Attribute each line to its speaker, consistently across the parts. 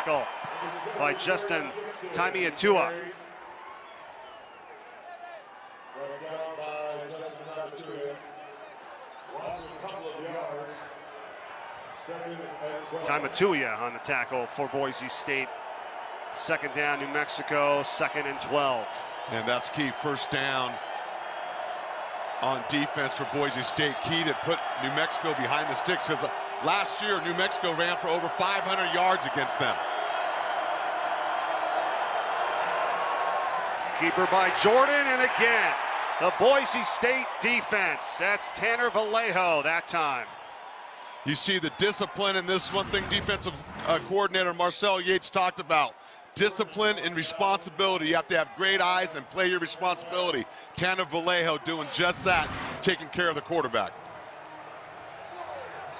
Speaker 1: tackle by Justin Taimiatua. Taimiatua on the tackle for Boise State. Second down, New Mexico, 2nd and 12.
Speaker 2: And that's key, first down on defense for Boise State. Key to put New Mexico behind the sticks, because last year New Mexico ran for over 500 yards against them.
Speaker 1: Keeper by Jordan, and again, the Boise State defense. That's Tanner Vallejo that time.
Speaker 2: You see the discipline in this one thing defensive coordinator Marcel Yates talked about. Discipline and responsibility. You have to have great eyes and play your responsibility. Tanner Vallejo doing just that, taking care of the quarterback.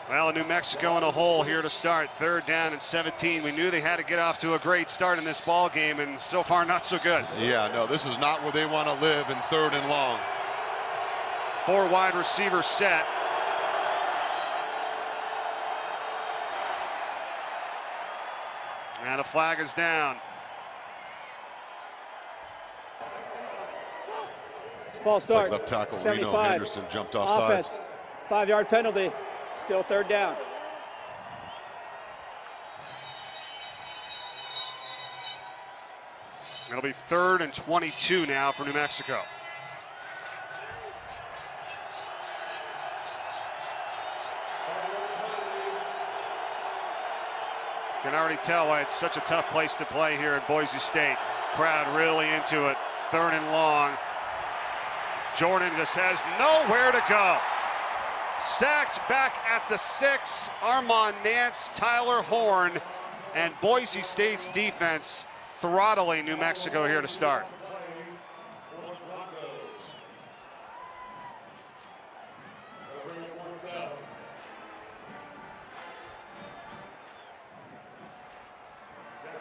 Speaker 1: Well, New Mexico in a hole here to start. 3rd down and 17. We knew they had to get off to a great start in this ball game, and so far not so good.
Speaker 2: Yeah, no, this is not where they want to live in 3rd and long.
Speaker 1: 4 wide receivers set. And a flag is down.
Speaker 3: Ball start.
Speaker 2: Like left tackle
Speaker 3: 75.
Speaker 2: Reno Henderson jumped off
Speaker 3: Offense.
Speaker 2: sides.
Speaker 3: 5-yard penalty. Still 3rd down.
Speaker 1: It'll be 3rd and 22 now for New Mexico. You can already tell why it's such a tough place to play here at Boise State. Crowd really into it. 3rd and long. Jordan just has nowhere to go. Sacked back at the 6. Armand Nance, Tyler Horn, and Boise State's defense throttling New Mexico here to start.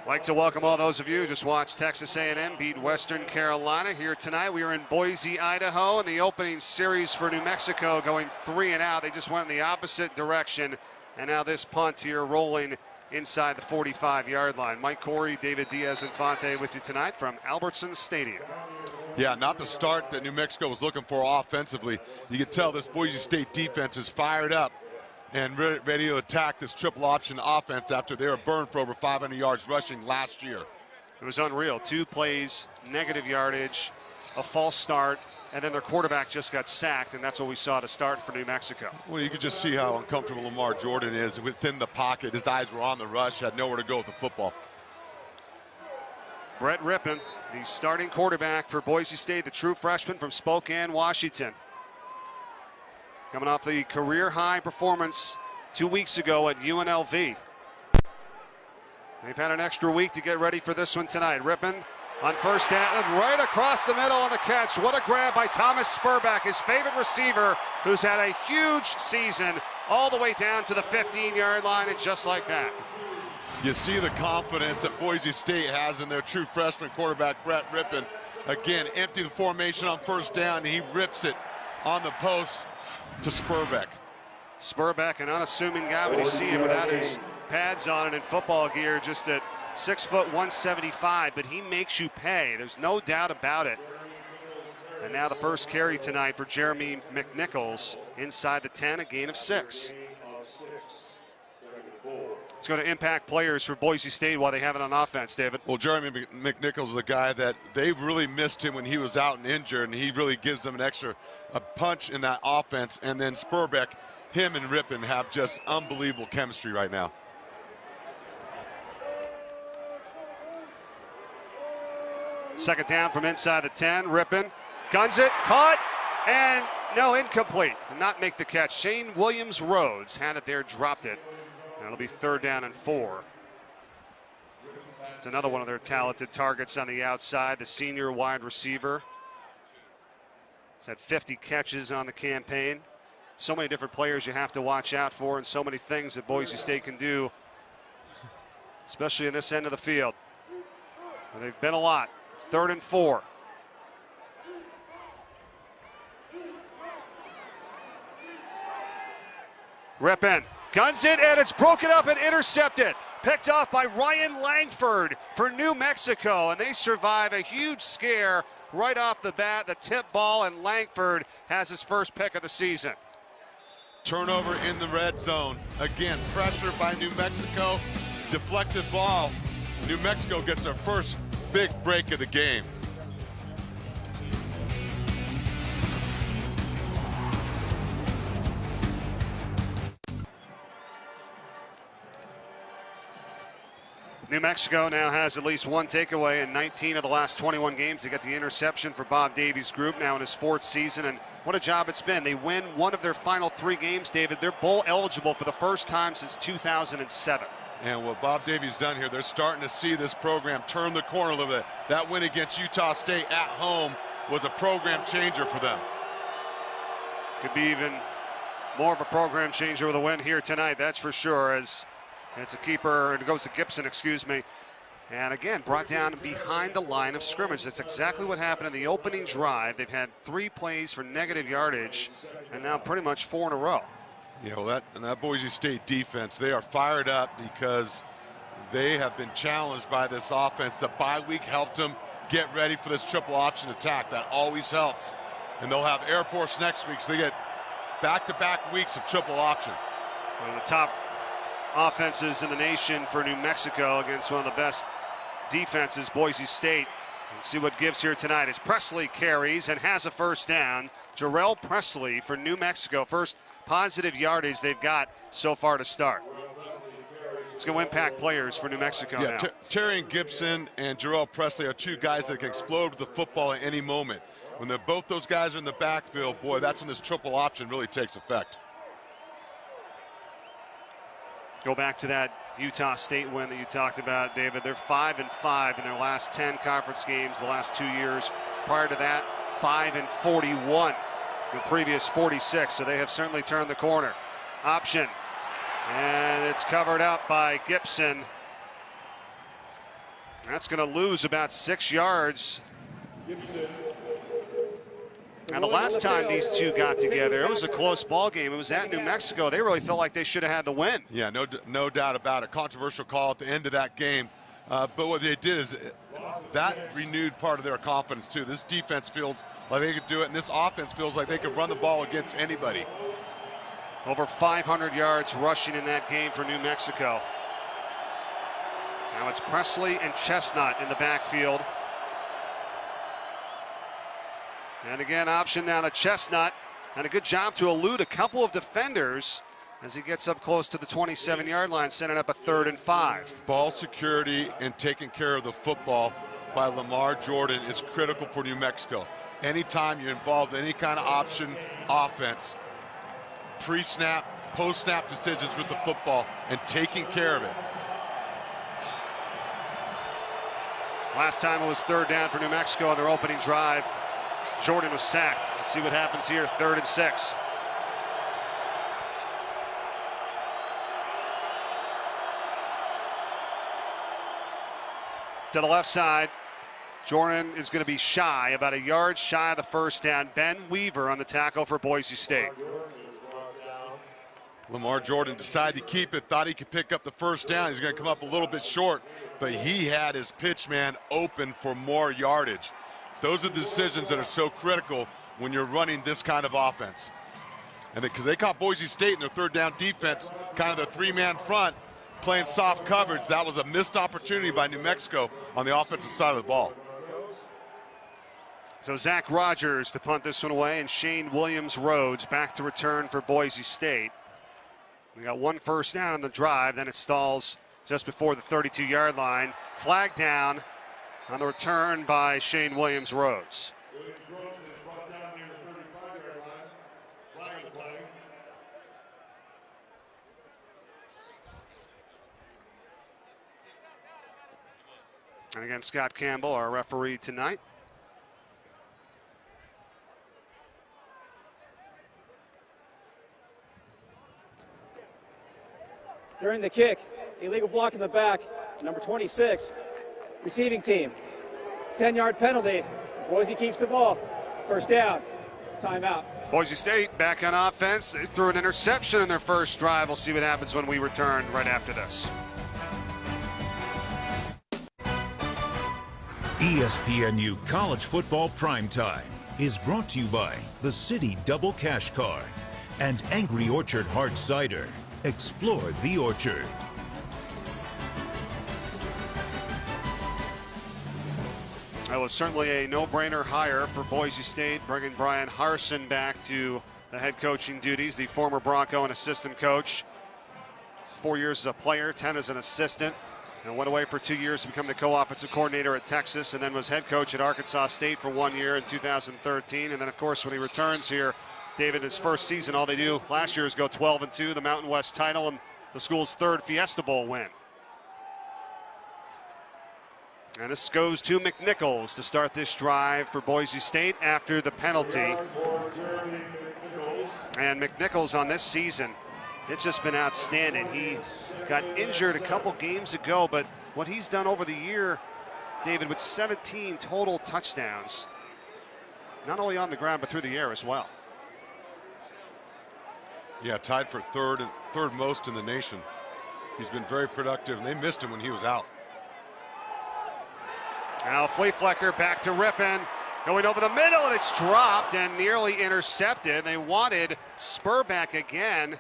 Speaker 1: I'd like to welcome all those of you who just watched Texas A&M beat Western Carolina here tonight. We are in Boise, Idaho, in the opening series for New Mexico, going 3 and out. They just went in the opposite direction, and now this punt here rolling inside the 45-yard line. Mike Corey, David Diaz-Infante with you tonight from Albertson Stadium.
Speaker 2: Yeah, not the start that New Mexico was looking for offensively. You can tell this Boise State defense is fired up and ready to attack this triple option offense after they were burned for over 500 yards rushing last year.
Speaker 1: It was unreal. 2 plays, negative yardage, a false start, and then their quarterback just got sacked, and that's what we saw to start for New Mexico.
Speaker 2: Well, you could just see how uncomfortable Lamar Jordan is within the pocket. His eyes were on the rush, had nowhere to go with the football.
Speaker 1: Brett Rippon, the starting quarterback for Boise State, the true freshman from Spokane, Washington. Coming off the career-high performance 2 weeks ago at UNLV. They've had an extra week to get ready for this one tonight. Rippon on first down, and right across the middle on the catch. What a grab by Thomas Spurback, his favorite receiver, who's had a huge season, all the way down to the 15-yard line, and just like that.
Speaker 2: You see the confidence that Boise State has in their true freshman quarterback, Brett Rippon. Again, empty the formation on first down, and he rips it on the post to Spurback.
Speaker 1: Spurback, an unassuming guy when you see him without his pads on and in football gear, just at 6 foot 175, but he makes you pay. There's no doubt about it. And now the first carry tonight for Jeremy McNichols inside the 10, a gain of 6. It's going to impact players for Boise State while they have it on offense, David.
Speaker 2: Well, Jeremy McNichols is a guy that they've really missed him when he was out and injured, and he really gives them an extra punch in that offense. And then Spurback, him and Rippon have just unbelievable chemistry right now.
Speaker 1: Second down from inside the 10. Rippon guns it, caught, and no, incomplete. Did not make the catch. Shane Williams-Rhodes had it there, dropped it. And it'll be 3rd down and 4. It's another one of their talented targets on the outside, the senior wide receiver. He's had 50 catches on the campaign. So many different players you have to watch out for, and so many things that Boise State can do, especially in this end of the field. And they've been a lot. 3rd and 4. Rippon guns it, and it's broken up and intercepted. picked off by Ryan Langford for New Mexico, and they survive a huge scare right off the bat. The tip ball, and Langford has his first pick of the season.
Speaker 2: Turnover in the red zone. Again, pressure by New Mexico. Deflected ball. New Mexico gets their first big break of the game.
Speaker 1: New Mexico now has at least one takeaway in 19 of the last 21 games. They got the interception for Bob Davies' group now in his 4th season, and what a job it's been. They win one of their final 3 games, David. They're bowl eligible for the first time since 2007.
Speaker 2: And what Bob Davies done here, they're starting to see this program turn the corner a little bit. That win against Utah State at home was a program changer for them.
Speaker 1: Could be even more of a program changer with a win here tonight, that's for sure, as it's a keeper, and it goes to Gibson, excuse me. And again, brought down behind the line of scrimmage. That's exactly what happened in the opening drive. They've had 3 plays for negative yardage, and now pretty much 4 in a row.
Speaker 2: Yeah, well, that Boise State defense, they are fired up because they have been challenged by this offense. The bye week helped them get ready for this triple option attack. That always helps. And they'll have Air Force next week, so they get back-to-back weeks of triple option.
Speaker 1: One of the top offenses in the nation for New Mexico against one of the best defenses, Boise State. And see what gives here tonight as Presley carries and has a first down. Jarrell Presley for New Mexico. First positive yardage they've got so far to start. It's going to impact players for New Mexico now.
Speaker 2: Terry Gibson and Jarrell Presley are 2 guys that can explode with the football at any moment. When both those guys are in the backfield, boy, that's when this triple option really takes effect.
Speaker 1: Go back to that Utah State win that you talked about, David. They're 5-5 in their last 10 conference games the last 2 years. Prior to that, 5-41. The previous 46, so they have certainly turned the corner. Option, and it's covered up by Gibson. That's going to lose about 6 yards. And the last time these two got together, it was a close ball game. It was at New Mexico. They really felt like they should have had the win.
Speaker 2: Yeah, no doubt about it. Controversial call at the end of that game. But what they did is that renewed part of their confidence, too. This defense feels like they could do it, and this offense feels like they could run the ball against anybody.
Speaker 1: Over 500 yards rushing in that game for New Mexico. Now it's Presley and Chestnut in the backfield. And again, option down to Chestnut. And a good job to elude a couple of defenders as he gets up close to the 27-yard line, sending up a 3rd and 5.
Speaker 2: Ball security and taking care of the football by Lamar Jordan is critical for New Mexico. Anytime you're involved in any kind of option offense, pre-snap, post-snap decisions with the football and taking care of it.
Speaker 1: Last time it was 3rd down for New Mexico on their opening drive. Jordan was sacked. Let's see what happens here, 3rd and 6. To the left side, Jordan is going to be shy, about a yard shy of the first down. Ben Weaver on the tackle for Boise State.
Speaker 2: Lamar Jordan decided to keep it, thought he could pick up the first down. He's going to come up a little bit short, but he had his pitch man open for more yardage. Those are the decisions that are so critical when you're running this kind of offense. And because they caught Boise State in their 3rd down defense, kind of their 3-man front, playing soft coverage. That was a missed opportunity by New Mexico on the offensive side of the ball.
Speaker 1: So Zach Rogers to punt this one away, and Shane Williams-Rhodes back to return for Boise State. We got 1 first down on the drive, then it stalls just before the 32-yard line. Flag down on the return by Shane Williams-Rhodes. And again, Scott Campbell, our referee tonight.
Speaker 3: During the kick, illegal block in the back, number 26, receiving team. 10-yard penalty. Boise keeps the ball. First down. Timeout.
Speaker 1: Boise State back on offense. They threw an interception in their first drive. We'll see what happens when we return right after this.
Speaker 4: ESPNU College Football Primetime is brought to you by the Citi Double Cash Card and Angry Orchard Hard Cider. Explore the orchard.
Speaker 1: That was certainly a no-brainer hire for Boise State, bringing Brian Harsin back to the head coaching duties, the former Bronco and assistant coach. 4 years as a player, 10 as an assistant, and went away for 2 years to become the co-offensive coordinator at Texas, and then was head coach at Arkansas State for 1 year in 2013. And then, of course, when he returns here, David, his first season, all they do last year is go 12-2, the Mountain West title, and the school's third Fiesta Bowl win. And this goes to McNichols to start this drive for Boise State after the penalty. And McNichols on this season, it's just been outstanding. He got injured a couple games ago, but what he's done over the year, David, with 17 total touchdowns, not only on the ground, but through the air as well.
Speaker 2: Yeah, tied for third most in the nation. He's been very productive, and they missed him when he was out.
Speaker 1: Now Fleeflecker back to Rippon, going over the middle, and it's dropped and nearly intercepted. They wanted Spurback again.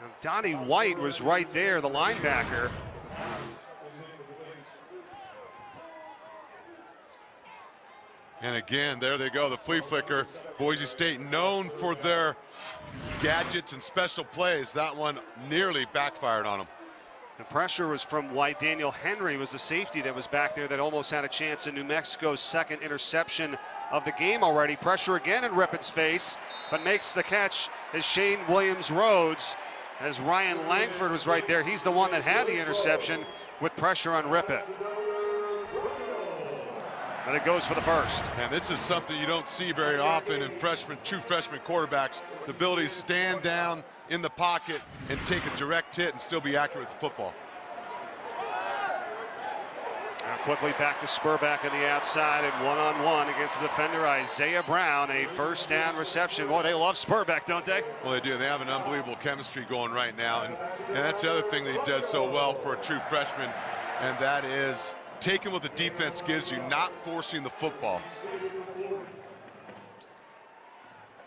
Speaker 1: And Donnie White was right there, the linebacker.
Speaker 2: And again, there they go, the flea flicker. Boise State known for their gadgets and special plays. That one nearly backfired on them.
Speaker 1: The pressure was from White. Daniel Henry was the safety that was back there that almost had a chance in New Mexico's second interception of the game already. Pressure again in Rippon's face, but makes the catch is Shane Williams-Rhodes. As Ryan Langford was right there, he's the one that had the interception with pressure on Rippon. But it goes for the first.
Speaker 2: And this is something you don't see very often in true freshman quarterbacks. The ability to stand down in the pocket and take a direct hit and still be accurate with the football.
Speaker 1: Now quickly back to Spurback on the outside and one-on-one against the defender Isaiah Brown. A first down reception. Boy, they love Spurback, don't they?
Speaker 2: Well, they do. They have an unbelievable chemistry going right now. And that's the other thing that he does so well for a true freshman, and that is taking what the defense gives you, not forcing the football.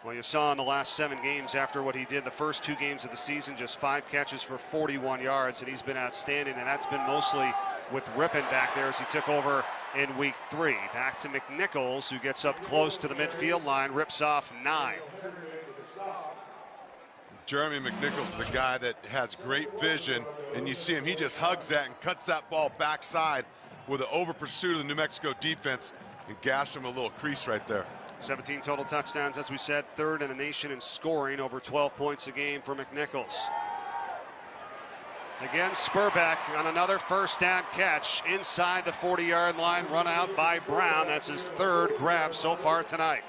Speaker 1: Well, you saw in the last 7 games after what he did the first 2 games of the season, just 5 catches for 41 yards, and he's been outstanding, and that's been mostly with Rippon back there as he took over in week 3. Back to McNichols, who gets up close to the midfield line, rips off 9.
Speaker 2: Jeremy McNichols is a guy that has great vision, and you see him, he just hugs that and cuts that ball backside with an over pursuit of the New Mexico defense and gashed him a little crease right there.
Speaker 1: 17 total touchdowns, as we said, third in the nation in scoring, over 12 points a game for McNichols. Again, Spurback on another first down catch inside the 40-yard line, run out by Brown. That's his 3rd grab so far tonight.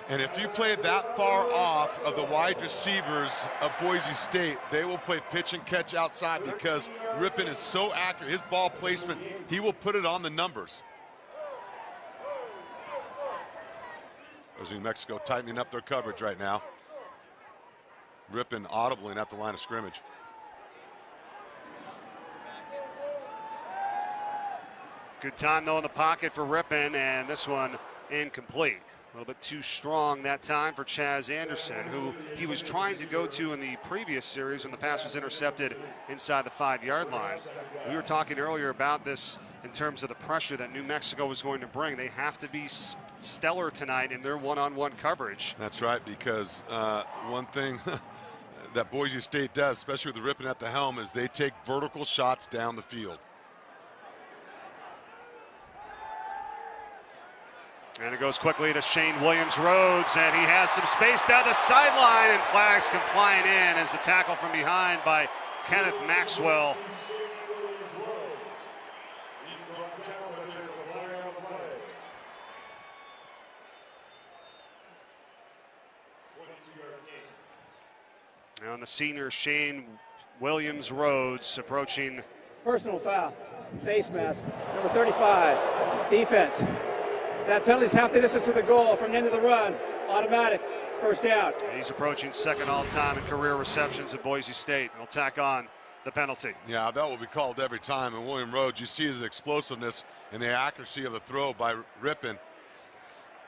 Speaker 2: And if you play that far off of the wide receivers of Boise State, they will play pitch and catch outside because Rippon is so accurate. His ball placement, he will put it on the numbers. There's New Mexico tightening up their coverage right now. Rippon audibly at the line of scrimmage.
Speaker 1: Good time, though, in the pocket for Rippon, and this one incomplete. A little bit too strong that time for Chaz Anderson, who he was trying to go to in the previous series when the pass was intercepted inside the 5-yard line. We were talking earlier about this in terms of the pressure that New Mexico was going to bring. They have to be stellar tonight in their one-on-one coverage.
Speaker 2: That's right, because one thing that Boise State does, especially with Rippon at the helm, is they take vertical shots down the field.
Speaker 1: And it goes quickly to Shane Williams-Rhodes, and he has some space down the sideline, and flags come flying in as the tackle from behind by Kenneth Maxwell. Now the senior Shane Williams-Rhodes approaching.
Speaker 3: Personal foul, face mask, number 35, defense. That penalty's half the distance to the goal from the end of the run. Automatic, first down.
Speaker 1: He's approaching 2nd all-time in career receptions at Boise State. He'll tack on the penalty.
Speaker 2: Yeah, that will be called every time. And William Rhodes, you see his explosiveness and the accuracy of the throw by Rippon.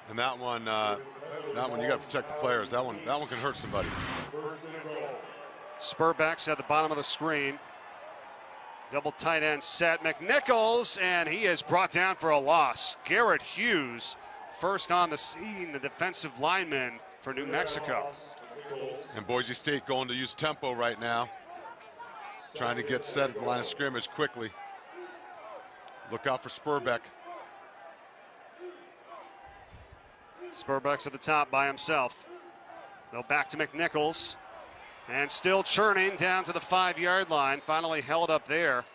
Speaker 2: And that one you got to protect the players. That one can hurt somebody.
Speaker 1: Spurbeck's at the bottom of the screen. Double tight end set. McNichols, and he is brought down for a loss. Garrett Hughes, first on the scene, the defensive lineman for New Mexico.
Speaker 2: And Boise State going to use tempo right now, trying to get set at the line of scrimmage quickly. Look out for Spurbeck.
Speaker 1: Spurbeck's at the top by himself. They'll back to McNichols. And still churning down to the 5-yard line. Finally held up there.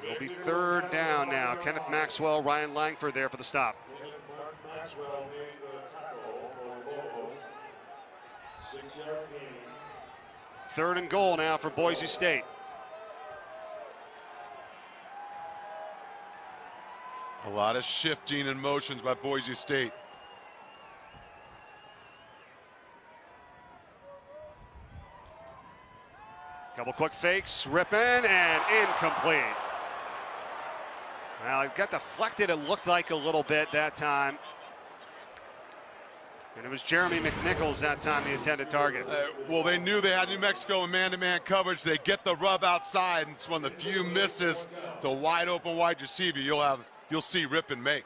Speaker 1: It'll be third down now. Kenneth Maxwell, Ryan Langford there for the stop. Third and goal now for Boise State.
Speaker 2: A lot of shifting and motions by Boise State.
Speaker 1: Couple quick fakes, Rippon, and incomplete. Well, it got deflected, it looked like a little bit that time. And it was Jeremy McNichols that time, the intended target.
Speaker 2: Well, they knew they had New Mexico in man-to-man coverage. They get the rub outside, and it's one of the few misses to wide open wide receiver you'll see Rippon make.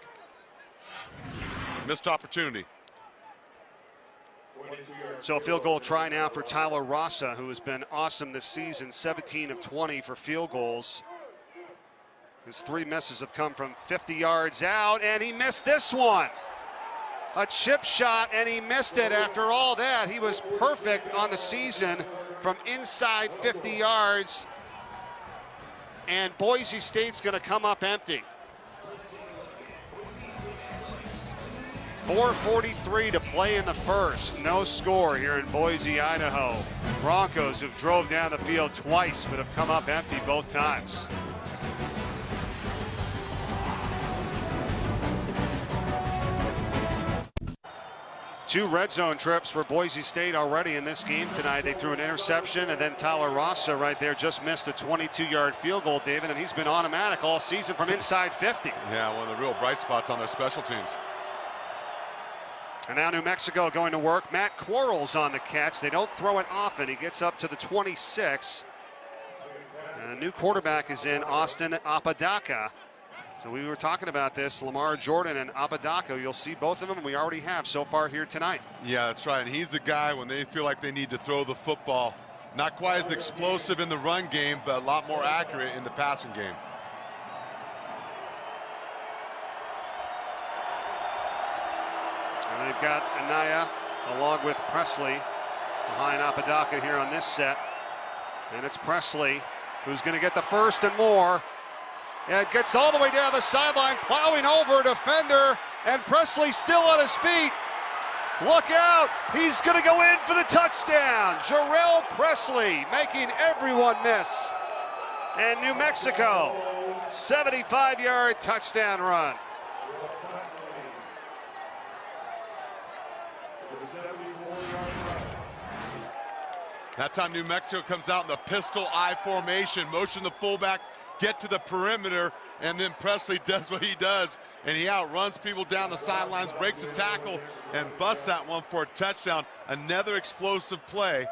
Speaker 2: Missed opportunity.
Speaker 1: So a field goal try now for Tyler Rassa, who has been awesome this season, 17 of 20 for field goals. His 3 misses have come from 50 yards out, and he missed this one. A chip shot, and he missed it. After all that, he was perfect on the season from inside 50 yards. And Boise State's going to come up empty. 4:43 to play in the first. No score here in Boise, Idaho. Broncos have drove down the field twice, but have come up empty both times. Two red zone trips for Boise State already in this game tonight. They threw an interception, and then Tyler Rassa right there just missed a 22-yard field goal, David, and he's been automatic all season from inside 50.
Speaker 2: Yeah, one of the real bright spots on their special teams.
Speaker 1: And now New Mexico going to work. Matt Quarles on the catch. They don't throw it often. He gets up to the 26. And a new quarterback is in, Austin Apodaca. So we were talking about this, Lamar Jordan and Apodaca. You'll see both of them, we already have so far here tonight.
Speaker 2: Yeah, that's right. And he's the guy when they feel like they need to throw the football. Not quite as explosive in the run game, but a lot more accurate in the passing game.
Speaker 1: And they've got Anaya along with Presley behind Apodaca here on this set. And it's Presley who's going to get the first and more. And gets all the way down the sideline, plowing over a defender, and Presley still on his feet. Look out, he's going to go in for the touchdown. Jarrell Presley making everyone miss. And New Mexico, 75-yard touchdown run.
Speaker 2: That time New Mexico comes out in the pistol I formation, motion the fullback, get to the perimeter, and then Presley does what he does, and he outruns people down the sidelines, breaks a tackle, and busts that one for a touchdown. Another explosive play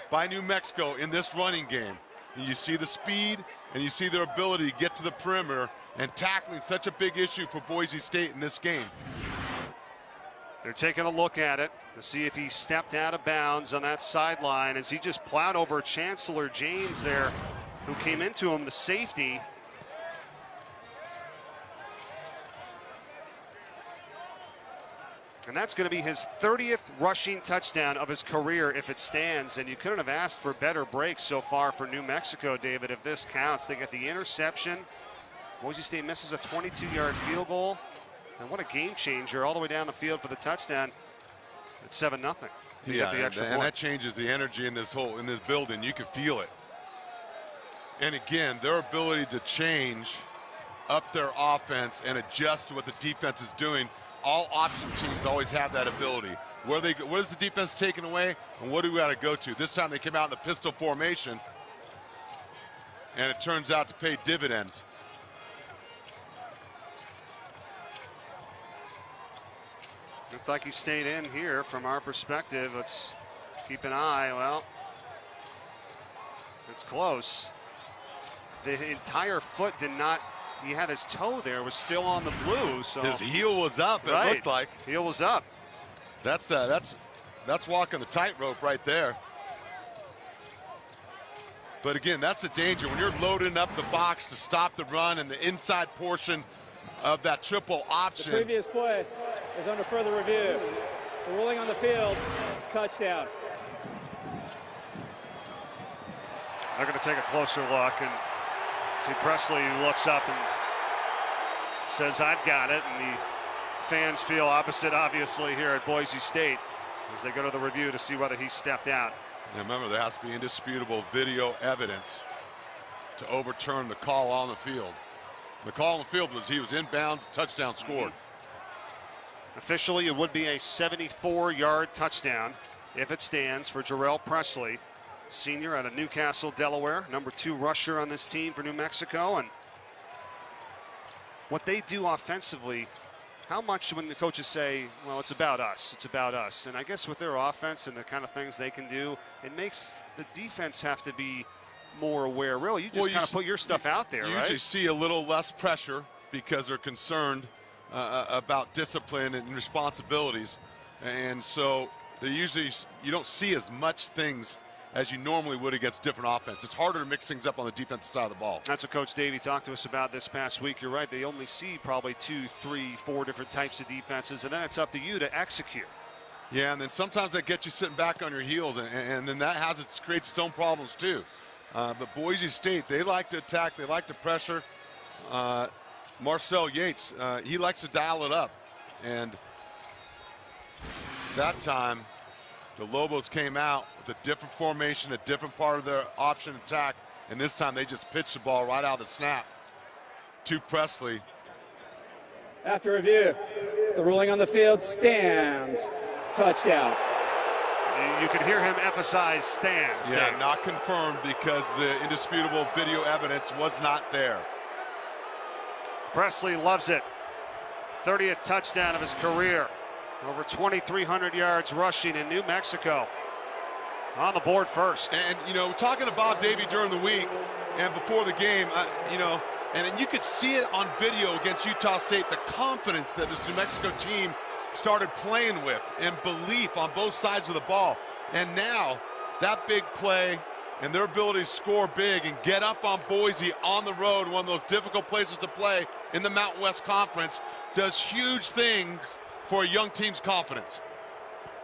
Speaker 2: by New Mexico in this running game. And you see the speed, and you see their ability to get to the perimeter, and tackling such a big issue for Boise State in this game.
Speaker 1: They're taking a look at it to see if he stepped out of bounds on that sideline as he just plowed over Chancellor James there, who came into him, the safety. And that's going to be his 30th rushing touchdown of his career if it stands. And you couldn't have asked for better breaks so far for New Mexico, David, if this counts. They get the interception. Boise State misses a 22-yard field goal. And what a game changer all the way down the field for the touchdown. It's 7-0.
Speaker 2: Yeah, and that changes the energy in this building. You can feel it. And again, their ability to change up their offense and adjust to what the defense is doing. All option teams always have that ability. What is the defense taking away, and what do we got to go to? This time they came out in the pistol formation, and it turns out to pay dividends.
Speaker 1: Looked like he stayed in here from our perspective. Let's keep an eye. Well, it's close. The entire foot did not, he had his toe there, was still on the blue. So
Speaker 2: his heel was up, it looked like.
Speaker 1: Heel was up.
Speaker 2: That's walking the tightrope right there. But again, that's a danger when you're loading up the box to stop the run and the inside portion of that triple option.
Speaker 3: The previous play is under further review. The ruling on the field is touchdown.
Speaker 1: They're going to take a closer look, and see Presley looks up and says, "I've got it." And the fans feel opposite, obviously, here at Boise State as they go to the review to see whether he stepped out.
Speaker 2: And remember, there has to be indisputable video evidence to overturn the call on the field. The call on the field was he was inbounds, touchdown scored.
Speaker 1: Officially, it would be a 74-yard touchdown if it stands for Jarrell Presley, senior out of Newcastle, Delaware, number 2 rusher on this team for New Mexico. And what they do offensively, how much when the coaches say, well, it's about us, it's about us. And I guess with their offense and the kind of things they can do, it makes the defense have to be more aware. Really, you just kind of put your stuff out there,
Speaker 2: you
Speaker 1: right?
Speaker 2: usually see a little less pressure because they're concerned about discipline and responsibilities. And so they usually, you don't see as much things as you normally would against different offense. It's harder to mix things up on the defensive side of the ball.
Speaker 1: That's what Coach Davey talked to us about this past week. You're right, they only see probably 2, 3, 4 different types of defenses, and then it's up to you to execute.
Speaker 2: Yeah, and then sometimes that gets you sitting back on your heels, and then that creates its own problems too. But Boise State, they like to attack, they like to pressure. Marcel Yates, he likes to dial it up. And that time, the Lobos came out with a different formation, a different part of their option attack, and this time they just pitched the ball right out of the snap to Presley.
Speaker 3: After review, the ruling on the field stands. Touchdown.
Speaker 1: You could hear him emphasize stands.
Speaker 2: Yeah,
Speaker 1: there.
Speaker 2: not confirmed because the indisputable video evidence was not there.
Speaker 1: Presley loves it. 30th touchdown of his career. Over 2,300 yards rushing in New Mexico. On the board first.
Speaker 2: And, you know, talking to Bob Davey during the week and before the game, you know, and you could see it on video against Utah State, the confidence that this New Mexico team started playing with and belief on both sides of the ball. And now that big play and their ability to score big and get up on Boise on the road, one of those difficult places to play in the Mountain West Conference, does huge things for a young team's confidence.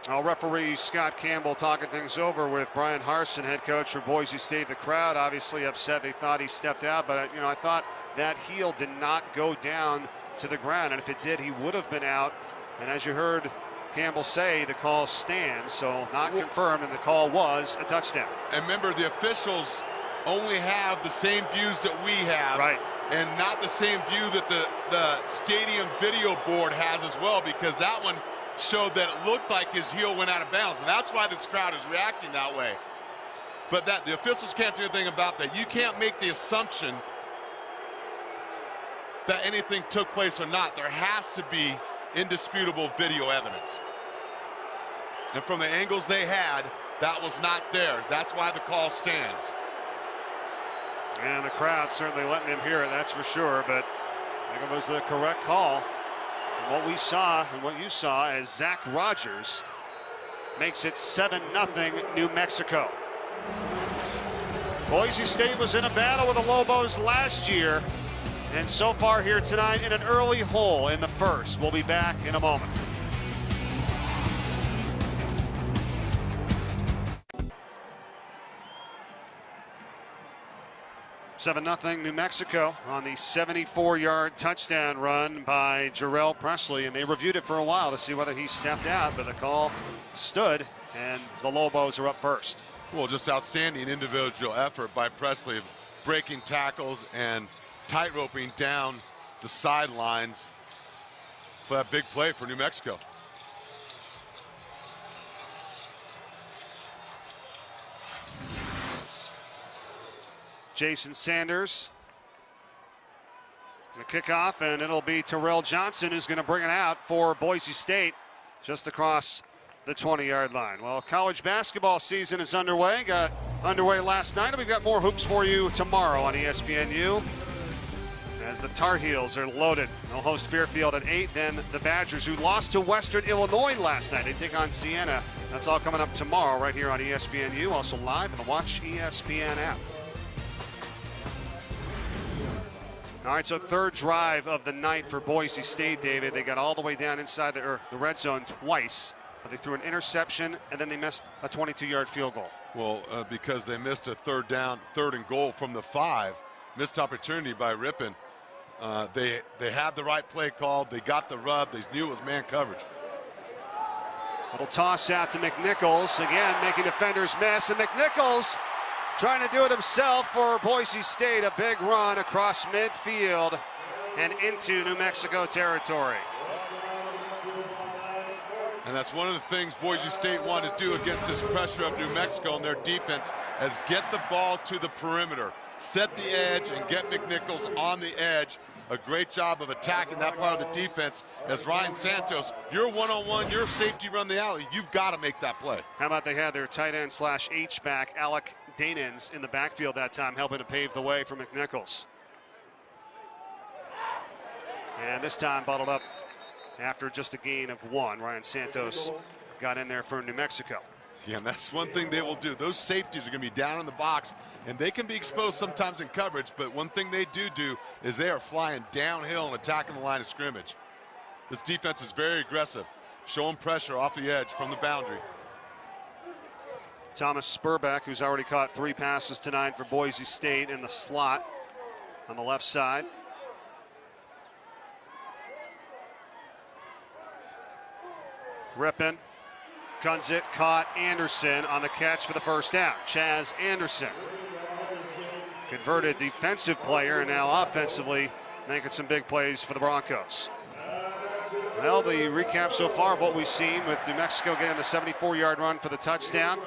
Speaker 1: Referee Scott Campbell talking things over with Brian Harsin, head coach for Boise State. The crowd obviously upset. They thought he stepped out, but you know, I thought that heel did not go down to the ground, and if it did, he would have been out. And as you heard Campbell say, the call stands, so not confirmed, and the call was a touchdown.
Speaker 2: And remember, the officials only have the same views that we have,
Speaker 1: right,
Speaker 2: and not the same view that the stadium video board has as well, because that one showed that it looked like his heel went out of bounds, and that's why this crowd is reacting that way. But that the officials can't do anything about that. You can't make the assumption that anything took place or not. There has to be indisputable video evidence. And from the angles they had, that was not there. That's why the call stands.
Speaker 1: And the crowd certainly letting him hear it, that's for sure, but I think it was the correct call. And what we saw and what you saw as Zach Rogers makes it 7-0 New Mexico. Boise State was in a battle with the Lobos last year, and so far here tonight in an early hole in the first. We'll be back in a moment. (7-0) New Mexico on the 74-yard touchdown run by Jarrell Presley, and they reviewed it for a while to see whether he stepped out, but the call stood, and the Lobos are up first.
Speaker 2: Well, just outstanding individual effort by Presley of breaking tackles and tightroping down the sidelines for that big play for New Mexico.
Speaker 1: Jason Sanders. The kickoff, and it'll be Terrell Johnson who's going to bring it out for Boise State just across the 20-yard line. Well, college basketball season is underway. Got underway last night, and we've got more hoops for you tomorrow on ESPNU. As the Tar Heels are loaded. They'll host Fairfield at 8. Then the Badgers, who lost to Western Illinois last night, they take on Siena. That's all coming up tomorrow right here on ESPNU. Also live in the Watch ESPN app. All right, so third drive of the night for Boise State, David. They got all the way down inside the red zone twice, but they threw an interception, and then they missed a 22-yard field goal.
Speaker 2: Well, because they missed a third and goal from the 5. Missed opportunity by Rippon. They had the right play called. They got the rub. They knew it was man coverage.
Speaker 1: Little toss out to McNichols. Again, making defenders miss, and McNichols trying to do it himself for Boise State. A big run across midfield and into New Mexico territory.
Speaker 2: And that's one of the things Boise State wanted to do against this pressure of New Mexico and their defense, is get the ball to the perimeter, set the edge, and get McNichols on the edge. A great job of attacking that part of the defense as Ryan Santos, you're one-on-one, your safety run the alley. You've got to make that play.
Speaker 1: How about they had their tight end / H-back, Alec Danins, in the backfield that time, helping to pave the way for McNichols. And this time bottled up after just a gain of 1. Ryan Santos got in there for New Mexico.
Speaker 2: Yeah, and that's one thing they will do. Those safeties are going to be down in the box, and they can be exposed sometimes in coverage, but one thing they do is they are flying downhill and attacking the line of scrimmage. This defense is very aggressive, showing pressure off the edge from the boundary.
Speaker 1: Thomas Spurbeck, who's already caught 3 passes tonight for Boise State, in the slot on the left side. Rippon guns it, caught Anderson on the catch for the first down. Chaz Anderson, converted defensive player, and now offensively making some big plays for the Broncos. Well, the recap so far of what we've seen, with New Mexico getting the 74-yard run for the touchdown,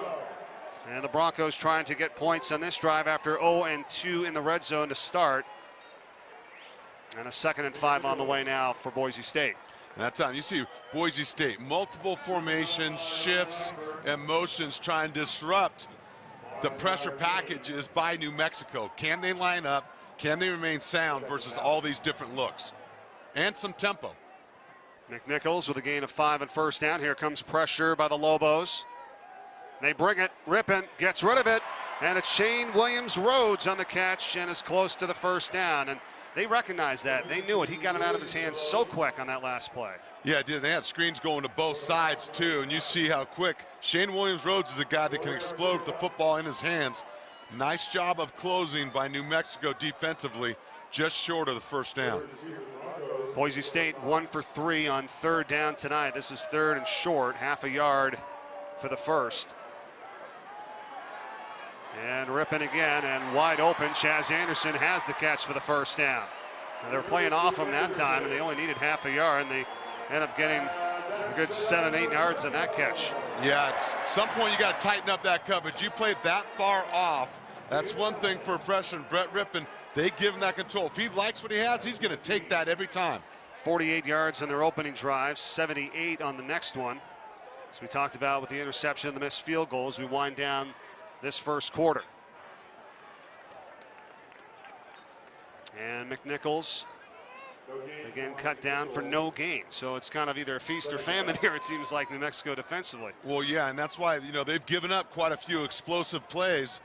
Speaker 1: and the Broncos trying to get points on this drive after 0-2 in the red zone to start. And a 2nd and 5 on the way now for Boise State.
Speaker 2: And that time you see Boise State, multiple formations, shifts, and motions trying to disrupt the pressure packages by New Mexico. Can they line up? Can they remain sound versus all these different looks? And some tempo.
Speaker 1: McNichols with a gain of 5 and first down. Here comes pressure by the Lobos. They bring it. Rippon gets rid of it. And it's Shane Williams-Rhodes on the catch and is close to the first down. And they recognize that. They knew it. He got it out of his hands so quick on that last play.
Speaker 2: Yeah, it did. They had screens going to both sides, too. And you see how quick. Shane Williams-Rhodes is a guy that can explode with the football in his hands. Nice job of closing by New Mexico defensively, just short of the first down.
Speaker 1: Boise State 1 for 3 on 3rd down tonight. This is 3rd and short, half a yard for the first. And Rippon again, and wide open. Chaz Anderson has the catch for the first down. And they're playing off him that time, and they only needed half a yard, and they end up getting a good 7-8 yards on that catch.
Speaker 2: Yeah, at some point you got to tighten up that coverage. You played that far off. That's one thing for a freshman, Brett Rippon. They give him that control. If he likes what he has, he's going to take that every time.
Speaker 1: 48 yards on their opening drive, 78 on the next one. As we talked about with the interception and the missed field goals, we wind down this first quarter. And McNichols again cut down for no gain. So it's kind of either a feast or famine here, it seems like, New Mexico defensively.
Speaker 2: Well, yeah, and that's why, they've given up quite a few explosive plays.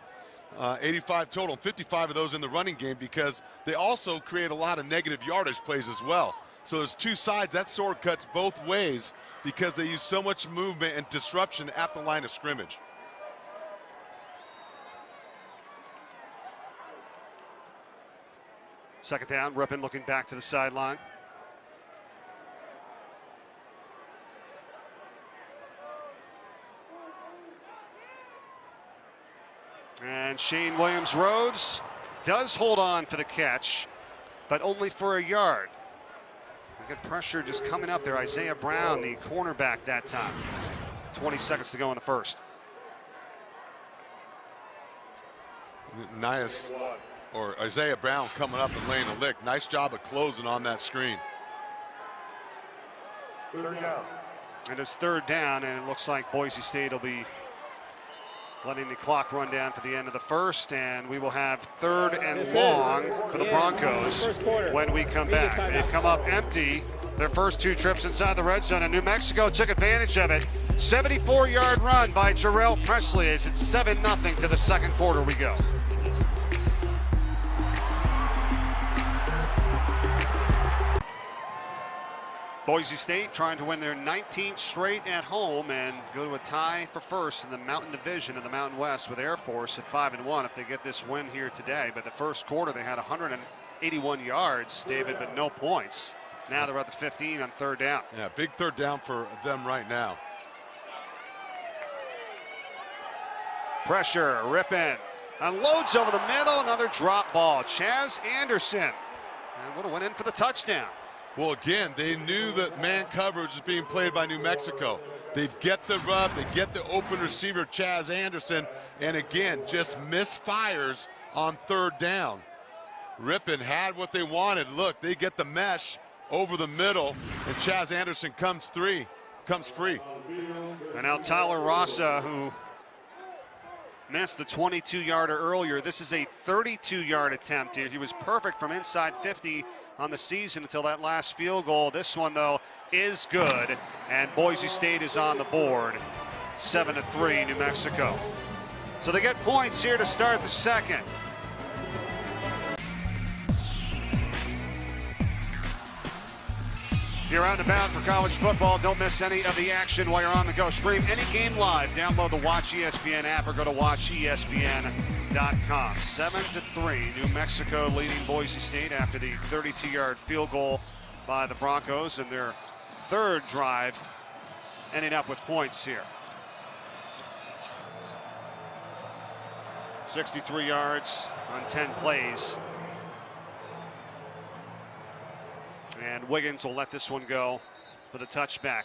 Speaker 2: 85 total, 55 of those in the running game, because they also create a lot of negative yardage plays as well. So there's two sides. That sword cuts both ways because they use so much movement and disruption at the line of scrimmage.
Speaker 1: Second down, Rippon looking back to the sideline. And Shane Williams-Rhodes does hold on for the catch, but only for a yard. Good pressure just coming up there. Isaiah Brown, the cornerback that time. 20 seconds to go in the first.
Speaker 2: Nice or Isaiah Brown coming up and laying a lick. Nice job of closing on that screen.
Speaker 1: And it's third down, and it looks like Boise State will be letting the clock run down for the end of the first, and we will have third and long for the Broncos when we come back. They've come up empty their first two trips inside the red zone, and New Mexico took advantage of it. 74-yard run by Jarrell Presley as it's 7-0 to the second quarter we go. Boise State trying to win their 19th straight at home and go to a tie for first in the Mountain Division of the Mountain West with Air Force at 5-1 if they get this win here today. But the first quarter they had 181 yards, David, but no points. Now they're at the 15 on third down.
Speaker 2: Yeah, big third down for them right now.
Speaker 1: Pressure, Rippin unloads over the middle, another drop ball. Chaz Anderson and would have went in for the touchdown.
Speaker 2: Well, again, they knew that man coverage is being played by New Mexico. They get the rub, they get the open receiver, Chaz Anderson, and again, just misfires on third down. Rippin had what they wanted. Look, they get the mesh over the middle, and Chaz Anderson comes free.
Speaker 1: And now Tyler Rassa, who missed the 22-yarder earlier. This is a 32-yard attempt here. He was perfect from inside 50 on the season until that last field goal. This one, though, is good, and Boise State is on the board. 7-3, New Mexico. So they get points here to start the second. If you're out and about for college football, don't miss any of the action while you're on the go. Stream any game live. Download the Watch ESPN app or go to watchespn.com. 7-3, New Mexico leading Boise State after the 32-yard field goal by the Broncos, and their third drive ending up with points here. 63 yards on 10 plays. And Wiggins will let this one go for the touchback.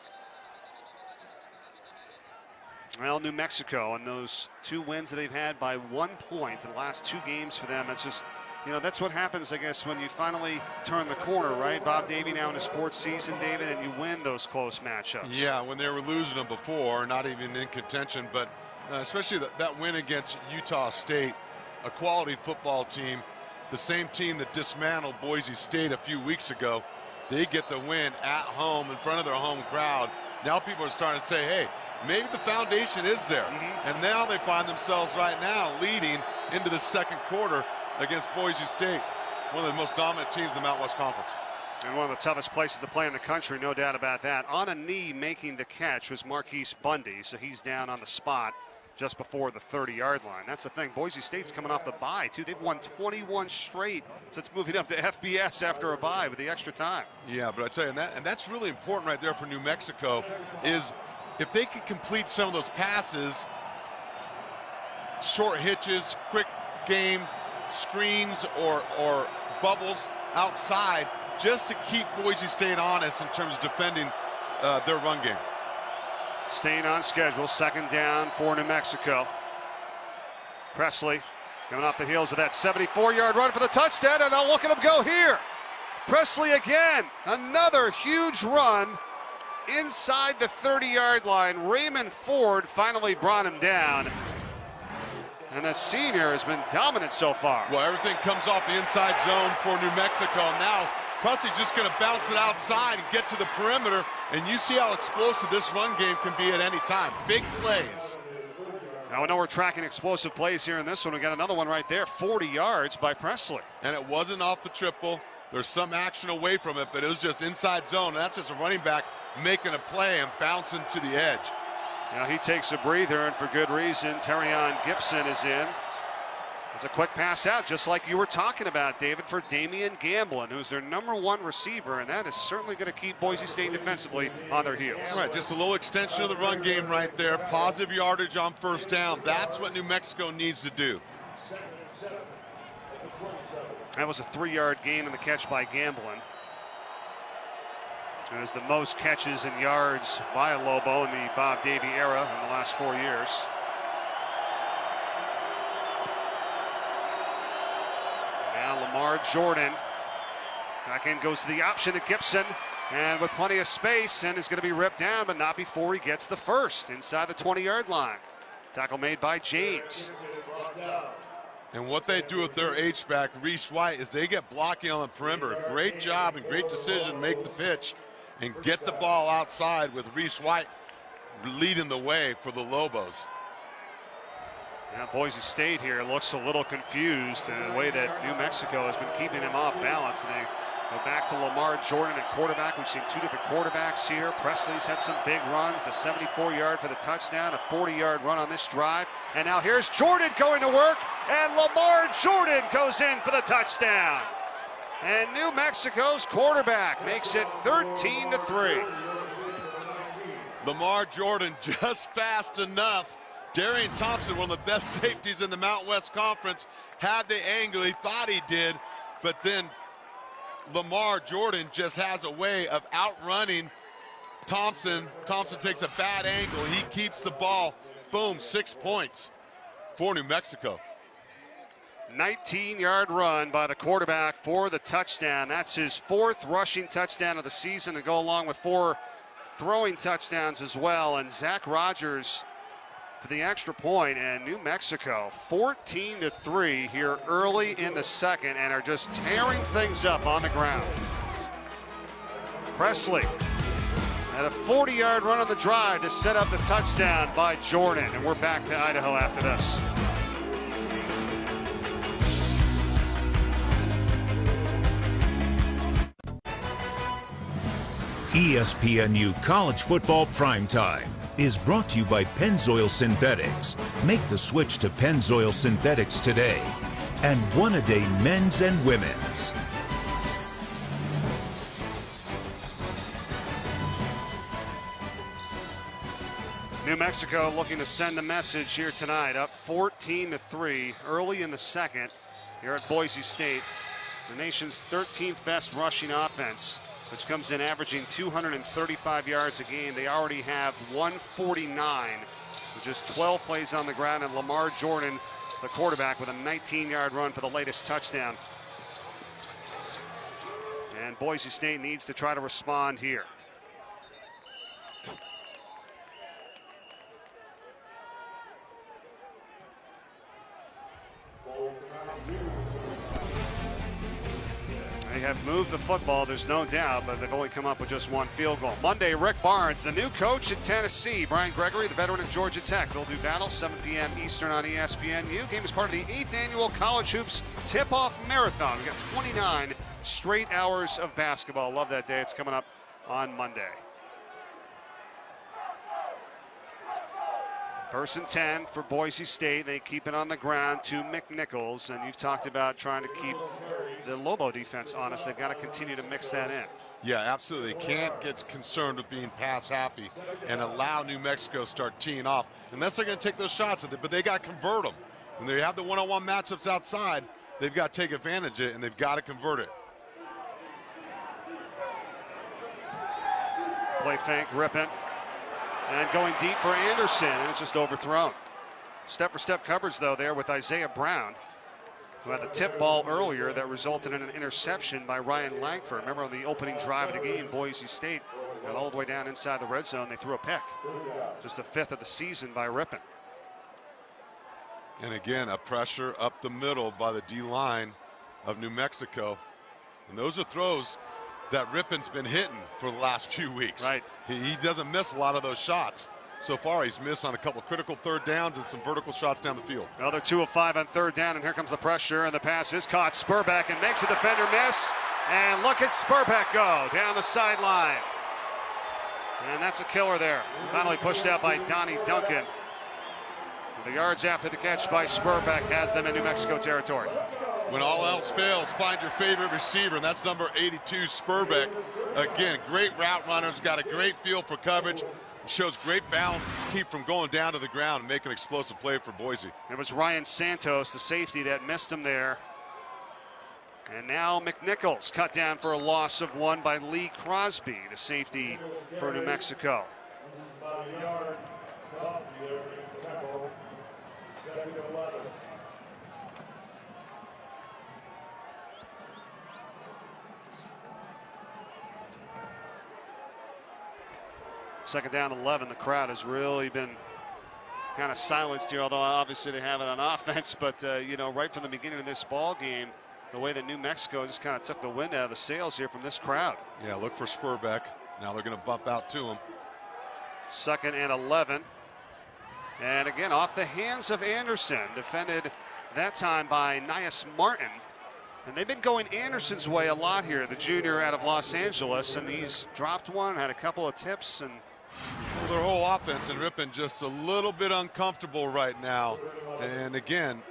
Speaker 1: Well, New Mexico and those two wins that they've had by 1 point in the last two games for them, it's just, you know, that's what happens, I guess, when you finally turn the corner, right? Bob Davie now in his fourth season, David, and you win those close matchups.
Speaker 2: Yeah, when they were losing them before, not even in contention, but especially that win against Utah State, a quality football team, the same team that dismantled Boise State a few weeks ago. They get the win at home in front of their home crowd. Now people are starting to say, hey, maybe the foundation is there. And now they find themselves right now leading into the second quarter against Boise State, one of the most dominant teams in the Mountain West Conference.
Speaker 1: And one of the toughest places to play in the country, no doubt about that. On a knee making the catch was Marquise Bundy, so he's down on the spot just before the 30-yard line. That's the thing. Boise State's coming off the bye, too. They've won 21 straight, so it's moving up to FBS after a bye with the extra time.
Speaker 2: Yeah, but I tell you, and that's really important right there for New Mexico, is if they can complete some of those passes, short hitches, quick game, screens, or bubbles outside, just to keep Boise State honest in terms of defending their run game.
Speaker 1: Staying on schedule, second down for New Mexico. Presley coming off the heels of that 74-yard run for the touchdown, and now look at him go here. Presley again, another huge run inside the 30-yard line. Raymond Ford finally brought him down. And the senior has been dominant so far.
Speaker 2: Well, everything comes off the inside zone for New Mexico. Now Presley's just going to bounce it outside and get to the perimeter, and you see how explosive this run game can be at any time. Big plays.
Speaker 1: Now I know we're tracking explosive plays here in this one. We got another one right there, 40 yards by Presley.
Speaker 2: And it wasn't off the triple. There's some action away from it, but it was just inside zone. And that's just a running back making a play and bouncing to the edge.
Speaker 1: Now he takes a breather, and for good reason. Terrion Gibson is in. It's a quick pass out, just like you were talking about, David, for Damian Gamblin, who's their #1 receiver, and that is certainly going to keep Boise State defensively on their heels.
Speaker 2: All right, just a little extension of the run game right there. Positive yardage on first down. That's what New Mexico needs to do.
Speaker 1: That was a 3-yard gain in the catch by Gamblin. It was the most catches and yards by a Lobo in the Bob Davie era in the last 4 years. Now Lamar Jordan. Back in goes to the option to Gibson. And with plenty of space, and is going to be ripped down, but not before he gets the first inside the 20-yard line. Tackle made by James.
Speaker 2: And what they do with their H-back, Reese White, is they get blocking on the perimeter. Great job and great decision to make the pitch and get the ball outside with Reese White leading the way for the Lobos.
Speaker 1: Now Boise State here looks a little confused in the way that New Mexico has been keeping them off balance. And they go back to Lamar Jordan at quarterback. We've seen two different quarterbacks here. Presley's had some big runs, the 74-yard for the touchdown, a 40-yard run on this drive. And now here's Jordan going to work, and Lamar Jordan goes in for the touchdown. And New Mexico's quarterback makes it 13-3.
Speaker 2: Lamar Jordan just fast enough. Darian Thompson, one of the best safeties in the Mountain West Conference, had the angle. He thought he did, but then Lamar Jordan just has a way of outrunning Thompson. Thompson takes a bad angle. He keeps the ball. Boom, 6 points for New Mexico.
Speaker 1: 19-yard run by the quarterback for the touchdown. That's his fourth rushing touchdown of the season to go along with 4 throwing touchdowns as well. And Zach Rogers for the extra point, and New Mexico 14-3 here early in the second, and are just tearing things up on the ground. Presley had a 40-yard run on the drive to set up the touchdown by Jordan, and we're back to Idaho after this.
Speaker 4: ESPNU College Football Primetime is brought to you by Pennzoil Synthetics. Make the switch to Pennzoil Synthetics today. And one-a-day men's and women's.
Speaker 1: New Mexico looking to send a message here tonight, up 14-3 early in the second here at Boise State. The nation's 13th best rushing offense, which comes in averaging 235 yards a game. They already have 149 with just 12 plays on the ground, and Lamar Jordan, the quarterback, with a 19-yard run for the latest touchdown. And Boise State needs to try to respond here. They have moved the football, there's no doubt, but they've only come up with just 1 field goal. Monday, Rick Barnes, the new coach at Tennessee. Brian Gregory, the veteran at Georgia Tech. They'll do battle 7 p.m. Eastern on ESPNU. Game is part of the 8th annual College Hoops Tip-Off Marathon. We got 29 straight hours of basketball. Love that day. It's coming up on Monday. 1st and 10 for Boise State. They keep it on the ground to McNichols, and you've talked about trying to keep the Lobo defense honest. They've got to continue to mix that in.
Speaker 2: Yeah, absolutely. Can't get concerned with being pass happy and allow New Mexico to start teeing off unless they're going to take those shots at it, but they got to convert them. When they have the one-on-one matchups outside, they've got to take advantage of it, and they've got to convert it.
Speaker 1: Play fake, Rippin. And going deep for Anderson, and it's just overthrown. Step-for-step coverage, though, there with Isaiah Brown, who had the tip ball earlier that resulted in an interception by Ryan Langford. Remember on the opening drive of the game, Boise State got all the way down inside the red zone. They threw a pick. Just the 5th of the season by Rippin.
Speaker 2: And again, a pressure up the middle by the D-line of New Mexico. And those are throws that Rippin's been hitting for the last few weeks.
Speaker 1: Right.
Speaker 2: He doesn't miss a lot of those shots. So far, he's missed on a couple critical 3rd downs and some vertical shots down the field.
Speaker 1: Another 2 of 5 on 3rd down, and here comes the pressure, and the pass is caught. Spurbeck, and makes a defender miss. And look at Spurbeck go down the sideline. And that's a killer there. Finally pushed out by Donnie Duncan. The yards after the catch by Spurbeck has them in New Mexico territory.
Speaker 2: When all else fails, find your favorite receiver, and that's number 82, Spurbeck. Again, great route runner's got a great feel for coverage. Shows great balance to keep from going down to the ground and make an explosive play for Boise.
Speaker 1: It was Ryan Santos, the safety, that missed him there. And now McNichols cut down for a loss of 1 by Lee Crosby, the safety for New Mexico. Second down 11. The crowd has really been kind of silenced here, although obviously they have it on offense. But, you know, right from the beginning of this ball game, the way that New Mexico just kind of took the wind out of the sails here from this crowd.
Speaker 2: Yeah, look for Spurbeck. Now they're going to bump out to him.
Speaker 1: Second and 11. And again, off the hands of Anderson. Defended that time by Nias Martin. And they've been going Anderson's way a lot here, the junior out of Los Angeles. And he's dropped one, had a couple of tips. And
Speaker 2: well, their whole offense and Ripon just a little bit uncomfortable right now. And again,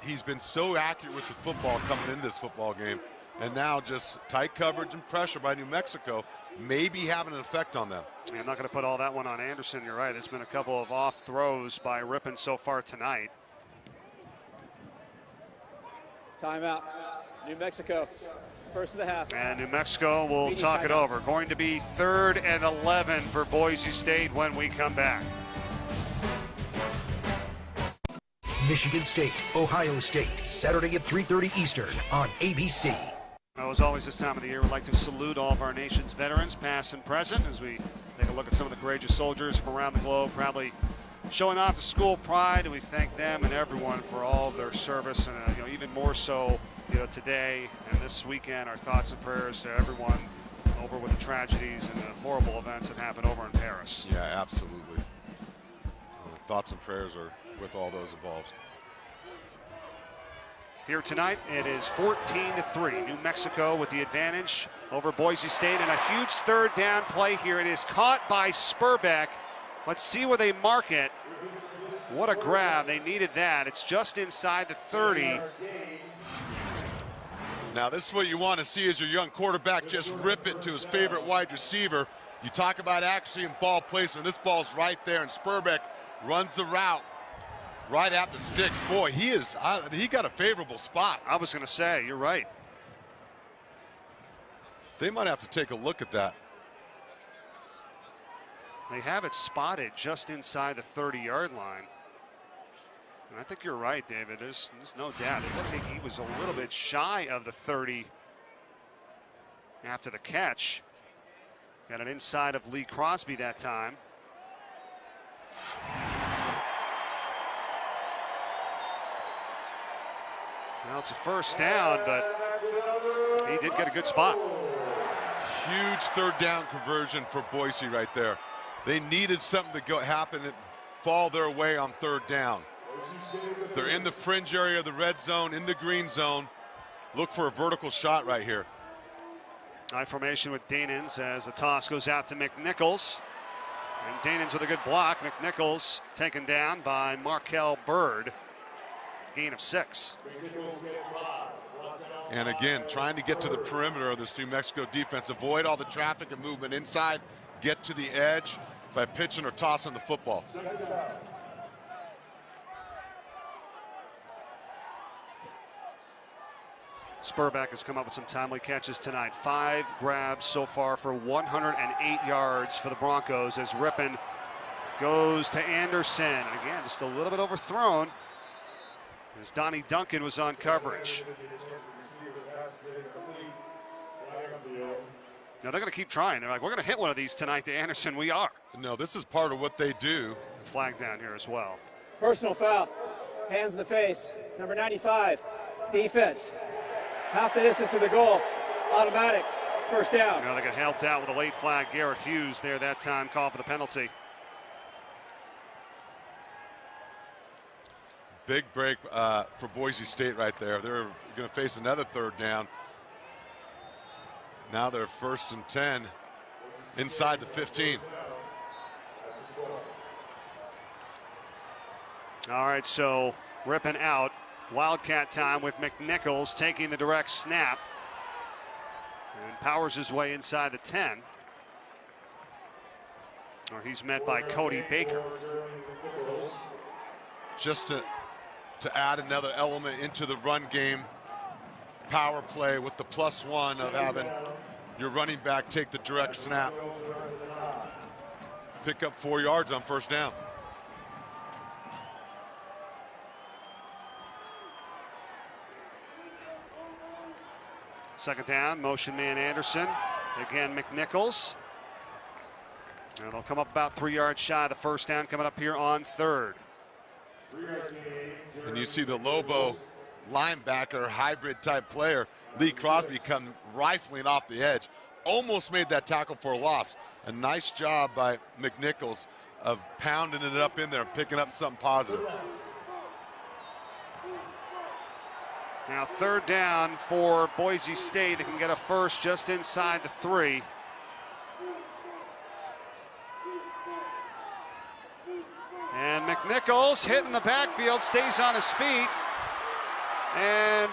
Speaker 2: he's been so accurate with the football coming into this football game. And now just tight coverage and pressure by New Mexico may be having an effect on them.
Speaker 1: I'm not going to put all that one on Anderson. You're right. There's been a couple of off throws by Ripon so far tonight.
Speaker 3: Timeout. New Mexico. First of the half.
Speaker 1: And New Mexico will talk it over. Going to be 3rd and 11 for Boise State when we come back.
Speaker 5: Michigan State, Ohio State, Saturday at 3:30 Eastern on ABC.
Speaker 1: As always, this time of the year, we'd like to salute all of our nation's veterans, past and present, as we take a look at some of the courageous soldiers from around the globe, proudly showing off the school pride, and we thank them and everyone for all of their service, and you know, even more so, you know, today and this weekend, our thoughts and prayers to everyone over with the tragedies and the horrible events that happened over in Paris.
Speaker 2: Yeah, absolutely. Thoughts and prayers are with all those involved.
Speaker 1: Here tonight, it is 14-3. New Mexico with the advantage over Boise State, and a huge 3rd down play here. It is caught by Spurbeck. Let's see where they mark it. What a grab. They needed that. It's just inside the 30.
Speaker 2: Now, this is what you want to see as your young quarterback just rip it to his favorite wide receiver. You talk about accuracy and ball placement. This ball's right there, and Spurbeck runs the route right at the sticks. Boy, he got a favorable spot.
Speaker 1: I was going to say, you're right.
Speaker 2: They might have to take a look at that.
Speaker 1: They have it spotted just inside the 30-yard line. And I think you're right, David. There's no doubt. It looked like he was a little bit shy of the 30 after the catch. Got it inside of Lee Crosby that time. Well, it's a first down, but he did get a good spot.
Speaker 2: Huge 3rd down conversion for Boise right there. They needed something to happen and fall their way on 3rd down. They're in the fringe area of the red zone, in the green zone. Look for a vertical shot right here.
Speaker 1: High formation with Danins as the toss goes out to McNichols. And Danins with a good block. McNichols taken down by Markel Bird. Gain of 6.
Speaker 2: And again, trying to get to the perimeter of this New Mexico defense, avoid all the traffic and movement inside, get to the edge by pitching or tossing the football.
Speaker 1: Spurbeck has come up with some timely catches tonight. 5 grabs so far for 108 yards for the Broncos as Ripon goes to Anderson. And again, just a little bit overthrown as Donnie Duncan was on coverage. Now they're going to keep trying. They're like, we're going to hit one of these tonight to Anderson. We are.
Speaker 2: No, this is part of what they do.
Speaker 1: Flag down here as well.
Speaker 3: Personal foul. Hands in the face. Number 95. Defense. Half the distance to the goal. Automatic. First down.
Speaker 1: Now they got helped out with a late flag. Garrett Hughes there that time, called for the penalty.
Speaker 2: Big break for Boise State right there. They're going to face another 3rd down. Now they're 1st and 10 inside the 15.
Speaker 1: All right, so Ripon out. Wildcat time with McNichols taking the direct snap. And powers his way inside the 10. Or he's met by Cody Baker.
Speaker 2: Just to add another element into the run game. Power play with the +1 of having your running back take the direct snap. Pick up 4 yards on 1st down.
Speaker 1: Second down, motion man Anderson. Again, McNichols. And it'll come up about 3 yards shy of the first down coming up here on third.
Speaker 2: And you see the Lobo linebacker, hybrid type player, Lee Crosby, come rifling off the edge. Almost made that tackle for a loss. A nice job by McNichols of pounding it up in there and picking up something positive.
Speaker 1: Now third down for Boise State. They can get a first just inside the 3. And McNichols hitting the backfield, stays on his feet, and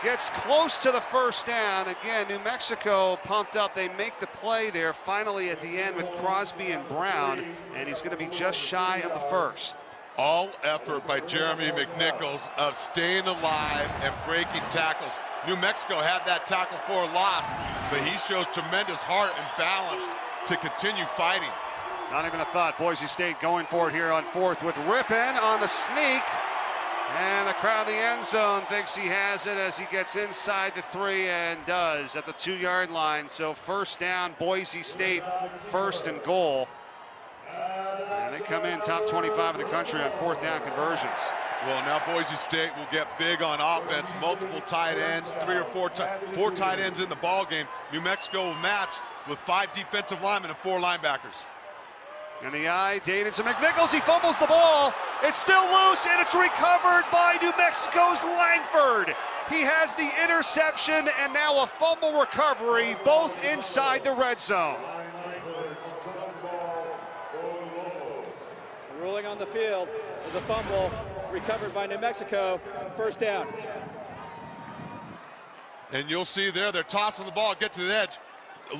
Speaker 1: gets close to the first down. Again, New Mexico pumped up. They make the play there finally at the end with Crosby and Brown, and he's going to be just shy of the first.
Speaker 2: All effort by Jeremy McNichols of staying alive and breaking tackles. New Mexico had that tackle for a loss, but he shows tremendous heart and balance to continue fighting.
Speaker 1: Not even a thought. Boise State going for it here on fourth with Rippon on the sneak. And the crowd in the end zone thinks he has it as he gets inside the 3 and does at the 2-yard line. So first down, Boise State, first and goal. And they come in top 25 in the country on fourth down conversions.
Speaker 2: Well, now Boise State will get big on offense. Multiple tight ends, 3 or 4 tight ends in the ball game. New Mexico will match with 5 defensive linemen and 4 linebackers.
Speaker 1: And the eye, Dayton to McNichols, he fumbles the ball. It's still loose, and it's recovered by New Mexico's Langford. He has the interception and now a fumble recovery, both inside the red zone.
Speaker 3: Ruling on the field is a fumble recovered by New Mexico. First down.
Speaker 2: And you'll see there, they're tossing the ball, get to the edge.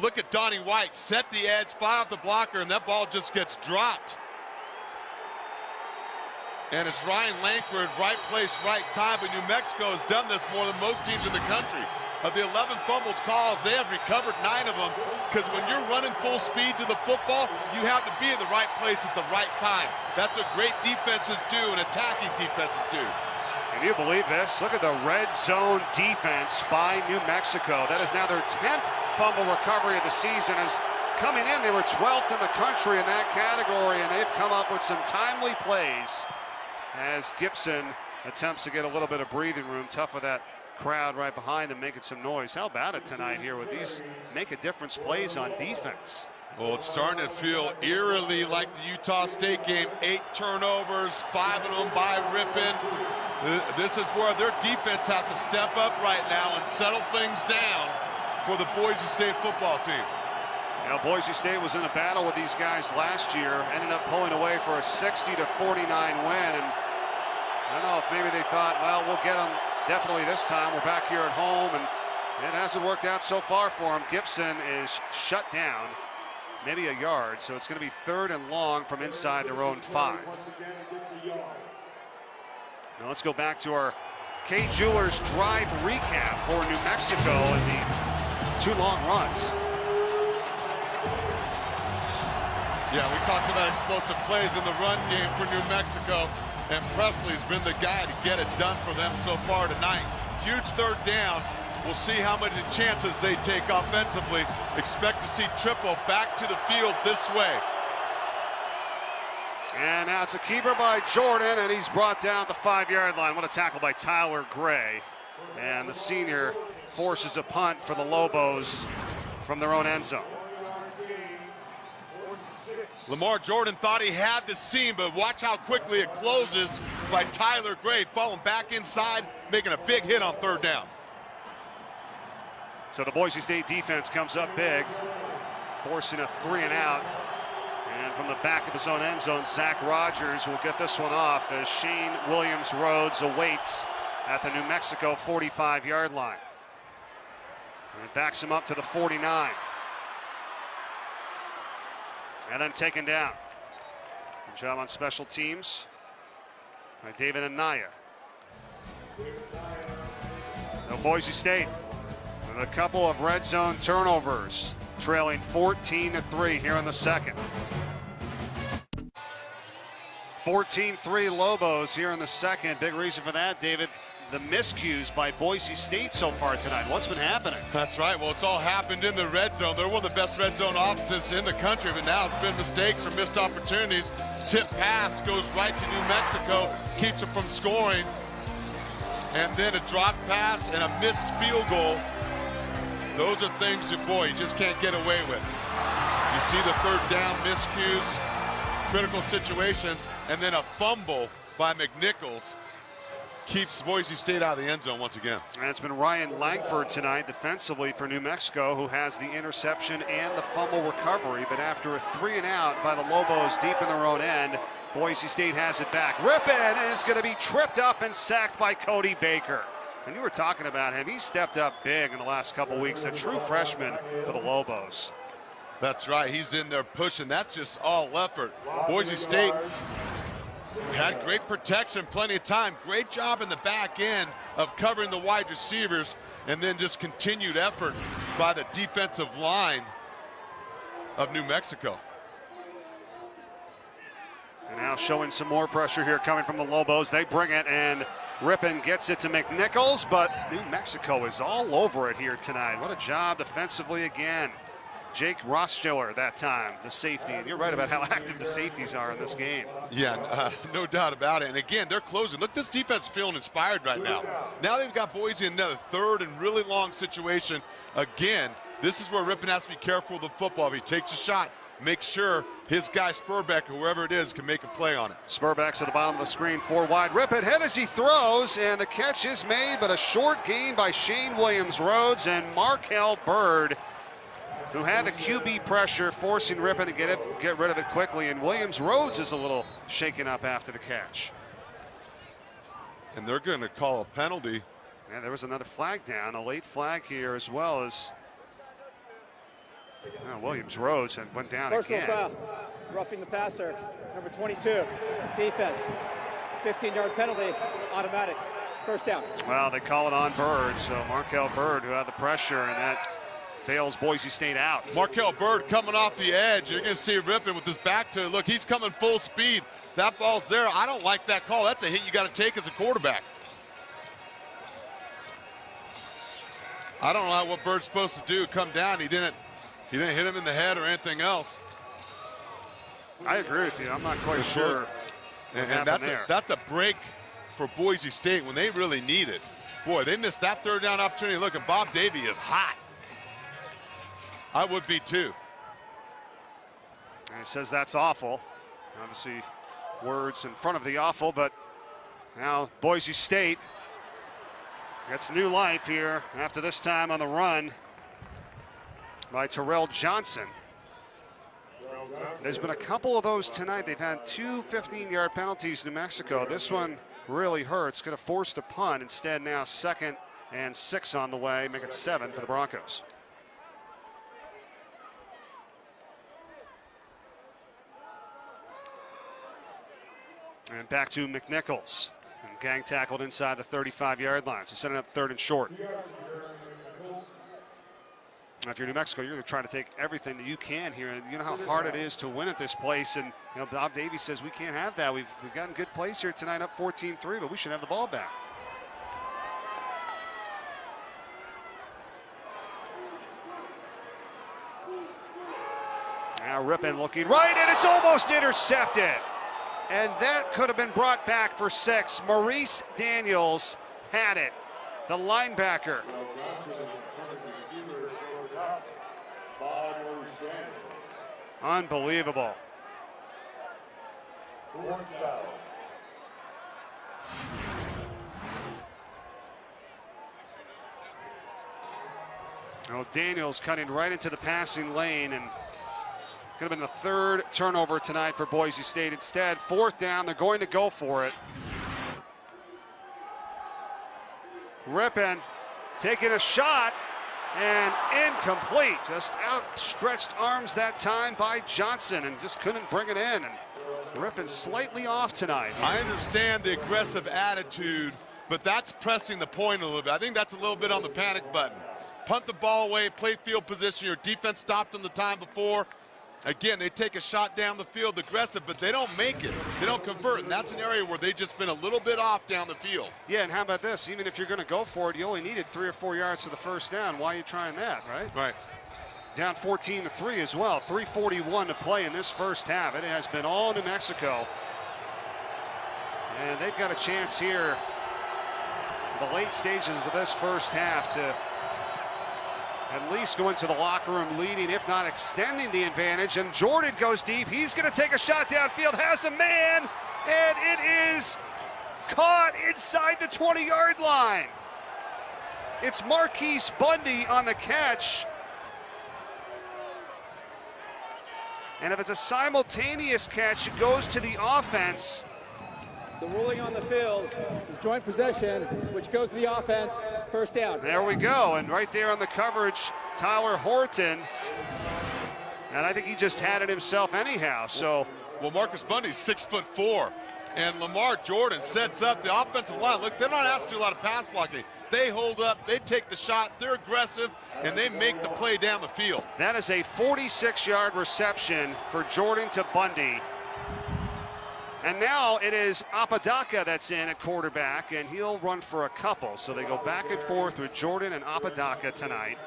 Speaker 2: Look at Donnie White, set the edge, fire off the blocker, and that ball just gets dropped. And it's Ryan Langford, right place, right time, but New Mexico has done this more than most teams in the country. Of the 11 fumbles calls, they have recovered 9 of them, because when you're running full speed to the football, you have to be in the right place at the right time. That's what great defenses do and attacking defenses do.
Speaker 1: Can you believe this? Look at the red zone defense by New Mexico. That is now their 10th fumble recovery of the season. As coming in, they were 12th in the country in that category, and they've come up with some timely plays as Gibson attempts to get a little bit of breathing room. Tough with that crowd right behind them making some noise. How about it tonight here with these make a difference plays on defense?
Speaker 2: Well, it's starting to feel eerily like the Utah State game. 8 turnovers, 5 of them by Rippon. This is where their defense has to step up right now and settle things down for the Boise State football team.
Speaker 1: You know, Boise State was in a battle with these guys last year, ended up pulling away for a 60-49 win. And I don't know if maybe they thought, well, we'll get them definitely this time. We're back here at home, and it hasn't worked out so far for them. Gibson is shut down, maybe a yard, so it's going to be 3rd and long from inside their own 5. Now let's go back to our Kay Jewelers drive recap for New Mexico and the 2 long runs.
Speaker 2: Yeah, we talked about explosive plays in the run game for New Mexico, and Presley's been the guy to get it done for them so far tonight. Huge 3rd down. We'll see how many chances they take offensively. Expect to see Triple back to the field this way.
Speaker 1: And now it's a keeper by Jordan, and he's brought down at the 5-yard line. What a tackle by Tyler Gray. And the senior forces a punt for the Lobos from their own end zone.
Speaker 2: Lamar Jordan thought he had the seam, but watch how quickly it closes by Tyler Gray, falling back inside, making a big hit on 3rd down.
Speaker 1: So the Boise State defense comes up big, forcing a 3 and out. And from the back of his own end zone, Zach Rogers will get this one off as Shane Williams-Rhodes awaits at the New Mexico 45-yard line. And it backs him up to the 49. And then taken down. Good job on special teams by David Anaya. Now Boise State with a couple of red zone turnovers, trailing 14-3 here in the second. 14-3 Lobos here in the second. Big reason for that, David, the miscues by Boise State so far tonight. What's been happening?
Speaker 2: That's right. Well, it's all happened in the red zone. They're one of the best red zone offenses in the country, but now it's been mistakes or missed opportunities. Tip pass goes right to New Mexico, keeps them from scoring. And then a drop pass and a missed field goal. Those are things that, boy, you just can't get away with. You see the third down miscues, critical situations, and then a fumble by McNichols keeps Boise State out of the end zone once again.
Speaker 1: And it's been Ryan Langford tonight defensively for New Mexico, who has the interception and the fumble recovery. But after a 3-and-out by the Lobos deep in their own end, Boise State has it back. Rippon is going to be tripped up and sacked by Cody Baker. And you were talking about him. He stepped up big in the last couple weeks. A true freshman for the Lobos.
Speaker 2: That's right. He's in there pushing. That's just all effort. Boise State had great protection, plenty of time. Great job in the back end of covering the wide receivers, and then just continued effort by the defensive line of New Mexico.
Speaker 1: And now showing some more pressure here coming from the Lobos. They bring it, and Rippon gets it to McNichols, but New Mexico is all over it here tonight. What a job defensively again. Jake Rossstiller that time, the safety. And you're right about how active the safeties are in this game.
Speaker 2: Yeah, no doubt about it. And again, they're closing. Look, this defense is feeling inspired right now. Now they've got Boise in another third and really long situation. Again, this is where Rippon has to be careful with the football. If he takes a shot, make sure his guy Spurbeck, or whoever it is, can make a play on it.
Speaker 1: Spurbeck's at the bottom of the screen, 4 wide. Rippon hit as he throws, and the catch is made, but a short gain by Shane Williams-Rhodes and Markel Bird, who had the QB pressure, forcing Rippon to get rid of it quickly. And Williams-Rhodes is a little shaken up after the catch.
Speaker 2: And they're going to call a penalty.
Speaker 1: And there was another flag down, a late flag here, as well as Williams-Rhodes, and went down
Speaker 3: Personal
Speaker 1: again.
Speaker 3: foul, roughing the passer, number 22, defense, 15-yard penalty, automatic, first down.
Speaker 1: Well, they call it on Bird, so Markel Bird, who had the pressure, and that bails Boise State out.
Speaker 2: Markel Bird coming off the edge. You're going to see Rippon with his back to it. Look, he's coming full speed. That ball's there. I don't like that call. That's a hit you got to take as a quarterback. I don't know what Bird's supposed to do. Come down. He didn't hit him in the head or anything else.
Speaker 1: I agree with you. I'm not quite sure.
Speaker 2: And that's a break for Boise State when they really need it. Boy, they missed that third down opportunity. Look, and Bob Davie is hot. I would be too.
Speaker 1: And he says that's awful. Obviously, words in front of the awful, but now Boise State gets new life here after this time on the run by Terrell Johnson. There's been a couple of those tonight. They've had 2 15-yard penalties, New Mexico. This one really hurts. Going to force the punt. Instead, now 2nd and 6 on the way. Make it 7 for the Broncos. And back to McNichols. And gang tackled inside the 35-yard line. So setting up 3rd and short. Now, if you're New Mexico, you're going to try to take everything that you can here. And you know how hard it is to win at this place. And Bob Davie says we can't have that. We've gotten good plays here tonight, up 14-3, but we should have the ball back. Now Rippon looking right, and it's almost intercepted. And that could have been brought back for 6. Maurice Daniels had it, the linebacker. Unbelievable. Daniels cutting right into the passing lane, and could have been the 3rd turnover tonight for Boise State. Instead, 4th down, they're going to go for it. Rippon taking a shot, and incomplete. Just outstretched arms that time by Johnson, and just couldn't bring it in. And Rippon slightly off tonight.
Speaker 2: I understand the aggressive attitude, but that's pressing the point a little bit. I think that's a little bit on the panic button. Punt the ball away, play field position. Your defense stopped him the time before. Again, they take a shot down the field aggressive, but they don't make it. They don't convert, and that's an area where they've just been a little bit off down the field.
Speaker 1: Yeah, and how about this? Even if you're going to go for it, you only needed 3 or 4 yards to the first down. Why are you trying that, right?
Speaker 2: Right.
Speaker 1: Down 14-3 as well. 3:41 to play in this first half. It has been all New Mexico. And they've got a chance here in the late stages of this first half to at least go into the locker room leading, if not extending the advantage. And Jordan goes deep. He's going to take a shot downfield, has a man, and it is caught inside the 20-yard line. It's Marquise Bundy on the catch. And if it's a simultaneous catch, it goes to the offense.
Speaker 3: The ruling on the field is joint possession, which goes to the offense. First down.
Speaker 1: There we go. And right there on the coverage, Tyler Horton. And I think he just had it himself anyhow. So,
Speaker 2: well, Marcus Bundy's 6'4", and Lamar Jordan sets up the offensive line. Look, they're not asked to do a lot of pass blocking. They hold up, they take the shot, they're aggressive, and they make the play down the field.
Speaker 1: That is a 46-yard reception for Jordan to Bundy. And now it is Apodaca that's in at quarterback, and he'll run for a couple. So they go back and forth with Jordan and Apodaca tonight.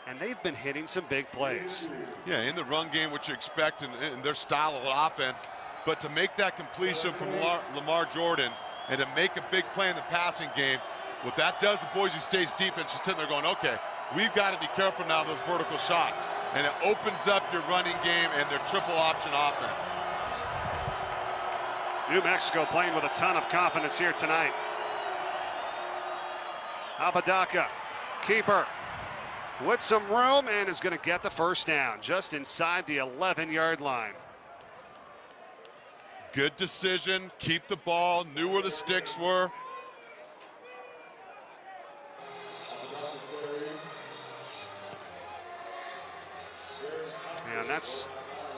Speaker 1: And they've been hitting some big plays.
Speaker 2: Yeah, in the run game, what you expect in their style of offense. But to make that completion from Lamar Jordan and to make a big play in the passing game, what that does to Boise State's defense is sitting there going, okay, we've got to be careful now of those vertical shots. And it opens up your running game and their triple option offense.
Speaker 1: New Mexico playing with a ton of confidence here tonight. Apodaca, keeper, with some room, and is going to get the first down just inside the 11-yard line.
Speaker 2: Good decision, keep the ball, knew where the sticks were.
Speaker 1: And that's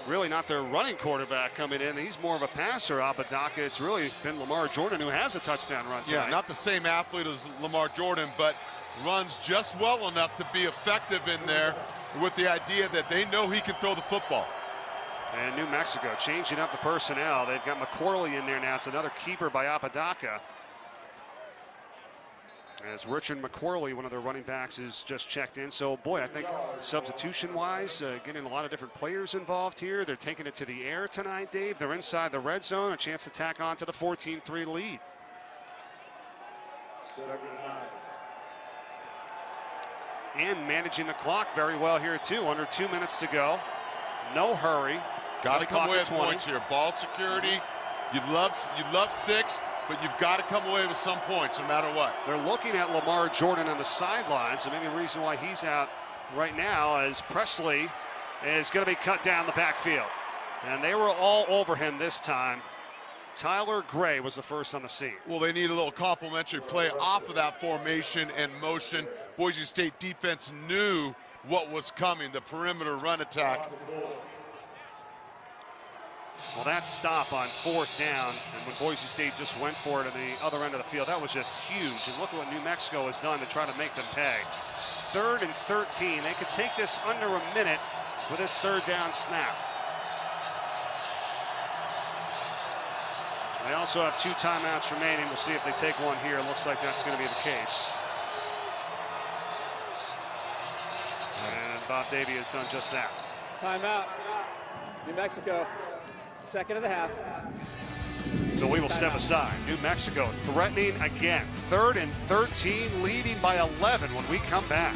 Speaker 1: really not their running quarterback coming in. He's more of a passer, Apodaca. It's really been Lamar Jordan who has a touchdown run tonight.
Speaker 2: Yeah, not the same athlete as Lamar Jordan, but runs just well enough to be effective in there with the idea that they know he can throw the football.
Speaker 1: And New Mexico changing up the personnel. They've got McCorley in there now. It's another keeper by Apodaca. As Richard McCorley, one of their running backs, is just checked in. So, boy, I think substitution-wise, getting a lot of different players involved here. They're taking it to the air tonight, Dave. They're inside the red zone, a chance to tack on to the 14-3 lead. And managing the clock very well here, too. Under 2 minutes to go. No hurry.
Speaker 2: Got to come away with points here. Ball security. You'd love 6. But you've got to come away with some points no matter what.
Speaker 1: They're looking at Lamar Jordan on the sidelines, so maybe the reason why he's out right now is Presley is going to be cut down the backfield. And they were all over him this time. Tyler Gray was the first on the scene.
Speaker 2: Well, they need a little complimentary play off of that formation and motion. Boise State defense knew what was coming, the perimeter run attack.
Speaker 1: Well, that stop on 4th down, and when Boise State just went for it at the other end of the field, that was just huge. And look at what New Mexico has done to try to make them pay. 3rd and 13. They could take this under a minute with this 3rd down snap. They also have 2 timeouts remaining. We'll see if they take one here. It looks like that's going to be the case. And Bob Davie has done just that.
Speaker 3: Timeout. New Mexico. 2nd of the half.
Speaker 1: So we will step aside. New Mexico threatening again. 3rd and 13, leading by 11 when we come back.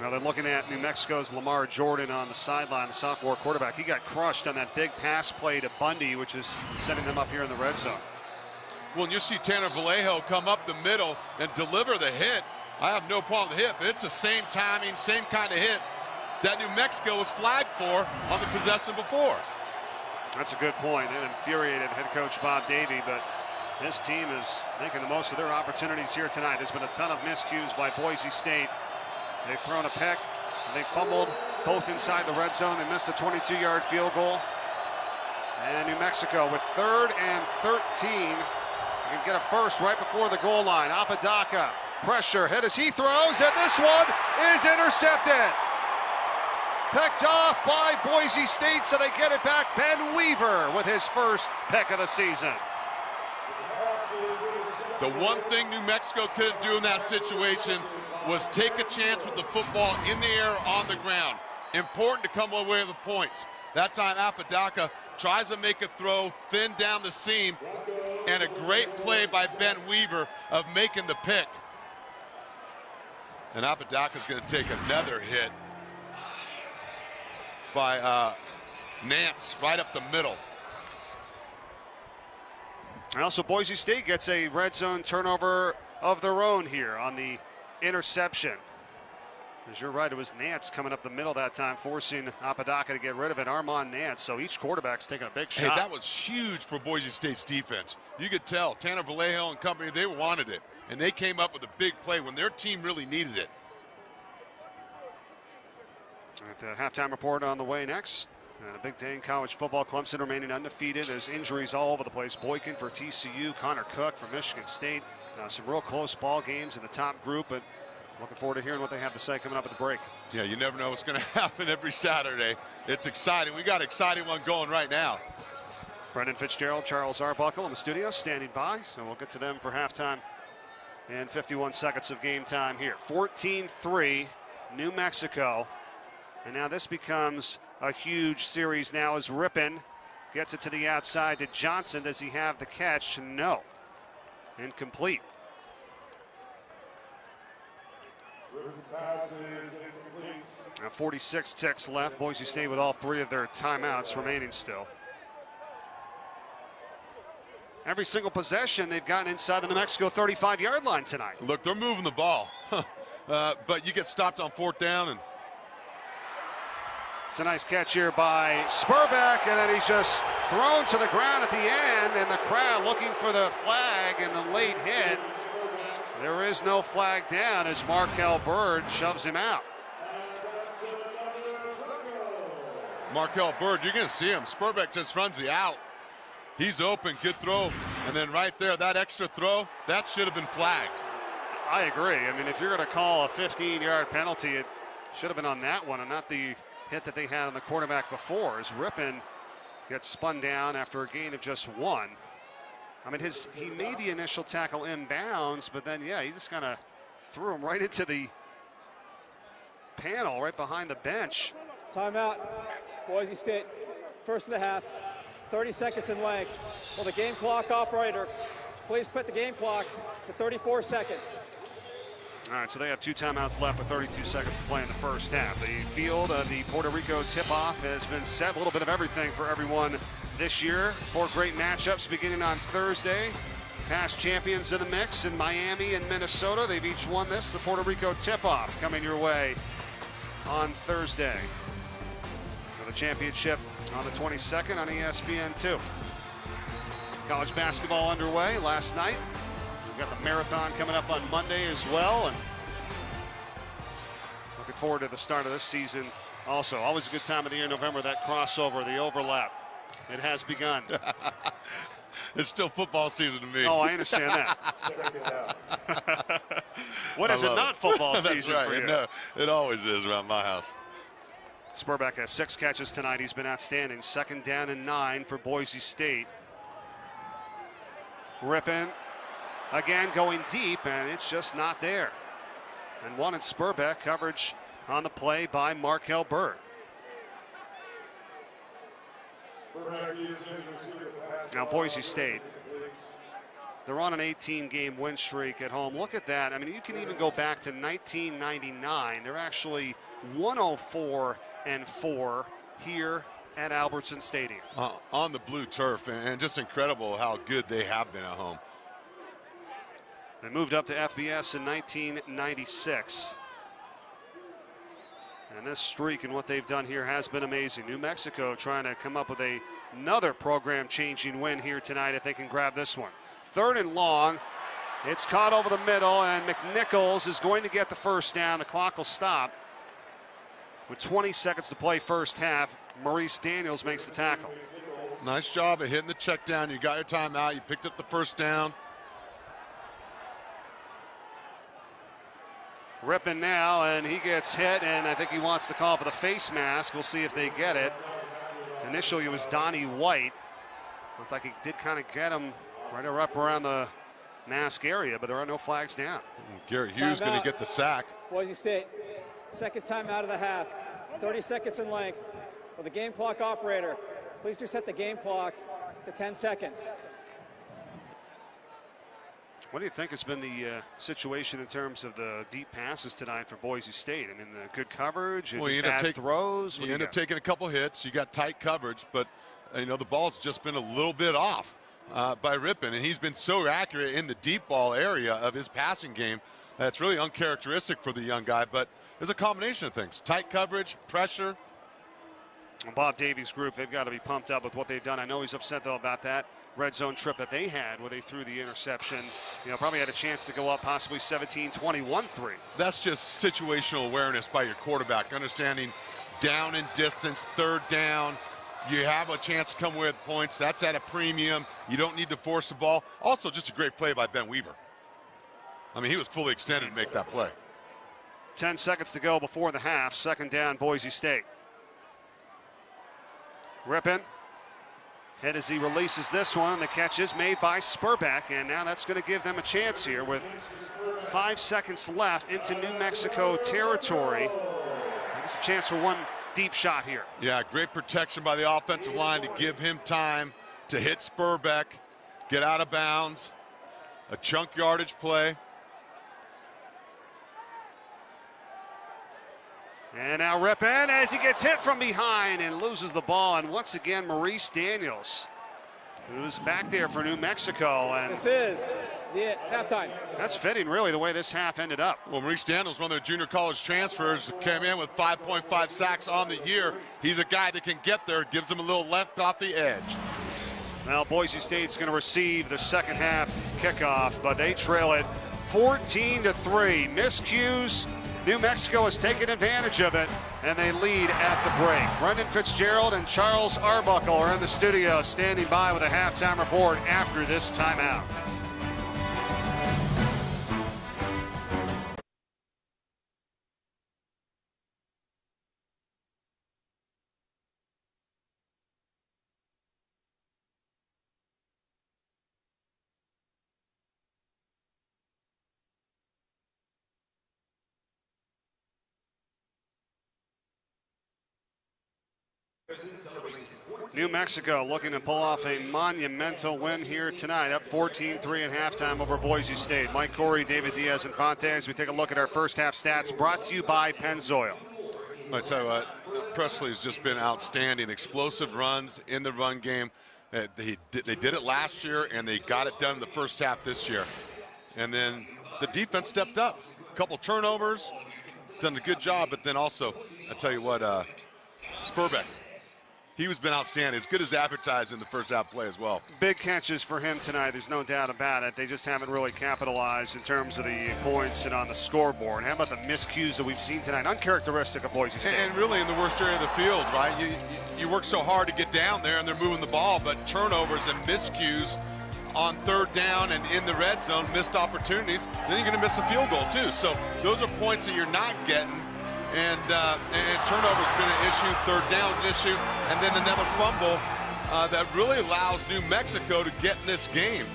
Speaker 1: Now they're looking at New Mexico's Lamar Jordan on the sideline, the sophomore quarterback. He got crushed on that big pass play to Bundy, which is sending them up here in the red zone.
Speaker 2: Well, and you see Tanner Vallejo come up the middle and deliver the hit. I have no problem with the hit, but it's the same timing, same kind of hit that New Mexico was flagged for on the possession before.
Speaker 1: That's a good point. It infuriated head coach Bob Davie, but this team is making the most of their opportunities here tonight. There's been a ton of miscues by Boise State. They've thrown a pick. They fumbled both inside the red zone. They missed a 22-yard field goal. And New Mexico with 3rd and 13. They can get a first right before the goal line. Apodaca, pressure, hit as he throws, and this one is intercepted. Picked off by Boise State, so they get it back. Ben Weaver with his first pick of the season.
Speaker 2: The one thing New Mexico couldn't do in that situation was take a chance with the football in the air on the ground. Important to come away with the points. That time Apodaca tries to make a throw, thin down the seam, and a great play by Ben Weaver of making the pick. And Apodaca's going to take another hit by Nance right up the middle.
Speaker 1: And also Boise State gets a red zone turnover of their own here on the interception. As you're right, it was Nance coming up the middle that time, forcing Apodaca to get rid of it. Armand Nance, so each quarterback's taking a big shot.
Speaker 2: Hey, that was huge for Boise State's defense. You could tell Tanner Vallejo and company, they wanted it, and they came up with a big play when their team really needed it.
Speaker 1: At the halftime report on the way next. And a big day in college football. Clemson remaining undefeated. There's injuries all over the place. Boykin for TCU, Connor Cook for Michigan State. Some real close ball games in the top group, but looking forward to hearing what they have to say coming up at the break.
Speaker 2: Yeah, you never know what's going to happen every Saturday. It's exciting. We got an exciting one going right now.
Speaker 1: Brendan Fitzgerald, Charles Arbuckle in the studio standing by, so we'll get to them for halftime and 51 seconds of game time here. 14-3, New Mexico. And now this becomes a huge series now as Rippon gets it to the outside to Johnson. Does he have the catch? No. Incomplete. Now 46 ticks left. Boise State with all three of their timeouts remaining still. Every single possession they've gotten inside the New Mexico 35-yard line tonight.
Speaker 2: Look, they're moving the ball. But you get stopped on fourth down, and
Speaker 1: it's a nice catch here by Spurbeck, and then he's just thrown to the ground at the end, and the crowd looking for the flag and the late hit. There is no flag down as Markel Bird shoves him out.
Speaker 2: Markel Bird, you're going to see him. Spurbeck just runs the out. He's open, good throw. And then right there, that extra throw, that should have been flagged.
Speaker 1: I agree. I mean, if you're going to call a 15-yard penalty, it should have been on that one and not the hit that they had on the quarterback before, as Rippon gets spun down after a gain of just one. I mean, he made the initial tackle inbounds, but then, yeah, he just kind of threw him right into the panel right behind the bench.
Speaker 3: Timeout. Boise State, first of the half, 30 seconds in length. Will the game clock operator please put the game clock to 34 seconds?
Speaker 1: All right, so they have two timeouts left with 32 seconds to play in the first half. The field of the Puerto Rico tip-off has been set. A little bit of everything for everyone this year. 4 great matchups beginning on Thursday. Past champions in the mix in Miami and Minnesota. They've each won this. The Puerto Rico tip-off coming your way on Thursday. For the championship on the 22nd on ESPN2. College basketball underway last night. We've got the marathon coming up on Monday as well, and looking forward to the start of this season also. Always a good time of the year, November, that crossover, the overlap. It has begun.
Speaker 2: It's still football season to me.
Speaker 1: Oh, I understand that. When is it not football season
Speaker 2: That's right.
Speaker 1: for you?
Speaker 2: No, it always is around my house.
Speaker 1: Spurbeck has 6 catches tonight. He's been outstanding. 2nd down and 9 for Boise State. Rippon again going deep, and it's just not there. And one at Spurbeck, coverage on the play by Markel Bird. Now Boise State, they're on an 18-game win streak at home. Look at that. I mean, you can even go back to 1999. They're actually 104-4 here at Albertson Stadium.
Speaker 2: On the blue turf, and just incredible how good they have been at home.
Speaker 1: They moved up to FBS in 1996. And this streak and what they've done here has been amazing. New Mexico trying to come up with another program-changing win here tonight if they can grab this one. 3rd and long. It's caught over the middle, and McNichols is going to get the first down. The clock will stop. With 20 seconds to play first half, Maurice Daniels makes the tackle.
Speaker 2: Nice job of hitting the check down. You got your timeout. You picked up the first down.
Speaker 1: Ripping now, and he gets hit, and I think he wants to call for the face mask. We'll see if they get it. Initially, it was Donnie White. Looked like he did kind of get him right up around the mask area, but there are no flags down.
Speaker 2: Garrett Hughes going to get the sack.
Speaker 3: Boise State, second time out of the half, 30 seconds in length. Will the game clock operator please reset the game clock to 10 seconds?
Speaker 1: What do you think has been the situation in terms of the deep passes tonight for Boise State? I mean, the good coverage,
Speaker 2: Well, you
Speaker 1: just
Speaker 2: end up
Speaker 1: bad throws?
Speaker 2: You end up taking a couple hits. You got tight coverage, but you know the ball's just been a little bit off by Rippon, and he's been so accurate in the deep ball area of his passing game. That's really uncharacteristic for the young guy, but there's a combination of things. Tight coverage, pressure.
Speaker 1: Well, Bob Davies' group, they've got to be pumped up with what they've done. I know he's upset, though, about that red zone trip that they had where they threw the interception. You know, probably had a chance to go up possibly 17-21-3.
Speaker 2: That's just situational awareness by your quarterback, understanding down and distance, third down. You have a chance to come away with points. That's at a premium. You don't need to force the ball. Also, just a great play by Ben Weaver. I mean, he was fully extended to make that play.
Speaker 1: 10 seconds to go before the half. Second down, Boise State. Rippon. Hit as he releases this one. The catch is made by Spurbeck, and now that's going to give them a chance here with 5 seconds left into New Mexico territory. It's a chance for one deep shot here.
Speaker 2: Yeah, great protection by the offensive line to give him time to hit Spurbeck, get out of bounds, a chunk yardage play.
Speaker 1: And now Rippon as he gets hit from behind and loses the ball. And once again, Maurice Daniels, who's back there for New Mexico. And
Speaker 3: this is the halftime.
Speaker 1: That's fitting, really, the way this half ended up.
Speaker 2: Well, Maurice Daniels, one of their junior college transfers, came in with 5.5 sacks on the year. He's a guy that can get there, gives him a little left off the edge.
Speaker 1: Well, Boise State's going to receive the second half kickoff, but they trail it 14-3. Miscues. New Mexico has taken advantage of it, and they lead at the break. Brendan Fitzgerald and Charles Arbuckle are in the studio standing by with a halftime report after this timeout. New Mexico looking to pull off a monumental win here tonight, up 14-3 at halftime over Boise State. Mike Corey, David Diaz, and Fonte as we take a look at our first half stats brought to you by Pennzoil.
Speaker 2: I tell you what, Presley's just been outstanding. Explosive runs in the run game. They did it last year, and they got it done in the first half this year. And then the defense stepped up. A couple turnovers, done a good job, but then also, I tell you what, Spurbeck, he's been outstanding, as good as advertised in the first half play as well.
Speaker 1: Big catches for him tonight, there's no doubt about it. They just haven't really capitalized in terms of the points and on the scoreboard. How about the miscues that we've seen tonight? Uncharacteristic of Boise State.
Speaker 2: And really in the worst area of the field, right? You work so hard to get down there, and they're moving the ball, but turnovers and miscues on third down and in the red zone, missed opportunities, then you're going to miss a field goal too. So those are points that you're not getting. And turnover's been an issue, third down's an issue, and then another fumble that really allows New Mexico to get in this game.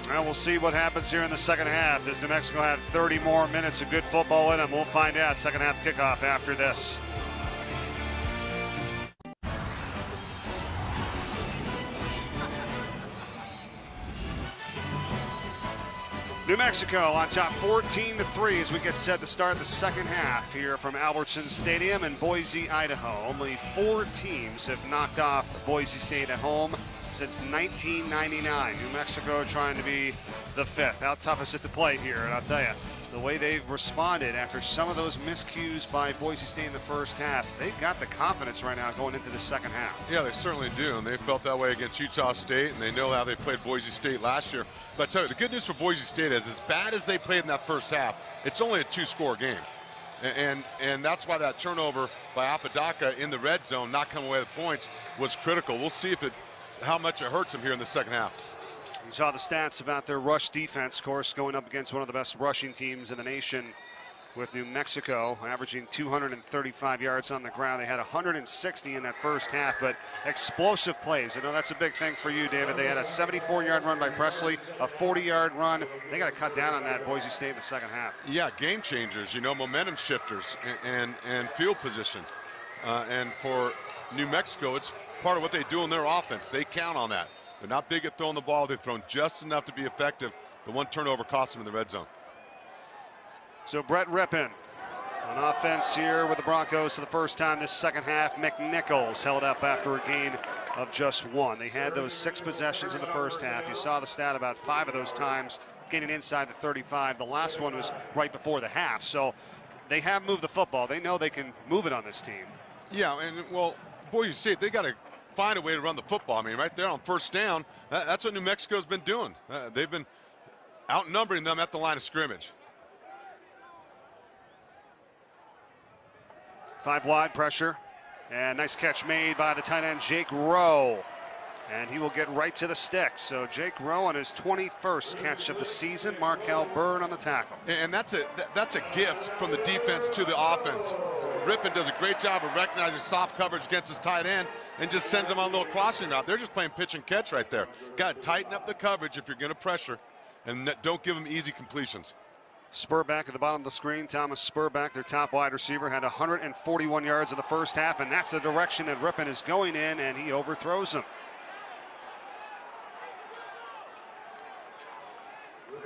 Speaker 1: Well, we'll see what happens here in the second half. Does New Mexico have 30 more minutes of good football in them? We'll find out. Second half kickoff after this. New Mexico on top 14-3 as we get set to start the second half here from Albertson Stadium in Boise, Idaho. Only 4 teams have knocked off Boise State at home since 1999. New Mexico trying to be the 5th. How tough is it to play here? And I'll tell you, the way they've responded after some of those miscues by Boise State in the first half, they've got the confidence right now going into the second half.
Speaker 2: Yeah, they certainly do, and they felt that way against Utah State, and they know how they played Boise State last year. But I tell you, the good news for Boise State is, as bad as they played in that first half, it's only a 2-score game. And that's why that turnover by Apodaca in the red zone, not coming away with points, was critical. We'll see how much it hurts them here in the second half.
Speaker 1: You saw the stats about their rush defense, of course, going up against one of the best rushing teams in the nation with New Mexico, averaging 235 yards on the ground. They had 160 in that first half, but explosive plays. I know that's a big thing for you, David. They had a 74-yard run by Presley, a 40-yard run. They got to cut down on that, Boise State, in the second half.
Speaker 2: Yeah, game changers, you know, momentum shifters and field position. And for New Mexico, it's part of what they do in their offense. They count on that. They're not big at throwing the ball. They've thrown just enough to be effective. The one turnover cost them in the red zone.
Speaker 1: So Brett Rippon on offense here with the Broncos for the first time this second half. McNichols held up after a gain of just 1. They had those 6 possessions in the first half. You saw the stat about 5 of those times getting inside the 35. The last one was right before the half. So they have moved the football. They know they can move it on this team.
Speaker 2: Yeah, and well, Boise State, they got to find a way to run the football. I mean, right there on first down, that's what New Mexico's been doing. They've been outnumbering them at the line of scrimmage.
Speaker 1: 5 wide pressure, and nice catch made by the tight end Jake Rowe, and he will get right to the stick. So Jake Rowe on his 21st catch of the season. Markel Bird on the tackle.
Speaker 2: And that's a gift from the defense to the offense. Rippon does a great job of recognizing soft coverage against his tight end and just sends him on a little crossing route. They're just playing pitch and catch right there. Got to tighten up the coverage if you're going to pressure, and don't give them easy completions.
Speaker 1: Spurback at the bottom of the screen. Thomas Spurback, their top wide receiver, had 141 yards in the first half, and that's the direction that Rippon is going in, and he overthrows him.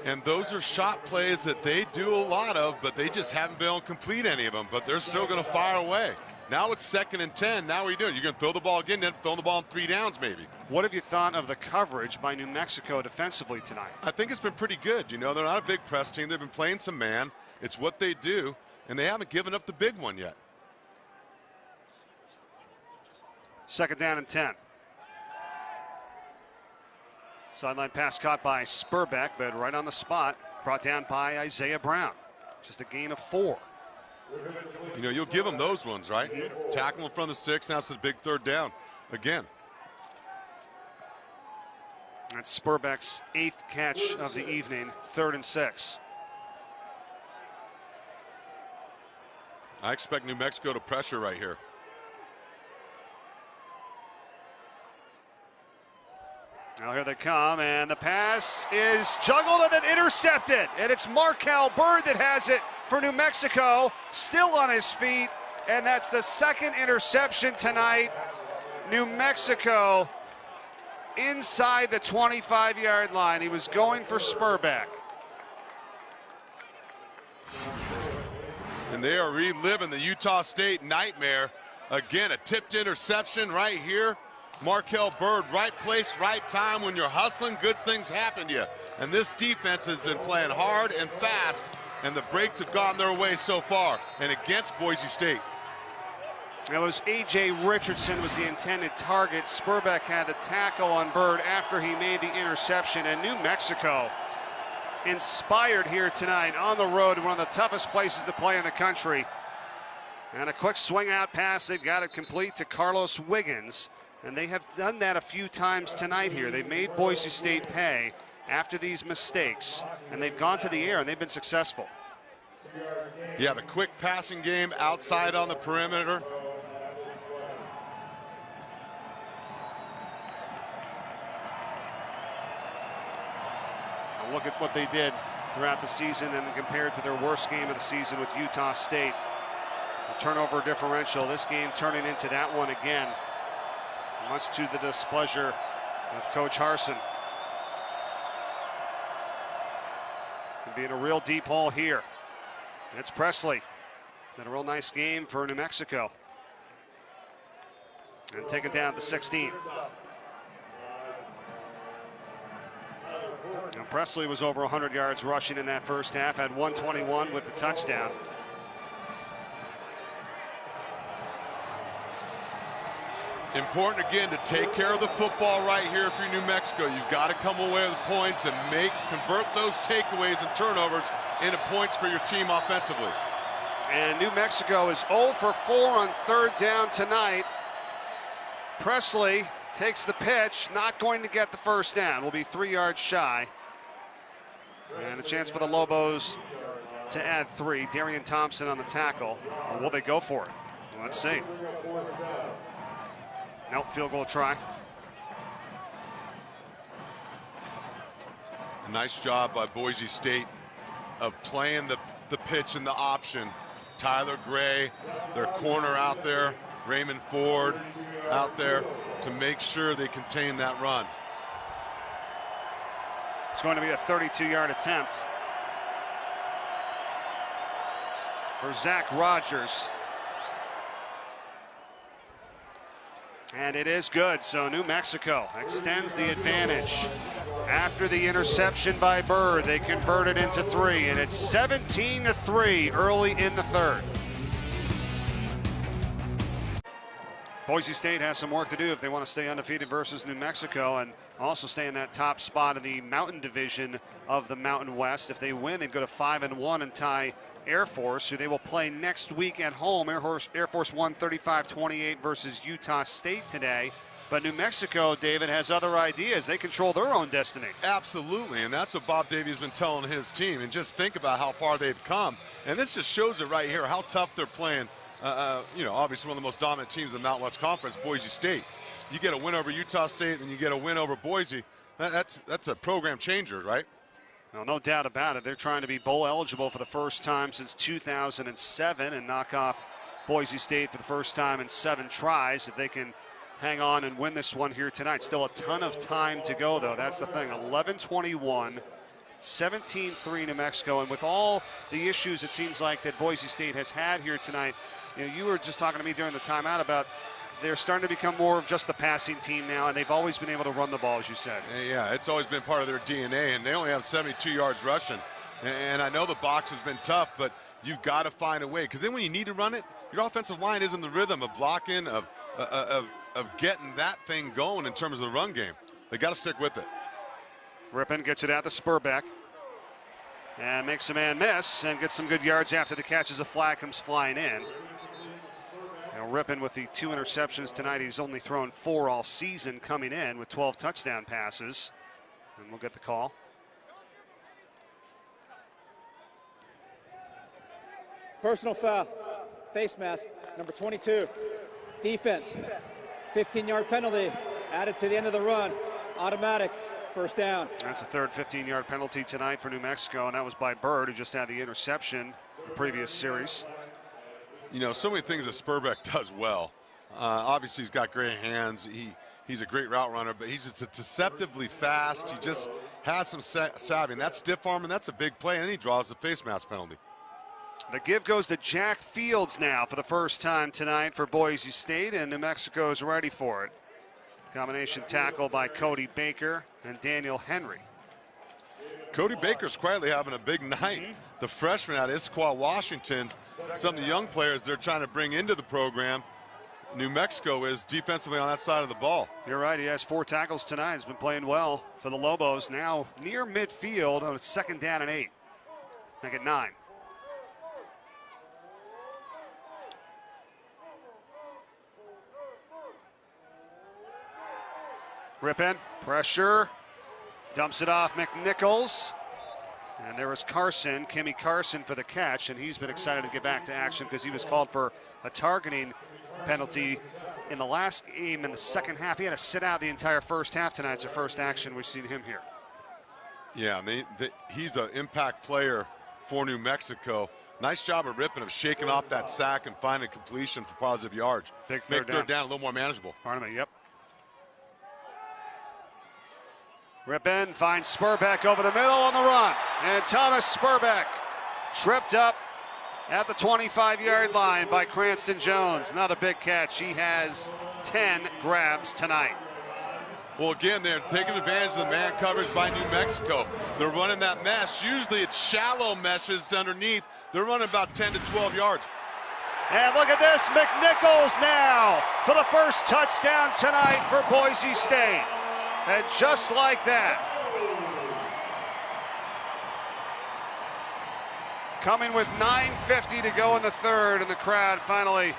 Speaker 2: And those are shot plays that they do a lot of, but they just haven't been able to complete any of them, but they're still going to fire away. Now it's 2nd and 10. Now what are you doing? You're going to throw the ball again, then throw the ball on 3 downs maybe.
Speaker 1: What have you thought of the coverage by New Mexico defensively tonight?
Speaker 2: I think it's been pretty good. You know, they're not a big press team. They've been playing some man. It's what they do, and they haven't given up the big one yet.
Speaker 1: 2nd down and 10. Sideline pass caught by Spurback, but right on the spot, brought down by Isaiah Brown. Just a gain of 4.
Speaker 2: You know, you'll give them those ones, right? Tackle in front of the sticks. Now it's the big 3rd down again.
Speaker 1: That's Spurback's 8th catch of the evening, 3rd and 6.
Speaker 2: I expect New Mexico to pressure right here.
Speaker 1: Now here they come, and the pass is juggled and then intercepted. And it's Markel Bird that has it for New Mexico, still on his feet, and that's the 2nd interception tonight. New Mexico inside the 25-yard line. He was going for Spurback.
Speaker 2: And they are reliving the Utah State nightmare. Again, a tipped interception right here. Markel Bird, right place, right time. When you're hustling, good things happen to you. And this defense has been playing hard and fast, and the breaks have gone their way so far, and against Boise State.
Speaker 1: It was A.J. Richardson was the intended target. Spurback had the tackle on Bird after he made the interception, and New Mexico inspired here tonight on the road, one of the toughest places to play in the country. And a quick swing out pass, they've got it complete to Carlos Wiggins. And they have done that a few times tonight here. They've made Boise State pay after these mistakes, and they've gone to the air and they've been successful.
Speaker 2: Yeah, the quick passing game outside on the perimeter.
Speaker 1: Look at what they did throughout the season and compared to their worst game of the season with Utah State. The turnover differential, this game turning into that one again, much to the displeasure of Coach Harsin. Could be in a real deep hole here. And it's Presley. Had a real nice game for New Mexico. And taken down to 16. Now Presley was over 100 yards rushing in that first half, had 121 with the touchdown.
Speaker 2: Important again to take care of the football right here if you're New Mexico. You've got to come away with points and convert those takeaways and turnovers into points for your team offensively.
Speaker 1: And New Mexico is 0 for 4 on 3rd down tonight. Presley takes the pitch, not going to get the first down. Will be 3 yards shy. And a chance for the Lobos to add 3. Darian Thompson on the tackle. Or will they go for it? Let's see. Nope, field goal try.
Speaker 2: Nice job by Boise State of playing the pitch and the option. Tyler Gray, their corner out there, Raymond Ford out there to make sure they contain that run.
Speaker 1: It's going to be a 32-yard attempt for Zach Rogers. And it is good, so New Mexico extends the advantage. After the interception by Bird, they converted into 3, and it's 17-3 early in the third. Boise State has some work to do if they want to stay undefeated versus New Mexico and also stay in that top spot in the Mountain Division of the Mountain West. If they win, they'd go to 5-1 and tie Air Force, who they will play next week at home. Air Force won 35-28 versus Utah State today. But New Mexico, David, has other ideas. They control their own destiny.
Speaker 2: Absolutely, and that's what Bob Davie has been telling his team. And just think about how far they've come. And this just shows it right here, how tough they're playing. You know, obviously one of the most dominant teams in the Mountain West Conference, Boise State. You get a win over Utah State and you get a win over Boise. That's a program changer, right?
Speaker 1: Well, no doubt about it. They're trying to be bowl eligible for the first time since 2007 and knock off Boise State for the first time in 7 tries. If they can hang on and win this one here tonight. Still a ton of time to go, though. That's the thing. 11-21, 17-3 New Mexico. And with all the issues it seems like that Boise State has had here tonight, you know, you were just talking to me during the timeout about they're starting to become more of just the passing team now, and they've always been able to run the ball, as you said.
Speaker 2: Yeah, it's always been part of their DNA, and they only have 72 yards rushing. And I know the box has been tough, but you've got to find a way. Because then when you need to run it, your offensive line is in the rhythm of blocking, of getting that thing going in terms of the run game. They got to stick with it.
Speaker 1: Rippon gets it out to Spurbeck and makes a man miss and gets some good yards after the catch as a flag comes flying in. Now Rippon with the 2 interceptions tonight. He's only thrown 4 all season coming in with 12 touchdown passes. And we'll get the call.
Speaker 3: Personal foul, face mask, number 22. Defense, 15-yard penalty, added to the end of the run, automatic, first down.
Speaker 1: That's the third 15-yard penalty tonight for New Mexico, and that was by Bird, who just had the interception in the previous series.
Speaker 2: You know, so many things that Spurbeck does well. Obviously, he's got great hands. He's a great route runner, but he's just deceptively fast. He just has some savvy, and that stiff arm, and that's a big play, and he draws the face mask penalty.
Speaker 1: The give goes to Jack Fields now for the first time tonight for Boise State, and New Mexico is ready for it. Combination tackle by Cody Baker and Daniel Henry.
Speaker 2: Cody Baker's quietly having a big night. The freshman out of Issaquah, Washington. Some of the young players they're trying to bring into the program. New Mexico is defensively on that side of the ball.
Speaker 1: You're right, he has 4 tackles tonight. He's been playing well for the Lobos. Now near midfield on 2nd down and 8. Make it 9. Rippon, pressure, dumps it off McNichols. And there was Carson, Kimmy Carson for the catch, and he's been excited to get back to action because he was called for a targeting penalty in the last game in the second half. He had to sit out the entire first half tonight. It's the first action we've seen him here.
Speaker 2: Yeah, he's an impact player for New Mexico. Nice job of Rippon of shaking off that sack and finding completion for positive yards.
Speaker 1: Big
Speaker 2: Make third down a little more manageable.
Speaker 1: Pardon me, yep. Rippon finds Spurbeck over the middle on the run. And Thomas Spurbeck tripped up at the 25-yard line by Cranston Jones. Another big catch. He has 10 grabs tonight.
Speaker 2: Well, again, they're taking advantage of the man coverage by New Mexico. They're running that mesh. Usually it's shallow meshes underneath. They're running about 10 to 12 yards.
Speaker 1: And look at this, McNichols now for the first touchdown tonight for Boise State. And just like that, coming with 9:50 to go in the third, and the crowd finally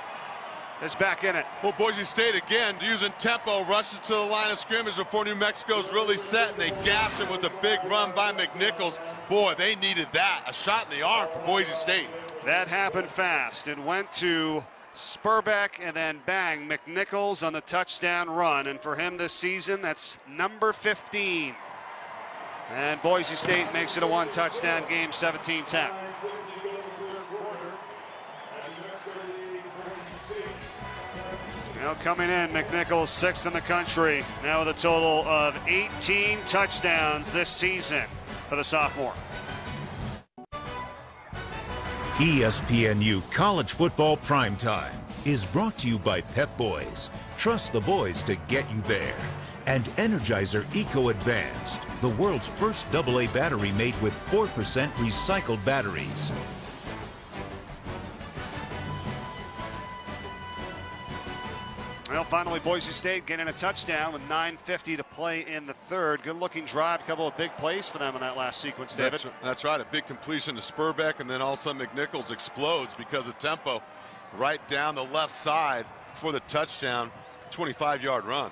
Speaker 1: is back in it.
Speaker 2: Well, Boise State again using tempo, rushes to the line of scrimmage before New Mexico's really set, and they gash it with a big run by McNichols. Boy, they needed that. A shot in the arm for Boise State.
Speaker 1: That happened fast. It went to Spurbeck, and then bang, McNichols on the touchdown run. And for him this season, that's number 15. And Boise State makes it a one-touchdown game, 17-10. Now coming in, McNichols, 6th in the country. Now with a total of 18 touchdowns this season for the sophomore.
Speaker 4: ESPNU College Football Primetime is brought to you by Pep Boys. Trust the boys to get you there. And Energizer Eco Advanced, the world's first AA battery made with 4% recycled batteries.
Speaker 1: Well, finally, Boise State getting a touchdown with 9:50 to play in the third. Good-looking drive, a couple of big plays for them in that last sequence, David.
Speaker 2: That's right, a big completion to Spurbeck, and then all of a sudden McNichols explodes because of tempo right down the left side for the touchdown, 25-yard run.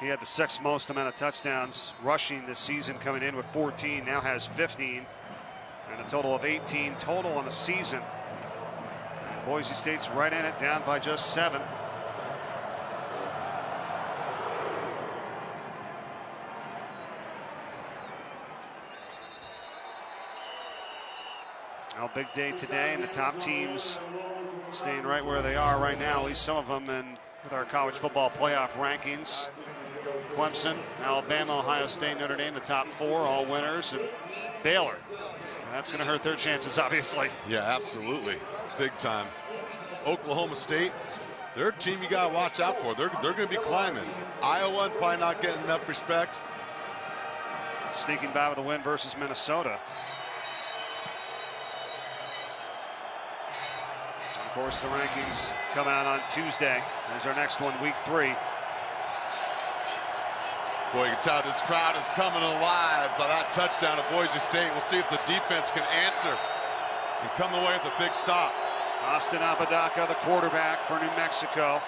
Speaker 1: He had the 6th most amount of touchdowns rushing this season, coming in with 14, now has 15, and a total of 18 total on the season. And Boise State's right in it, down by just 7. Well, big day today, and the top teams staying right where they are right now, at least some of them, and with our college football playoff rankings. Clemson, Alabama, Ohio State, Notre Dame, the top 4, all winners, and Baylor. And that's going to hurt their chances, obviously.
Speaker 2: Yeah, absolutely. Big time. Oklahoma State, they're a team you got to watch out for. They're going to be climbing. Iowa probably not getting enough respect.
Speaker 1: Sneaking by with a win versus Minnesota. Of course, the rankings come out on Tuesday. As our next one, week 3.
Speaker 2: Boy, you can tell this crowd is coming alive by that touchdown of Boise State. We'll see if the defense can answer and come away with a big stop.
Speaker 1: Austin Apodaca, the quarterback for New Mexico.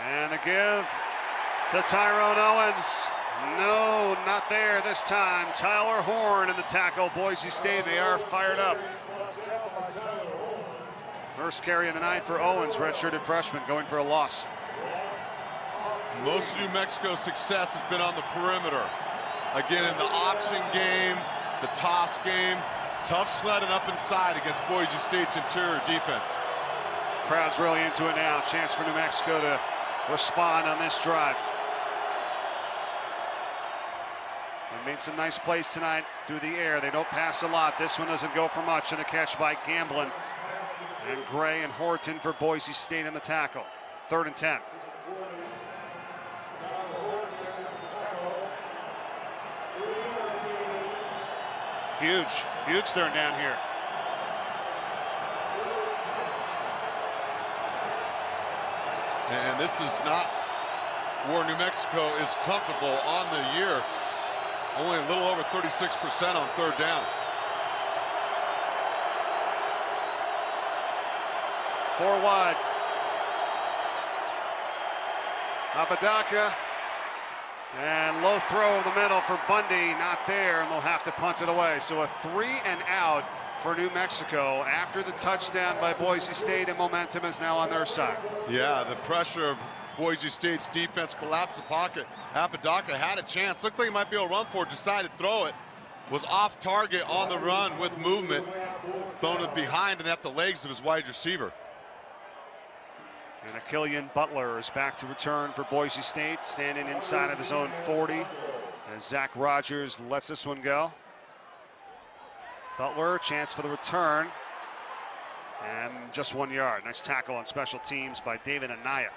Speaker 1: And the give to Tyrone Owens. No, not there this time. Tyler Horn in the tackle. Boise State, they are fired up. First carry of the night for Owens, redshirted freshman, going for a loss.
Speaker 2: Most of New Mexico's success has been on the perimeter. Again, in the option game, the toss game, tough sledding up inside against Boise State's interior defense.
Speaker 1: Crowd's really into it now. Chance for New Mexico to respond on this drive. They made some nice plays tonight through the air. They don't pass a lot. This one doesn't go for much, and the catch by Gamblin. And Gray and Horton for Boise State in the tackle. 3rd and 10. Huge third down here.
Speaker 2: And this is not where New Mexico is comfortable on the year. Only a little over 36% on 3rd down.
Speaker 1: 4 wide. Apodaca. And low throw in the middle for Bundy, not there, and they'll have to punt it away. So a 3 and out for New Mexico after the touchdown by Boise State, and momentum is now on their side.
Speaker 2: Yeah, the pressure of Boise State's defense collapsed the pocket. Apodaca had a chance, looked like he might be able to run for it, decided to throw it. Was off target on the run with movement, thrown it behind and at the legs of his wide receiver.
Speaker 1: And Achillian Butler is back to return for Boise State, standing inside of his own 40 as Zach Rogers lets this one go. Butler, chance for the return, and just 1 yard. Nice tackle on special teams by David Anaya.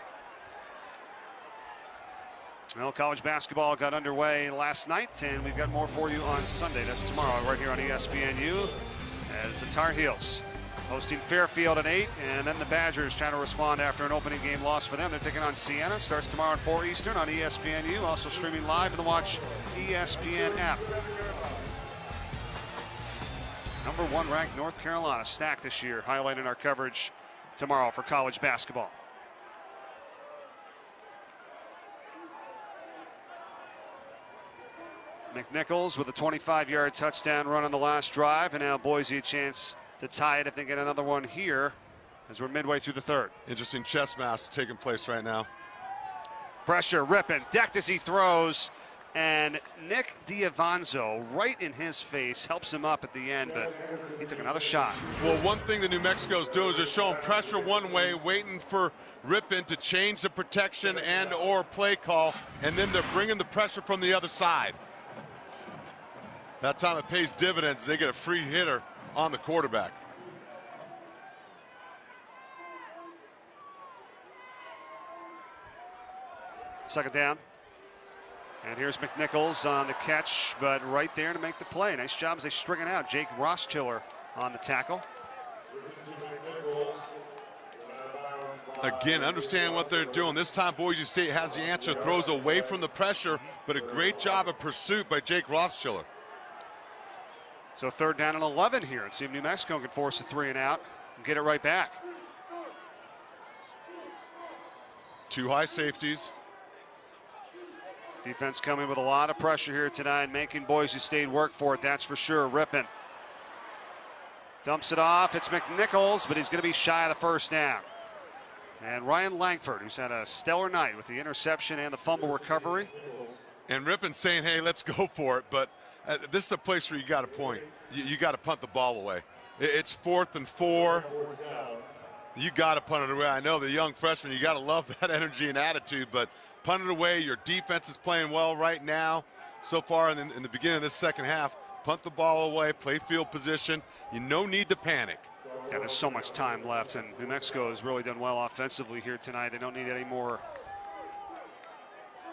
Speaker 1: Well, college basketball got underway last night, and we've got more for you on Sunday. That's tomorrow right here on ESPNU as the Tar Heels hosting Fairfield at 8, and then the Badgers trying to respond after an opening game loss for them. They're taking on Siena. Starts tomorrow at 4 Eastern on ESPNU. Also streaming live in the Watch ESPN app. Number 1 ranked North Carolina stacked this year, highlighting our coverage tomorrow for college basketball. McNichols with a 25-yard touchdown run on the last drive, and now Boise a chance to tie it if they get another one here as we're midway through the third.
Speaker 2: Interesting chess match taking place right now.
Speaker 1: Pressure, Rippon, decked as he throws, and Nick Diavanzo right in his face helps him up at the end, but he took another shot.
Speaker 2: Well, one thing that New Mexico is doing is they're showing pressure one way, waiting for Rippon to change the protection and or play call, and then they're bringing the pressure from the other side. That time it pays dividends as they get a free hitter on the quarterback.
Speaker 1: Second down. And here's McNichols on the catch, but right there to make the play. Nice job as they string it out. Jake Roschiller on the tackle.
Speaker 2: Again, understand what they're doing. This time Boise State has the answer, throws away from the pressure, but a great job of pursuit by Jake Roschiller.
Speaker 1: So third down and 11 here, and see if New Mexico can force a 3 and out and get it right back.
Speaker 2: Two high safeties.
Speaker 1: Defense coming with a lot of pressure here tonight, making Boise State work for it, that's for sure. Rippon dumps it off. It's McNichols, but he's going to be shy of the first down. And Ryan Langford, who's had a stellar night with the interception and the fumble recovery.
Speaker 2: And Rippon saying, hey, let's go for it, but this is a place where you got to point. You got to punt the ball away. It's 4th and 4. You got to punt it away. I know the young freshman, you got to love that energy and attitude, but punt it away. Your defense is playing well right now. So far in the beginning of this second half, punt the ball away, play field position. You no need to panic.
Speaker 1: Yeah, there's so much time left, and New Mexico has really done well offensively here tonight. They don't need any more.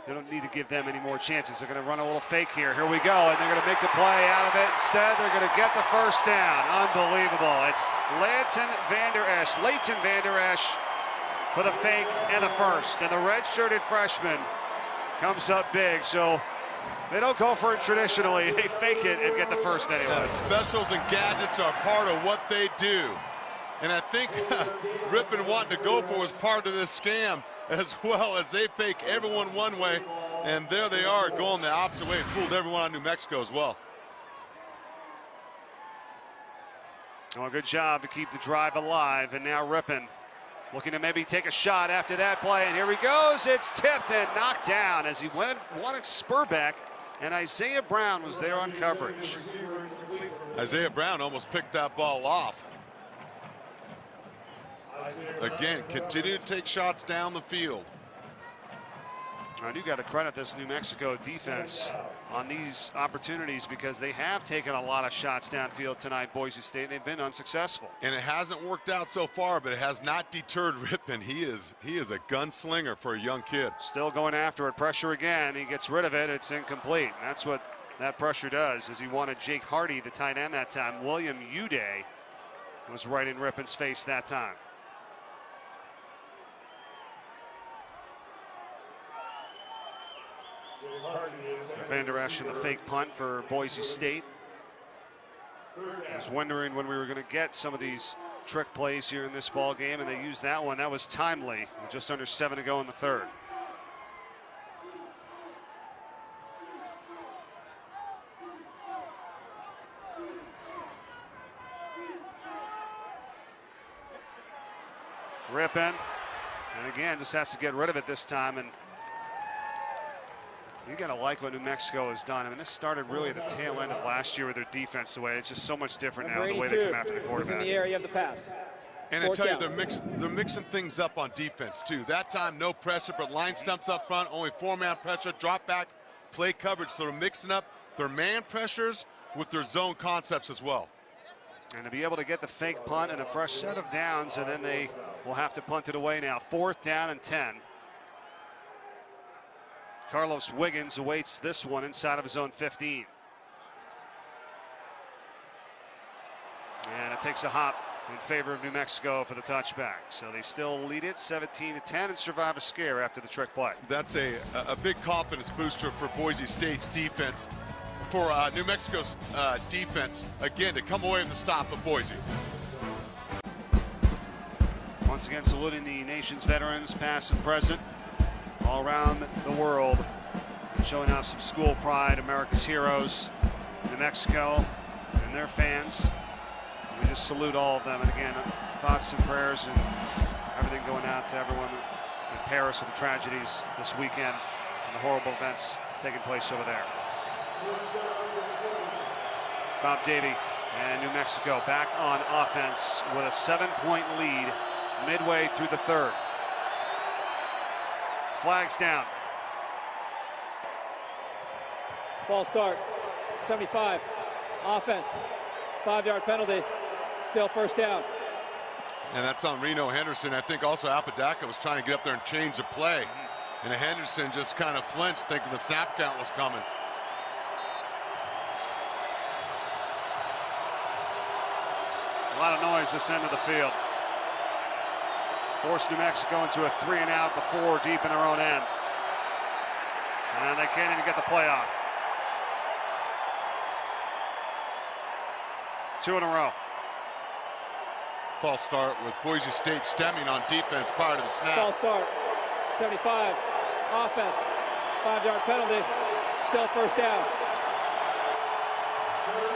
Speaker 1: They don't need to give them any more chances. They're going to run a little fake here. Here we go, and they're going to make the play out of it. Instead, they're going to get the first down. Unbelievable. It's Leighton Vander Esch for the fake and the first. And the red-shirted freshman comes up big. So they don't go for it traditionally. They fake it and get the first anyway.
Speaker 2: Yeah, specials and gadgets are part of what they do. And I think Rippon wanting to go for was part of this scam, as well as they fake everyone one way, and there they are going the opposite way and fooled everyone on New Mexico as well.
Speaker 1: Oh, good job to keep the drive alive, and now Rippon looking to maybe take a shot after that play, and here he goes. It's tipped and knocked down as he wanted spur back, and Isaiah Brown was there on coverage.
Speaker 2: Isaiah Brown almost picked that ball off. Again, continue to take shots down the field.
Speaker 1: I do got to credit this New Mexico defense on these opportunities because they have taken a lot of shots downfield tonight, Boise State. They've been unsuccessful.
Speaker 2: And it hasn't worked out so far, but it has not deterred Rippon. He is a gunslinger for a young kid.
Speaker 1: Still going after it. Pressure again. He gets rid of it. It's incomplete. And that's what that pressure does, is he wanted Jake Hardy, the tight end that time. William Uday was right in Rippon's face that time. Vander Esch in the fake punt for Boise State. I was wondering when we were going to get some of these trick plays here in this ball game, and they used that one. That was timely, with just under 7 to go in the third. Rippon, and again, just has to get rid of it this time. And you got to like what New Mexico has done. I mean, this started really at the tail end of last year with their defense the way. It's just so much different now, the way they come after the quarterback.
Speaker 3: In the area of the pass.
Speaker 2: And I tell you, they're mixing things up on defense, too. That time, no pressure, but line stumps up front, only 4-man pressure, drop back, play coverage. So they're mixing up their man pressures with their zone concepts as well.
Speaker 1: And to be able to get the fake punt and a fresh set of downs, and then they will have to punt it away now. 4th down and 10. Carlos Wiggins awaits this one inside of his own 15. And it takes a hop in favor of New Mexico for the touchback. So they still lead it 17-10 and survive a scare after the trick play.
Speaker 2: That's a big confidence booster for Boise State's defense, for New Mexico's defense, again, to come away with the stop of Boise.
Speaker 1: once again saluting the nation's veterans, past and present, all around the world, showing off some school pride, America's heroes, New Mexico, and their fans. We just salute all of them. And again, thoughts and prayers and everything going out to everyone in Paris with the tragedies this weekend and the horrible events taking place over there. Bob Davie and New Mexico back on offense with a 7-point lead midway through the third. Flags down.
Speaker 3: False start. 75. Offense. 5-yard penalty. Still first down.
Speaker 2: And that's on Reno Henderson. I think also Apodaca was trying to get up there and change the play. And Henderson just kind of flinched, thinking the snap count was coming.
Speaker 1: A lot of noise this end of the field. Forced New Mexico into a 3-and-out before deep in their own end. And they can't even get the play off. 2 in a row.
Speaker 2: False start with Boise State stemming on defense prior to the snap.
Speaker 3: False start. 75. Offense. 5-yard penalty. Still first down.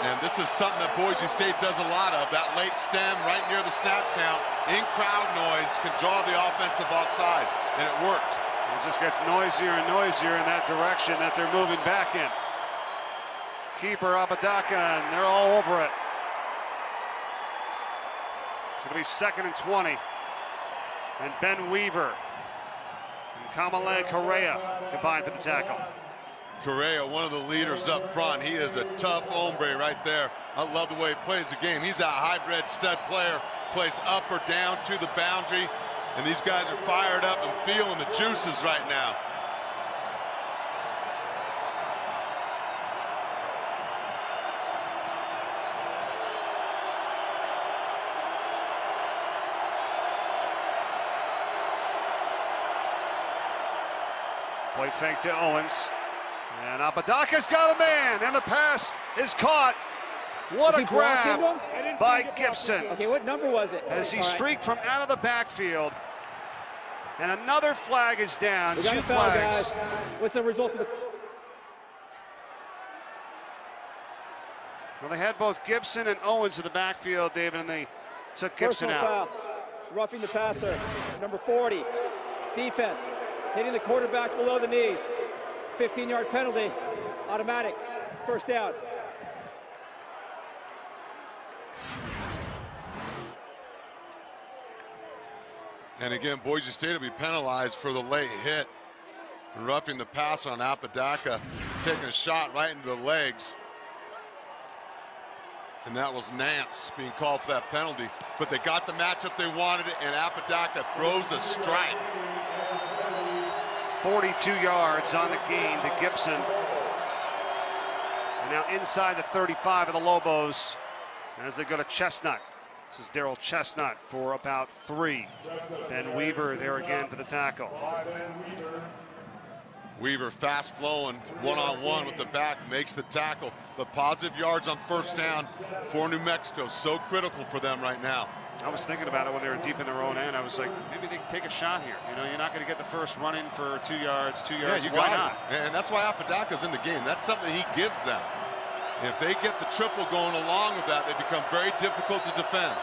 Speaker 2: And this is something that Boise State does a lot of. That late stem right near the snap count, in crowd noise, can draw the offensive offsides, and it worked.
Speaker 1: It just gets noisier and noisier in that direction that they're moving back in. Keeper Apodaca, and they're all over it. It's going to be 2nd and 20. And Ben Weaver and Kamale Correa combined for the tackle.
Speaker 2: Correa, one of the leaders up front. He is a tough hombre right there. I love the way he plays the game. He's a hybrid stud player, plays up or down to the boundary, and these guys are fired up and feeling the juices right now.
Speaker 1: Play fake to Owens. And Apodaca's got a man, and the pass is caught. What a grab by Gibson.
Speaker 3: Okay, what number was it?
Speaker 1: As he streaked from out of the backfield. And another flag is down.
Speaker 3: We got
Speaker 1: 2
Speaker 3: a foul,
Speaker 1: flags.
Speaker 3: guys. What's the result of the...
Speaker 1: Well, they had both Gibson and Owens in the backfield, David, and they took Gibson
Speaker 3: Personal
Speaker 1: out.
Speaker 3: foul. Roughing the passer. Number 40. Defense. Hitting the quarterback below the knees. 15-yard penalty. Automatic. First down.
Speaker 2: And again, Boise State will be penalized for the late hit. Roughing the pass on Apodaca, taking a shot right into the legs. And that was Nance being called for that penalty. But they got the matchup they wanted, and Apodaca throws a strike.
Speaker 1: 42 yards on the gain to Gibson. And now inside the 35 of the Lobos as they go to Chestnut. This is Darrell Chestnut for about 3. Ben Weaver there again for the tackle.
Speaker 2: Weaver fast flowing, one-on-one with the back, makes the tackle. But positive yards on first down for New Mexico, so critical for them right now.
Speaker 1: I was thinking about it when they were deep in their own end. I was like, maybe they can take a shot here. You know, you're not going to get the first run-in for 2 yards, 2 yards.
Speaker 2: Yeah, you
Speaker 1: why
Speaker 2: got
Speaker 1: not?
Speaker 2: it. And that's why Apodaca's in the game. That's something he gives them. If they get the triple going along with that, they become very difficult to defend.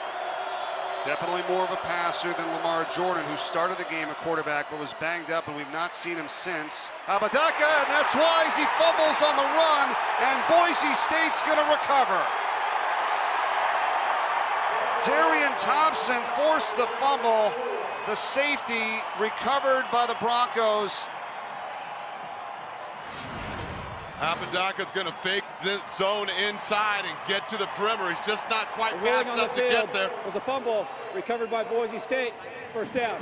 Speaker 1: Definitely more of a passer than Lamar Jordan, who started the game at quarterback but was banged up, and we've not seen him since. Apodaca, and that's why he fumbles on the run, and Boise State's going to recover. Darian Thompson forced the fumble. The safety recovered by the Broncos.
Speaker 2: Apodaca's going to fake zone inside and get to the perimeter. He's just not quite fast enough to get there.
Speaker 3: Was a fumble recovered by Boise State. First down.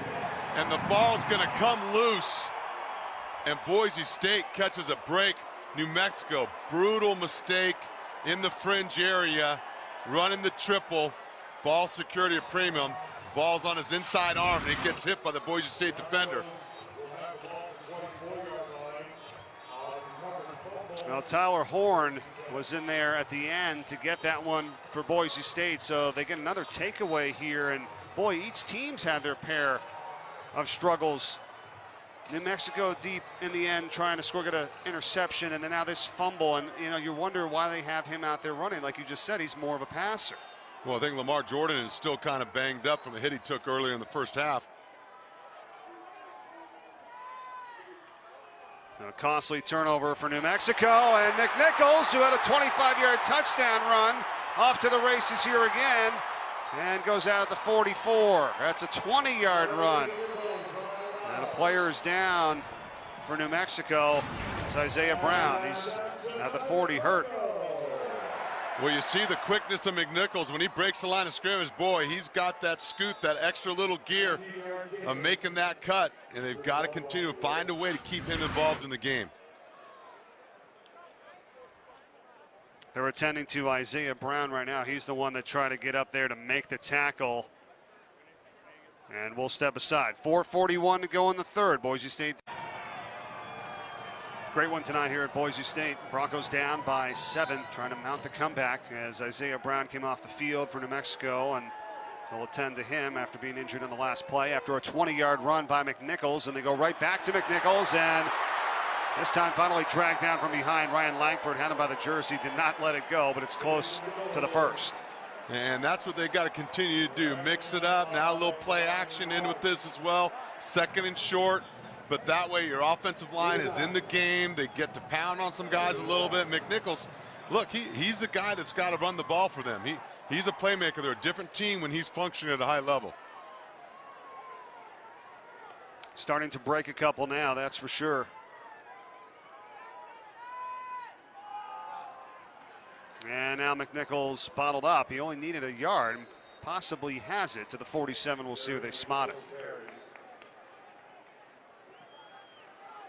Speaker 2: And the ball's going to come loose. And Boise State catches a break. New Mexico, brutal mistake in the fringe area, running the triple. Ball security at premium. Ball's on his inside arm, and he gets hit by the Boise State defender.
Speaker 1: Well, Tyler Horn was in there at the end to get that one for Boise State, so they get another takeaway here, and boy, each team's had their pair of struggles. New Mexico deep in the end trying to score, get an interception, and then now this fumble. And, you know, you wonder why they have him out there running. Like you just said, he's more of a passer.
Speaker 2: Well, I think Lamar Jordan is still kind of banged up from a hit he took earlier in the first half.
Speaker 1: So a costly turnover for New Mexico, and McNichols, who had a 25-yard touchdown run, off to the races here again, and goes out at the 44. That's a 20-yard run. And a player is down for New Mexico. It's Isaiah Brown. He's at the 40, hurt.
Speaker 2: Well, you see the quickness of McNichols when he breaks the line of scrimmage. Boy, he's got that scoot, that extra little gear of making that cut, and they've got to continue to find a way to keep him involved in the game.
Speaker 1: They're attending to Isaiah Brown right now. He's the one that tried to get up there to make the tackle. And we'll step aside. 4:41 to go in the third. Boise State. Great one tonight here at Boise State. Broncos down by 7, trying to mount the comeback as Isaiah Brown came off the field for New Mexico, and they'll attend to him after being injured in the last play after a 20-yard run by McNichols, and they go right back to McNichols, and this time finally dragged down from behind. Ryan Langford had him by the jersey, did not let it go, but it's close to the first.
Speaker 2: And that's what they got to continue to do. Mix it up. Now a little play action in with this as well. Second and short. But that way your offensive line is in the game. They get to pound on some guys a little bit. McNichols, look, he's the guy that's got to run the ball for them. He's a playmaker. They're a different team when he's functioning at a high level.
Speaker 1: Starting to break a couple now, that's for sure. And now McNichols bottled up. He only needed a yard, possibly has it to the 47. We'll see where they spot it.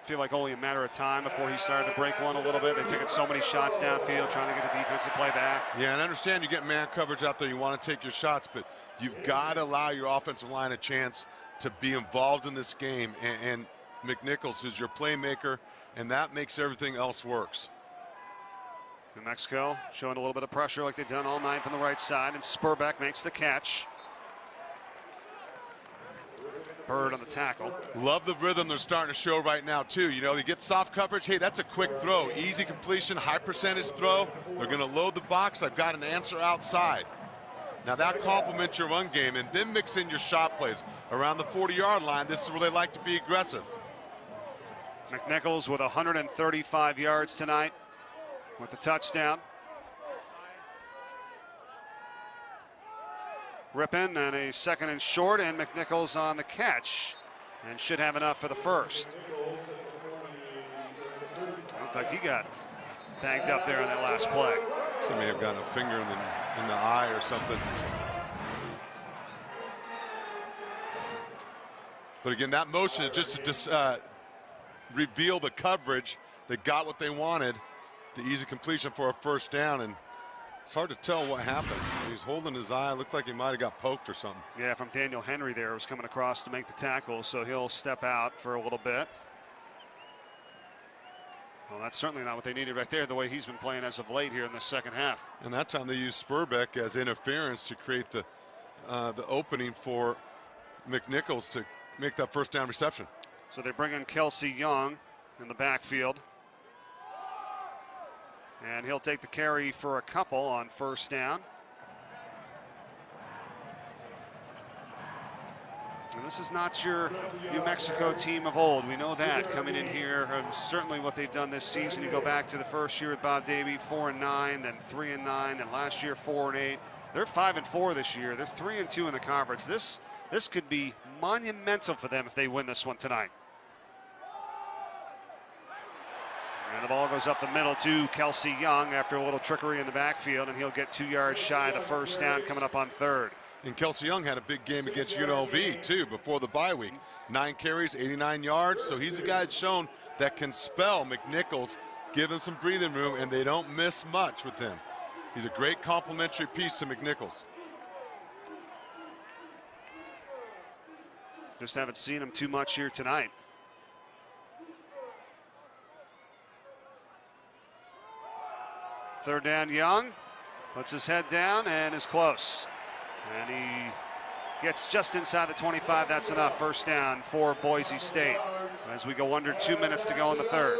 Speaker 1: Feel like only a matter of time before he started to break one a little bit. They've taken so many shots downfield trying to get the defensive play back.
Speaker 2: Yeah, and I understand you get man coverage out there. You want to take your shots, but you've got to allow your offensive line a chance to be involved in this game. And McNichols is your playmaker, and that makes everything else works.
Speaker 1: New Mexico showing a little bit of pressure like they've done all night from the right side, and Spurbeck makes the catch. Bird on the tackle.
Speaker 2: Love the rhythm they're starting to show right now too. You know, you get soft coverage. Hey, that's a quick throw. Easy completion, high percentage throw. They're going to load the box. I've got an answer outside. Now that complements your run game, and then mix in your shot plays. Around the 40-yard line, this is where they like to be aggressive.
Speaker 1: McNichols with 135 yards tonight with the touchdown. Rippin and a second and short, and McNichols on the catch and should have enough for the first. Looked like he got banged up there on that last play.
Speaker 2: So may have gotten a finger in the eye or something. But again, that motion is just to reveal the coverage. They got what they wanted, the easy completion for a first down, and it's hard to tell what happened. He's holding his eye. Looked like he might have got poked or something.
Speaker 1: Yeah, from Daniel Henry there, was coming across to make the tackle, so he'll step out for a little bit. Well, that's certainly not what they needed right there, the way he's been playing as of late here in the second half.
Speaker 2: And that time they used Spurbeck as interference to create the opening for McNichols to make that first down reception.
Speaker 1: So they bring in Kelsey Young in the backfield. And he'll take the carry for a couple on first down. And this is not your New Mexico team of old. We know that coming in here, and certainly what they've done this season. You go back to the first year with Bob Davie, 4-9, then 3-9, then last year 4-8. They're 5-4 this year. They're 3-2 in the conference. This could be monumental for them if they win this one tonight. And the ball goes up the middle to Kelsey Young after a little trickery in the backfield, and he'll get 2 yards shy of the first down coming up on third.
Speaker 2: And Kelsey Young had a big game against UNLV too before the bye week. 9 carries, 89 yards. So he's a guy that's shown that can spell McNichols, give him some breathing room, and they don't miss much with him. He's a great complementary piece to McNichols.
Speaker 1: Just haven't seen him too much here tonight. Third down, Young puts his head down and is close. And he Gets just inside the 25. That's enough. First down for Boise State as we go under 2 minutes to go in the third.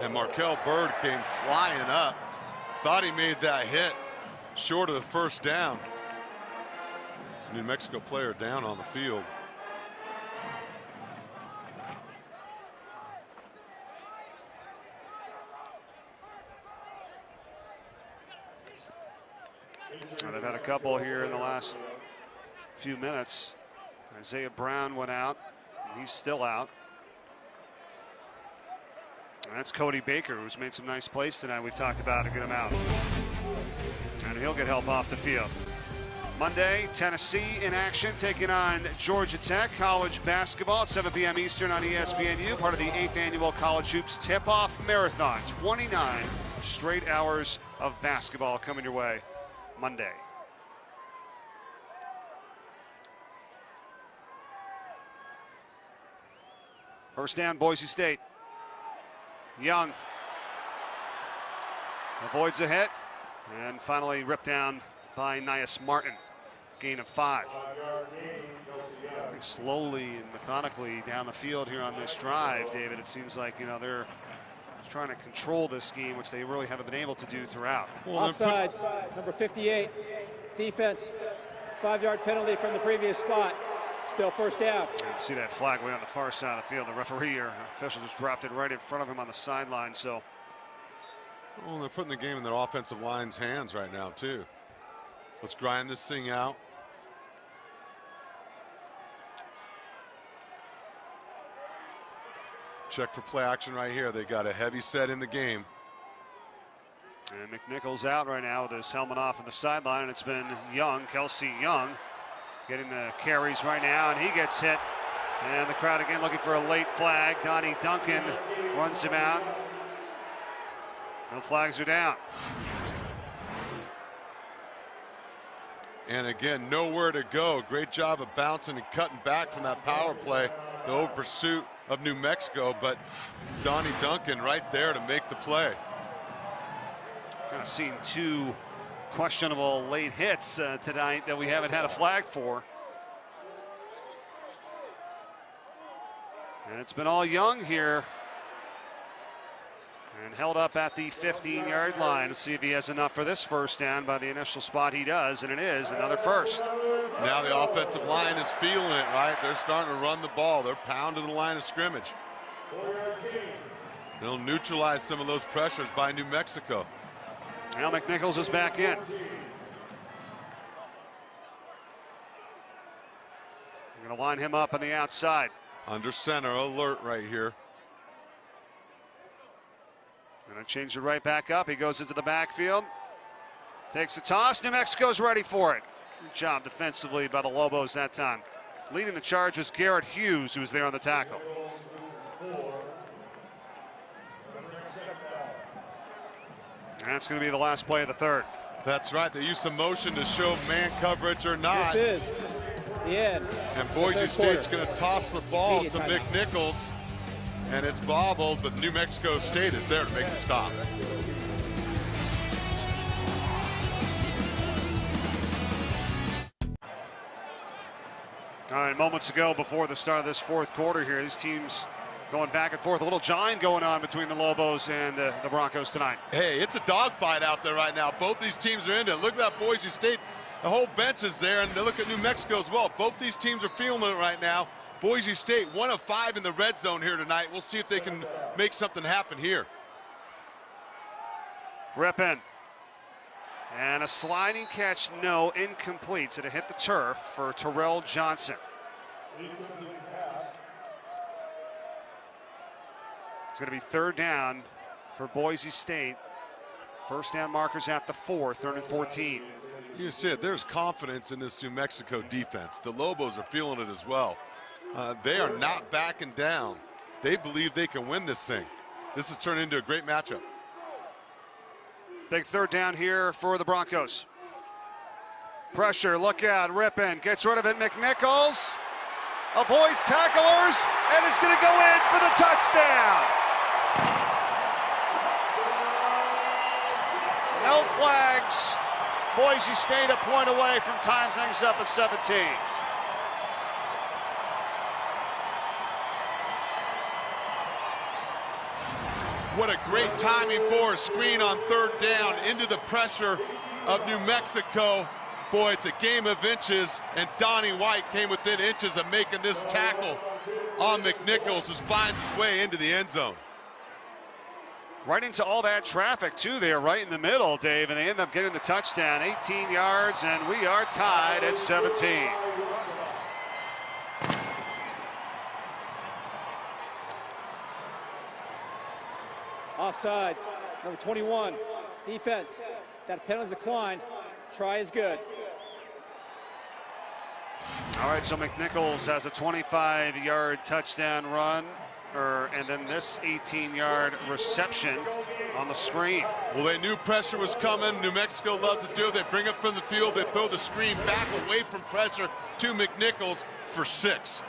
Speaker 2: And Markel Bird came flying up. Thought he made that hit short of the first down. New Mexico player down on the field.
Speaker 1: Well, they've had a couple here in the last few minutes. Isaiah Brown went out, and he's still out. And that's Cody Baker, who's made some nice plays tonight. We've talked about to get him out. And he'll get help off the field. Monday, Tennessee in action, taking on Georgia Tech. College basketball at 7 p.m. Eastern on ESPNU, part of the 8th annual College Hoops Tip-Off Marathon. 29 straight hours of basketball coming your way Monday. First down, Boise State. Young avoids a hit and finally ripped down by Nias Martin. Gain of 5. Slowly and methodically down the field here on this drive, David. It seems like, you know, they're trying to control this game, which they really haven't been able to do throughout.
Speaker 3: Offsides, number 58, defense, 5-yard penalty from the previous spot. Still first down.
Speaker 1: You can see that flag way on the far side of the field. The referee or official just dropped it right in front of him on the sideline. So,
Speaker 2: well, they're putting the game in their offensive line's hands right now too. Let's grind this thing out. Check for play action right here. They got a heavy set in the game.
Speaker 1: And McNichols out right now with his helmet off on the sideline, and it's been Young, Kelsey Young, getting the carries right now, and he gets hit. And the crowd again looking for a late flag. Donnie Duncan runs him out. No flags are down.
Speaker 2: And again, nowhere to go. Great job of bouncing and cutting back from that power play, the over pursuit of New Mexico, but Donnie Duncan right there to make the play.
Speaker 1: Kind of seen 2 questionable late hits tonight that we haven't had a flag for. And it's been all Young here. And held up at the 15-yard line. Let's see if he has enough for this first down. By the initial spot, he does, and it is another first.
Speaker 2: Now the offensive line is feeling it, right? They're starting to run the ball. They're pounding the line of scrimmage. They'll neutralize some of those pressures by New Mexico.
Speaker 1: Now McNichols is back in. You're going to line him up on the outside.
Speaker 2: Under center, alert right here.
Speaker 1: Going to change it right back up. He goes into the backfield. Takes a toss. New Mexico's ready for it. Good job defensively by the Lobos that time. Leading the charge was Garrett Hughes, who was there on the tackle. And that's going to be the last play of the third.
Speaker 2: That's right. They used some motion to show man coverage or not.
Speaker 3: This is the end.
Speaker 2: And Boise State's going to toss the ball to McNichols. And it's bobbled, but New Mexico State is there to make the stop.
Speaker 1: All right, moments ago before the start of this fourth quarter here, these teams going back and forth. A little jawing going on between the Lobos and the Broncos tonight.
Speaker 2: Hey, it's a dogfight out there right now. Both these teams are into it. Look at that Boise State. The whole bench is there, and they look at New Mexico as well. Both these teams are feeling it right now. Boise State 1 of 5 in the red zone here tonight. We'll see if they can make something happen here.
Speaker 1: Rippin. And a sliding catch, no, incomplete. So to hit the turf for Terrell Johnson. It's going to be third down for Boise State. First down markers at the 4, 3rd and 14.
Speaker 2: You see it, there's confidence in this New Mexico defense. The Lobos are feeling it as well. They are not backing down. They believe they can win this thing. This has turned into a great matchup.
Speaker 1: Big third down here for the Broncos. Pressure, look out, Rippin gets rid of it. McNichols avoids tacklers and is going to go in for the touchdown. No flags Boise State a point away from tying things up at 17.
Speaker 2: What a great timing for a screen on third down into the pressure of New Mexico. Boy, it's a game of inches, and Donnie White came within inches of making this tackle on McNichols, who finds his way into the end zone.
Speaker 1: Right into all that traffic, too, there, right in the middle, Dave, and they end up getting the touchdown, 18 yards, and we are tied at 17.
Speaker 3: Offsides, number 21, defense. That penalty's declined. Try is good.
Speaker 1: All right, so McNichols has a 25-yard touchdown run, and then this 18-yard reception on the screen.
Speaker 2: Well, they knew pressure was coming. New Mexico loves to do it. They bring it from the field. They throw the screen back away from pressure to McNichols for 6.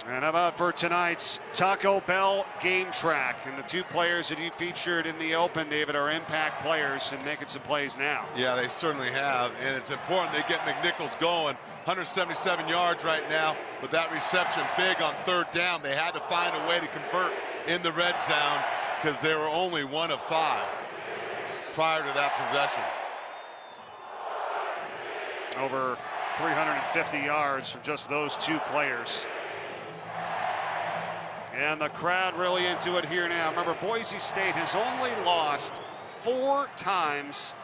Speaker 1: And how about for tonight's Taco Bell game track? And the two players that you featured in the open, David, are impact players and making some plays now.
Speaker 2: Yeah, they certainly have, and it's important they get McNichols going. 177 yards right now, but that reception big on third down. They had to find a way to convert in the red zone because they were only 1 of 5 prior to that possession.
Speaker 1: Over 350 yards from just those two players. And the crowd really into it here now. Remember, Boise State has only lost 4 times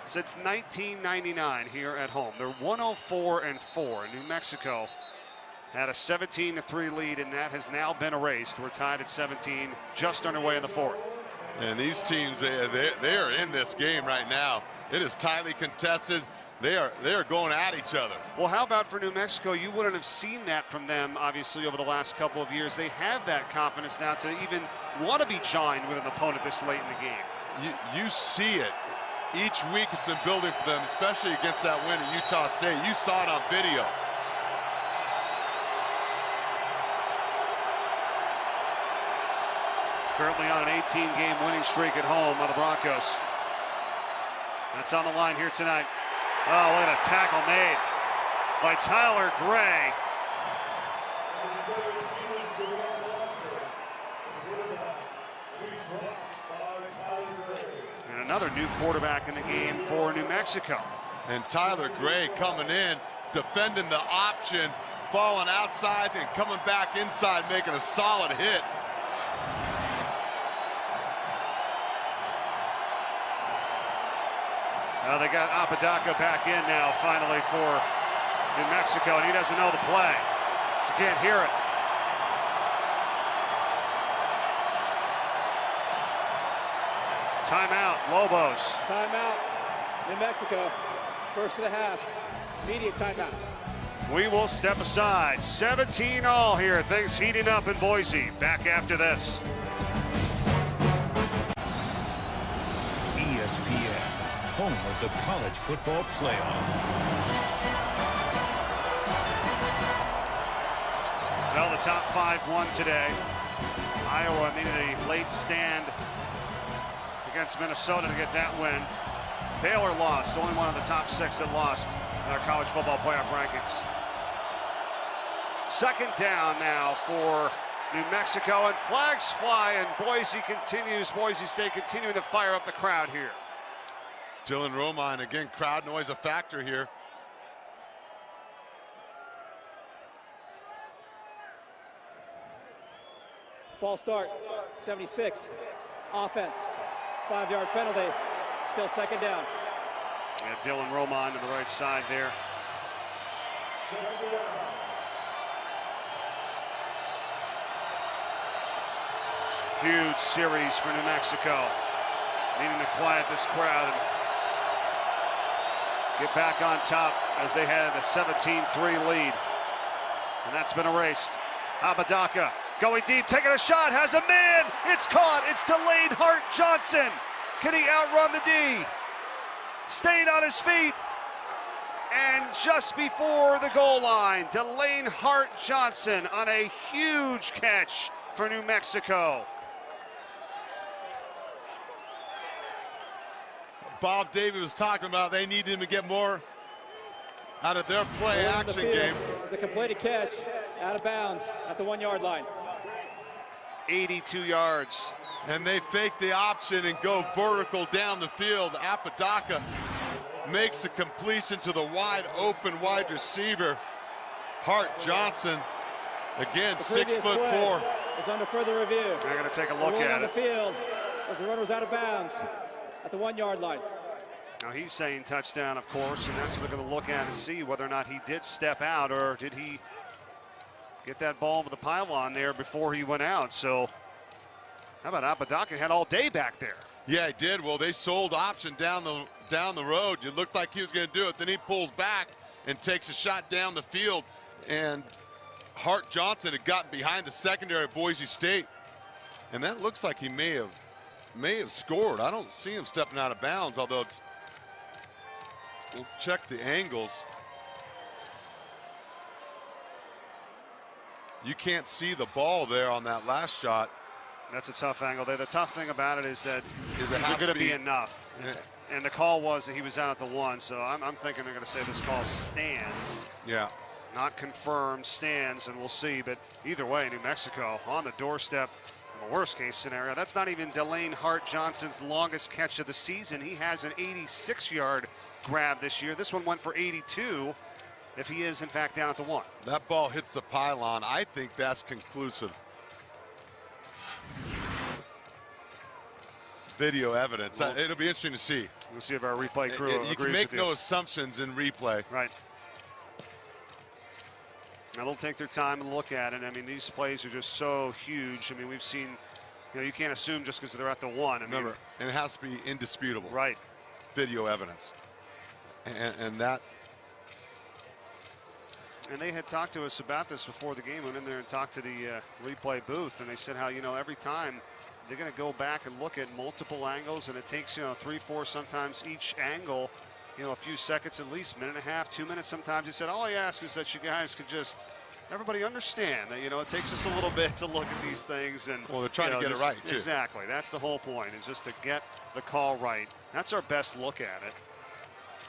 Speaker 1: since 1999 here at home. They're 104-4. New Mexico had a 17-3 lead, and that has now been erased. We're tied at 17, just underway in the 4th.
Speaker 2: And these teams, they are in this game right now. It is tightly contested. They are going at each other.
Speaker 1: Well, how about for New Mexico? You wouldn't have seen that from them, obviously, over the last couple of years. They have that confidence now to even want to be joined with an opponent this late in the game.
Speaker 2: You see it. Each week it's been building for them, especially against that win at Utah State. You saw it on video.
Speaker 1: Currently on an 18-game winning streak at home on the Broncos. That's on the line here tonight. Oh, what a tackle made by Tyler Gray. And another new quarterback in the game for New Mexico.
Speaker 2: And Tyler Gray coming in, defending the option, falling outside and coming back inside, making a solid hit.
Speaker 1: They got Apodaca back in now, finally, for New Mexico, and he doesn't know the play, so can't hear it. Timeout, Lobos.
Speaker 3: Timeout, New Mexico. First of the half. Immediate timeout.
Speaker 1: We will step aside. 17-all here. Things heating up in Boise. Back after this.
Speaker 4: ESPN, home of the college football playoff.
Speaker 1: Well, the top 5 won today. Iowa needed a late stand against Minnesota to get that win. Baylor lost, only one of the top 6 that lost in our college football playoff rankings. Second down now for New Mexico, and flags fly, and Boise State continuing to fire up the crowd here.
Speaker 2: Dylan Romine, again, crowd noise a factor here.
Speaker 3: False start, 76. Offense, 5-yard penalty. Still second down.
Speaker 1: Yeah, Dylan Romine to the right side there. Huge series for New Mexico. Needing to quiet this crowd and get back on top as they had a 17-3 lead. And that's been erased. Apodaca going deep, taking a shot, has a man. It's caught. It's Delane Hart-Johnson. Can he outrun the D? Staying on his feet. And just before the goal line, Delane Hart-Johnson on a huge catch for New Mexico.
Speaker 2: Bob Davey was talking about, they need him to get more out of their play action game.
Speaker 3: It's a completed catch out of bounds at the 1 yard line.
Speaker 1: 82 yards.
Speaker 2: And they fake the option and go vertical down the field. Apodaca makes a completion to the wide open wide receiver, Hart Johnson. Again, 6'4".
Speaker 3: Is under further review.
Speaker 1: They're going to take a look at
Speaker 3: on the
Speaker 1: it.
Speaker 3: field as the runner was out of bounds at the 1 yard line.
Speaker 1: Now he's saying touchdown, of course, and that's what they're going to look at and see whether or not he did step out or did he get that ball over the pylon there before he went out. So how about Apodaca had all day back there?
Speaker 2: Yeah, he did. Well, they sold option down the road. It looked like he was going to do it. Then he pulls back and takes a shot down the field. And Hart Johnson had gotten behind the secondary at Boise State. And that looks like he may have scored. I don't see him stepping out of bounds, although it's, we'll check the angles. You can't see the ball there on that last shot.
Speaker 1: That's a tough angle there. The tough thing about it is that
Speaker 2: Is
Speaker 1: it going to be enough.
Speaker 2: Yeah.
Speaker 1: And the call was that he was out at the 1, so I'm thinking they're going to say this call stands.
Speaker 2: Yeah.
Speaker 1: Not confirmed, stands, and we'll see. But either way, New Mexico on the doorstep. In the worst case scenario, that's not even Delane Hart Johnson's longest catch of the season. He has an 86-yard grab this year. This one went for 82 if he is, in fact, down at the 1.
Speaker 2: That ball hits the pylon. I think that's conclusive. Video evidence.
Speaker 1: Well,
Speaker 2: it'll be interesting to see.
Speaker 1: We'll see if our replay crew
Speaker 2: You
Speaker 1: agrees
Speaker 2: can make
Speaker 1: with
Speaker 2: no
Speaker 1: you.
Speaker 2: assumptions in replay.
Speaker 1: Right. Now they'll take their time and look at it. I mean, these plays are just so huge. I mean, we've seen, you can't assume just because they're at the 1. I mean,
Speaker 2: Remember, and it has to be indisputable.
Speaker 1: right.
Speaker 2: Video evidence. And that.
Speaker 1: And they had talked to us about this before the game. Went in there and talked to the replay booth, and they said how, every time they're going to go back and look at multiple angles, and it takes, 3, 4, sometimes each angle, a few seconds at least, minute and a half, 2 minutes sometimes. He said, all I ask is that you guys could just, everybody understand that, it takes us a little bit to look at these things. And
Speaker 2: Well, they're trying to get it right, too.
Speaker 1: Exactly. That's the whole point, is just to get the call right. That's our best look at it.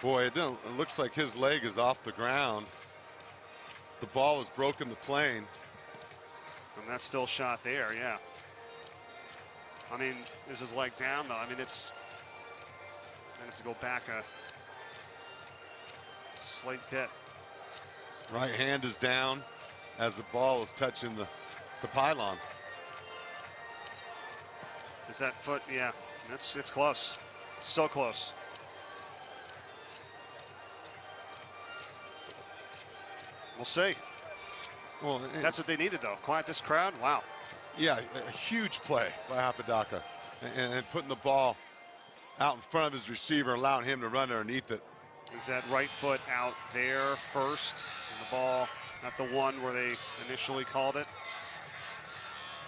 Speaker 2: Boy, it looks like his leg is off the ground. The ball has broken the plane.
Speaker 1: And that's still shot there, yeah. I mean, is his leg down, though? I mean, it's, I have to go back a slight bit.
Speaker 2: Right hand is down as the ball is touching the pylon.
Speaker 1: Is that foot? Yeah, it's close. So close. We'll see.
Speaker 2: Well,
Speaker 1: That's what they needed, though. Quiet this crowd. Wow.
Speaker 2: yeah, a huge play by Apodaca, and putting the ball out in front of his receiver, allowing him to run underneath it.
Speaker 1: Is that right foot out there first? And the ball at the 1 where they initially called it?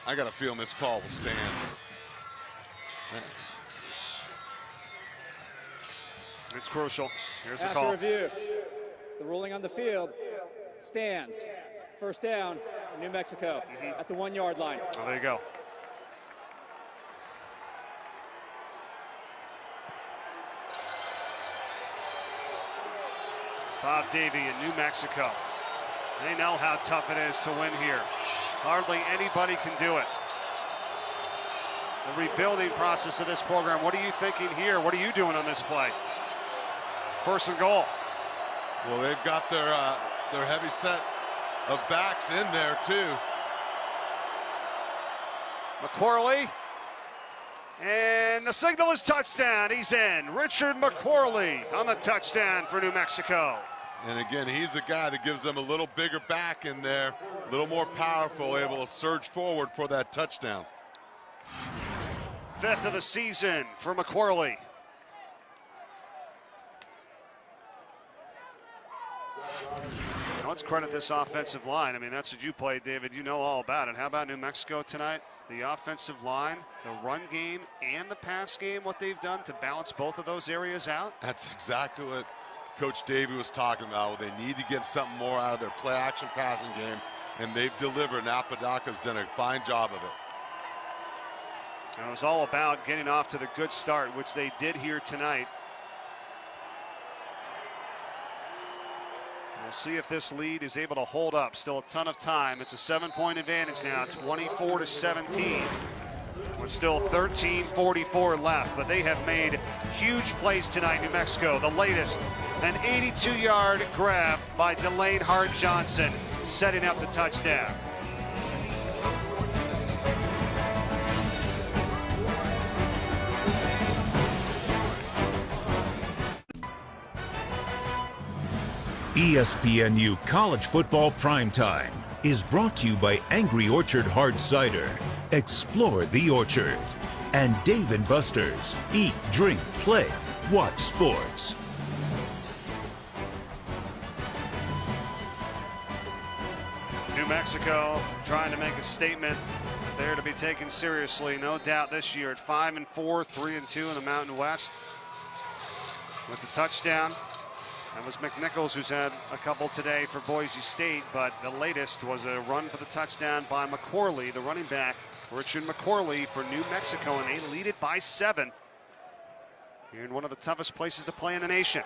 Speaker 2: I got a feeling this call will stand.
Speaker 1: It's crucial. Here's the
Speaker 3: After
Speaker 1: call.
Speaker 3: review, the ruling on the field stands. First down, New Mexico at the 1 yard line.
Speaker 1: Oh, there you go. Bob Davey in New Mexico. They know how tough it is to win here. Hardly anybody can do it. The rebuilding process of this program, what are you thinking here? What are you doing on this play? First and goal.
Speaker 2: Well, they've got their heavy set of backs in there too.
Speaker 1: McQuarley. And the signal is touchdown. He's in. Richard McQuarley on the touchdown for New Mexico.
Speaker 2: And again, he's the guy that gives them a little bigger back in there, a little more powerful, able to surge forward for that touchdown.
Speaker 1: 5th of the season for McQuarley. Now let's credit this offensive line. I mean, that's what you played, David. You know all about it. How about New Mexico tonight? The offensive line, the run game, and the pass game, what they've done to balance both of those areas out?
Speaker 2: That's exactly what Coach Davey was talking about. They need to get something more out of their play action passing game, and they've delivered, and Apodaca's done a fine job of it.
Speaker 1: And it was all about getting off to the good start, which they did here tonight. We'll see if this lead is able to hold up. Still a ton of time. It's a 7-point advantage now, 24-17. With still 13:44 left, but they have made huge plays tonight, New Mexico. The latest, an 82-yard grab by Delane Hart-Johnson, setting up the touchdown.
Speaker 4: ESPNU College Football Primetime is brought to you by Angry Orchard Hard Cider. Explore the orchard. And Dave & Buster's. Eat, drink, play, watch sports.
Speaker 1: New Mexico trying to make a statement. They're to be taken seriously, no doubt, this year at 5-4, 3-2 in the Mountain West. With the touchdown. That was McNichols, who's had a couple today for Boise State, but the latest was a run for the touchdown by McCorley, the running back, Richard McCorley for New Mexico, and they lead it by 7. Here in one of the toughest places to play in the nation.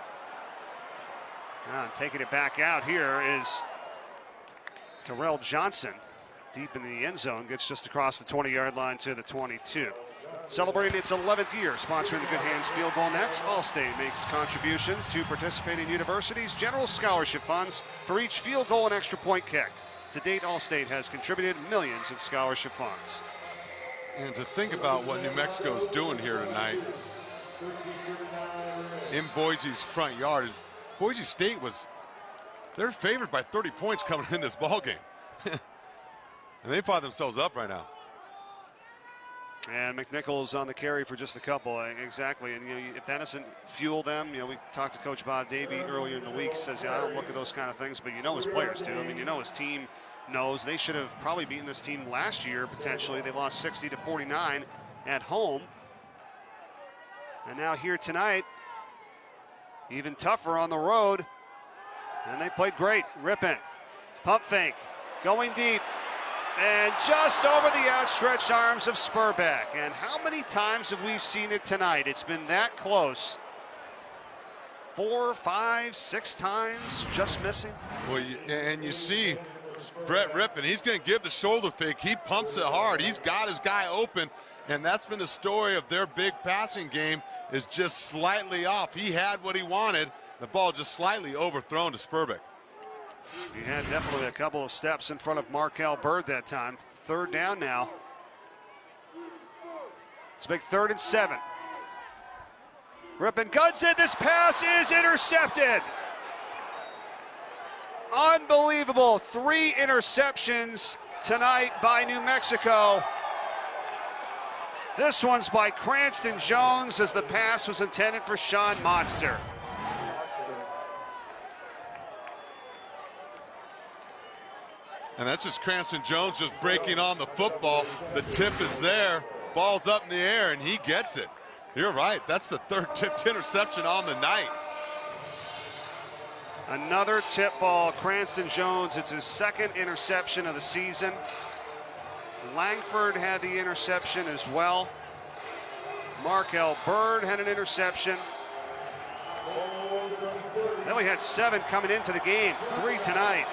Speaker 1: Now, taking it back out here is Terrell Johnson, deep in the end zone, gets just across the 20-yard line to the 22. Celebrating its 11th year, sponsoring the Good Hands Field Goal Nets, Allstate makes contributions to participating universities' general scholarship funds for each field goal and extra point kicked. To date, Allstate has contributed millions in scholarship funds.
Speaker 2: And to think about what New Mexico is doing here tonight in Boise's front yard is Boise State they're favored by 30 points coming in this ball game. And they find themselves up right now.
Speaker 1: And McNichols on the carry for just a couple, exactly. And if that doesn't fuel them, we talked to Coach Bob Davie earlier in the week. Says, I don't look at those kind of things, but his players do. I mean, his team knows they should have probably beaten this team last year. Potentially, they lost 60-49 at home, and now here tonight, even tougher on the road. And they played great. Rippin, pump fake, going deep. And just over the outstretched arms of Spurback. And how many times have we seen it tonight? It's been that close. 4, 5, 6 times, just missing.
Speaker 2: Well, and you see Brett Rippin, he's going to give the shoulder fake. He pumps it hard. He's got his guy open, and that's been the story of their big passing game, is just slightly off. He had what he wanted. The ball just slightly overthrown to Spurback.
Speaker 1: He had definitely a couple of steps in front of Markel Bird that time. 3rd down now. It's a big 3rd and 7. Rippin guns it. This pass is intercepted. Unbelievable. 3 interceptions tonight by New Mexico. This one's by Cranston Jones, as the pass was intended for Sean Monster.
Speaker 2: And that's just Cranston Jones just breaking on the football. The tip is there, ball's up in the air, and he gets it. You're right, that's the 3rd tipped interception on the night.
Speaker 1: Another tip ball, Cranston Jones. It's his 2nd interception of the season. Langford had the interception as well. Markel Bird had an interception. Then we had 7 coming into the game, 3 tonight.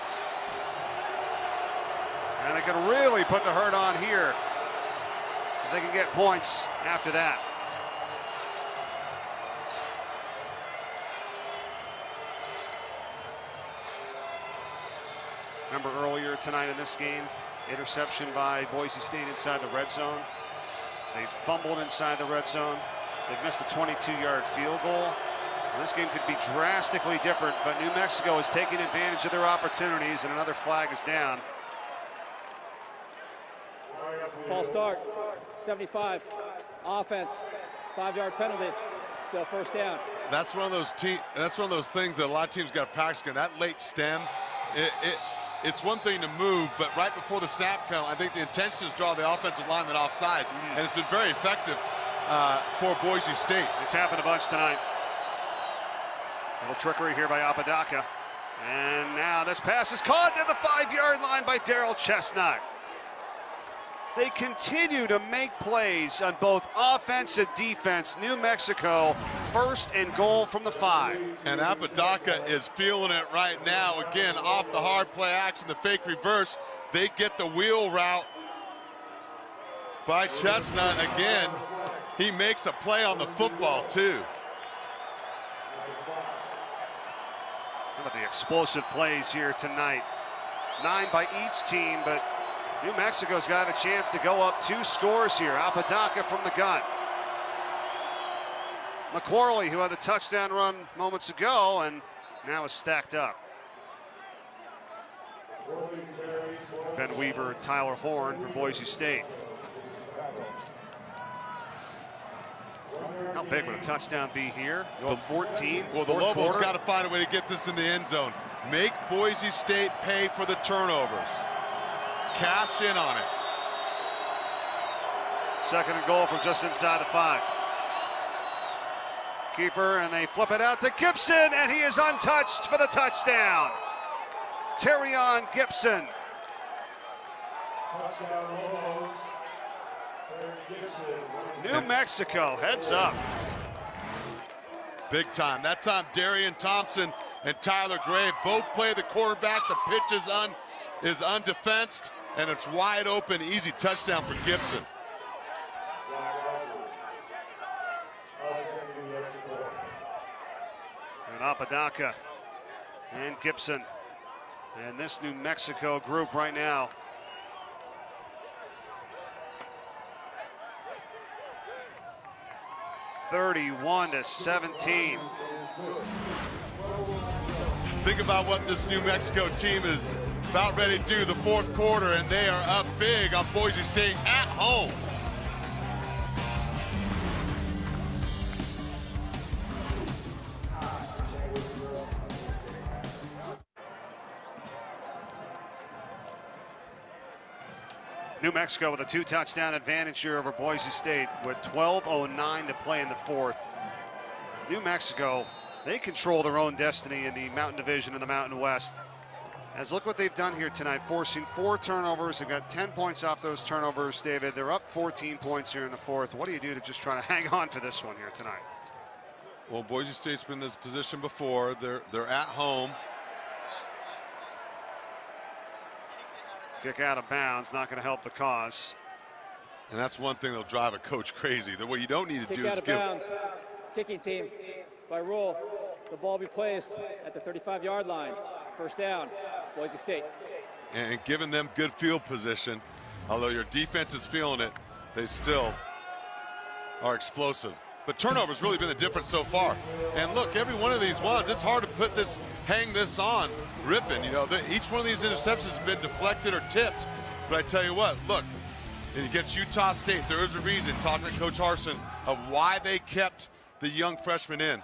Speaker 1: And they can really put the hurt on here. They can get points after that. Remember earlier tonight in this game, interception by Boise State inside the red zone. They fumbled inside the red zone. They've missed a 22-yard field goal. And this game could be drastically different, but New Mexico is taking advantage of their opportunities, and another flag is down.
Speaker 3: False start, 75, offense, 5-yard penalty, still 1st down.
Speaker 2: That's one of those things that a lot of teams got to practice. That late stem, it's one thing to move, but right before the snap count, I think the intention is to draw the offensive lineman off sides, and it's been very effective for Boise State.
Speaker 1: It's happened a bunch tonight. A little trickery here by Apodaca. And now this pass is caught at the 5-yard line by Darrell Chestnut. They continue to make plays on both offense and defense. New Mexico, 1st and goal from the 5.
Speaker 2: And Apodaca is feeling it right now. Again, off the hard play action, the fake reverse. They get the wheel route by Chestnut. Again, he makes a play on the football too.
Speaker 1: How about the explosive plays here tonight? 9 by each team, but New Mexico's got a chance to go up 2 scores here. Apodaca from the gun. McQuarley, who had the touchdown run moments ago and now is stacked up. Ben Weaver, Tyler Horn for Boise State. How big would a touchdown be here? Go 14.
Speaker 2: Well, the Lobos got to find a way to get this in the end zone. Make Boise State pay for the turnovers. Cash in on it.
Speaker 1: 2nd and goal from just inside the 5. Keeper, and they flip it out to Gibson, and he is untouched for the touchdown. Terrion Gibson. New Mexico heads up.
Speaker 2: Big time. That time, Darian Thompson and Tyler Gray both play the quarterback. The pitch is undefensed, and it's wide open. Easy touchdown for Gibson.
Speaker 1: And Apodaca and Gibson. And this New Mexico group right now. (31-17).
Speaker 2: Think about what this New Mexico team is about ready to do the 4th quarter, and they are up big on Boise State at home.
Speaker 1: New Mexico with a 2-touchdown advantage here over Boise State with 12:09 to play in the 4th. New Mexico, they control their own destiny in the Mountain Division and the Mountain West. As look what they've done here tonight, forcing 4 turnovers. They've got 10 points off those turnovers, David. They're up 14 points here in the 4th. What do you do to just try to hang on for this one here tonight?
Speaker 2: Well, Boise State's been in this position before. They're at home.
Speaker 1: Kick out of bounds, not going to help the cause.
Speaker 2: And that's one thing that'll drive a coach crazy. That what you don't need to do is
Speaker 3: give. Bounds. Kicking team, by rule, the ball be placed at the 35-yard line. 1st down, Boise State.
Speaker 2: And giving them good field position. Although your defense is feeling it, they still are explosive. But turnover's really been the difference so far. And look, every one of these ones, it's hard to hang this on Rippon. You know, each one of these interceptions has been deflected or tipped. But I tell you what, look, against Utah State, there is a reason, talking to Coach Harsin, of why they kept the young freshman in.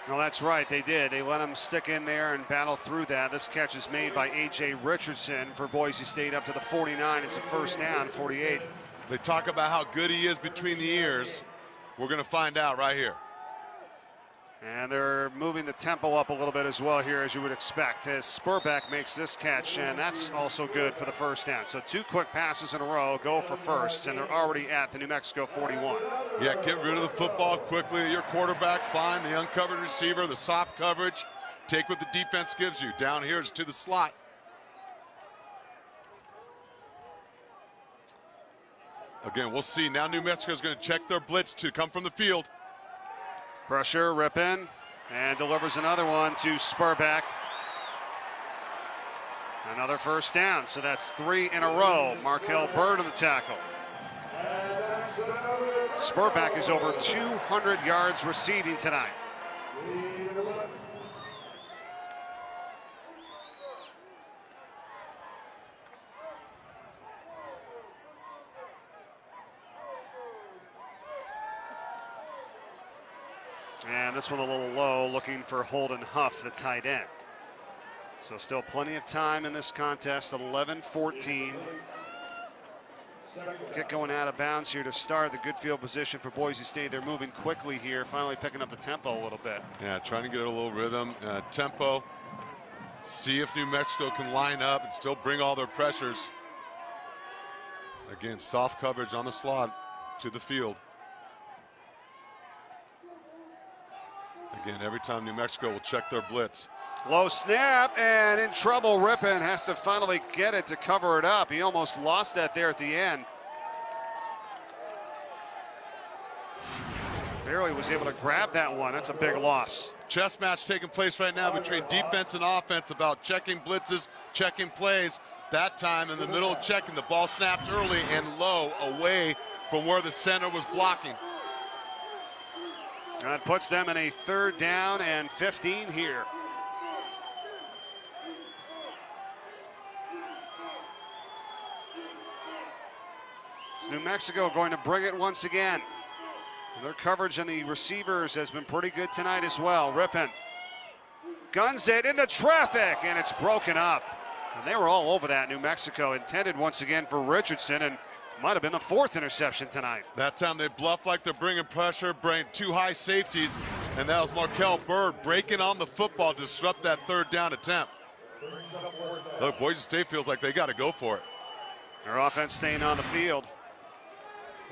Speaker 1: Well, that's right, they did. They let him stick in there and battle through that. This catch is made by A.J. Richardson for Boise State up to the 49. It's a 1st down, 48.
Speaker 2: They talk about how good he is between the ears. We're going to find out right here.
Speaker 1: And they're moving the tempo up a little bit as well here, as you would expect, as Spurback makes this catch, and that's also good for the 1st down. So 2 quick passes in a row go for firsts, and they're already at the New Mexico 41.
Speaker 2: Yeah, get rid of the football quickly. Your quarterback, fine. The uncovered receiver, the soft coverage. Take what the defense gives you. Down here is to the slot. Again, we'll see. Now New Mexico is going to check their blitz to come from the field.
Speaker 1: Pressure, Rippon, and delivers another one to Spurback. Another 1st down, so that's 3 in a row. Markel Bird on the tackle. Spurback is over 200 yards receiving tonight. And this one a little low, looking for Holden Huff, the tight end. So still plenty of time in this contest, 11-14. Kick going out of bounds here to start the good field position for Boise State. They're moving quickly here, finally picking up the tempo a little bit.
Speaker 2: Yeah, trying to get a little rhythm, tempo. See if New Mexico can line up and still bring all their pressures. Again, soft coverage on the slot to the field. Again, every time New Mexico will check their blitz.
Speaker 1: Low snap and in trouble. Rippon has to finally get it to cover it up. He almost lost that there at the end. Barely was able to grab that one. That's a big loss.
Speaker 2: Chess match taking place right now between defense and offense about checking blitzes, checking plays. That time in the middle of checking, the ball snapped early and low away from where the center was blocking.
Speaker 1: That puts them in a 3rd down and 15 here. Is New Mexico going to bring it once again? Their coverage on the receivers has been pretty good tonight as well. Rippon guns it into traffic, and it's broken up. And they were all over that. New Mexico intended once again for Richardson, and might have been the 4th interception tonight.
Speaker 2: That time they bluff like they're bringing pressure, bring 2 high safeties, and that was Markel Bird breaking on the football to disrupt that 3rd down attempt. Look, Boise State feels like they got to go for it.
Speaker 1: Their offense staying on the field.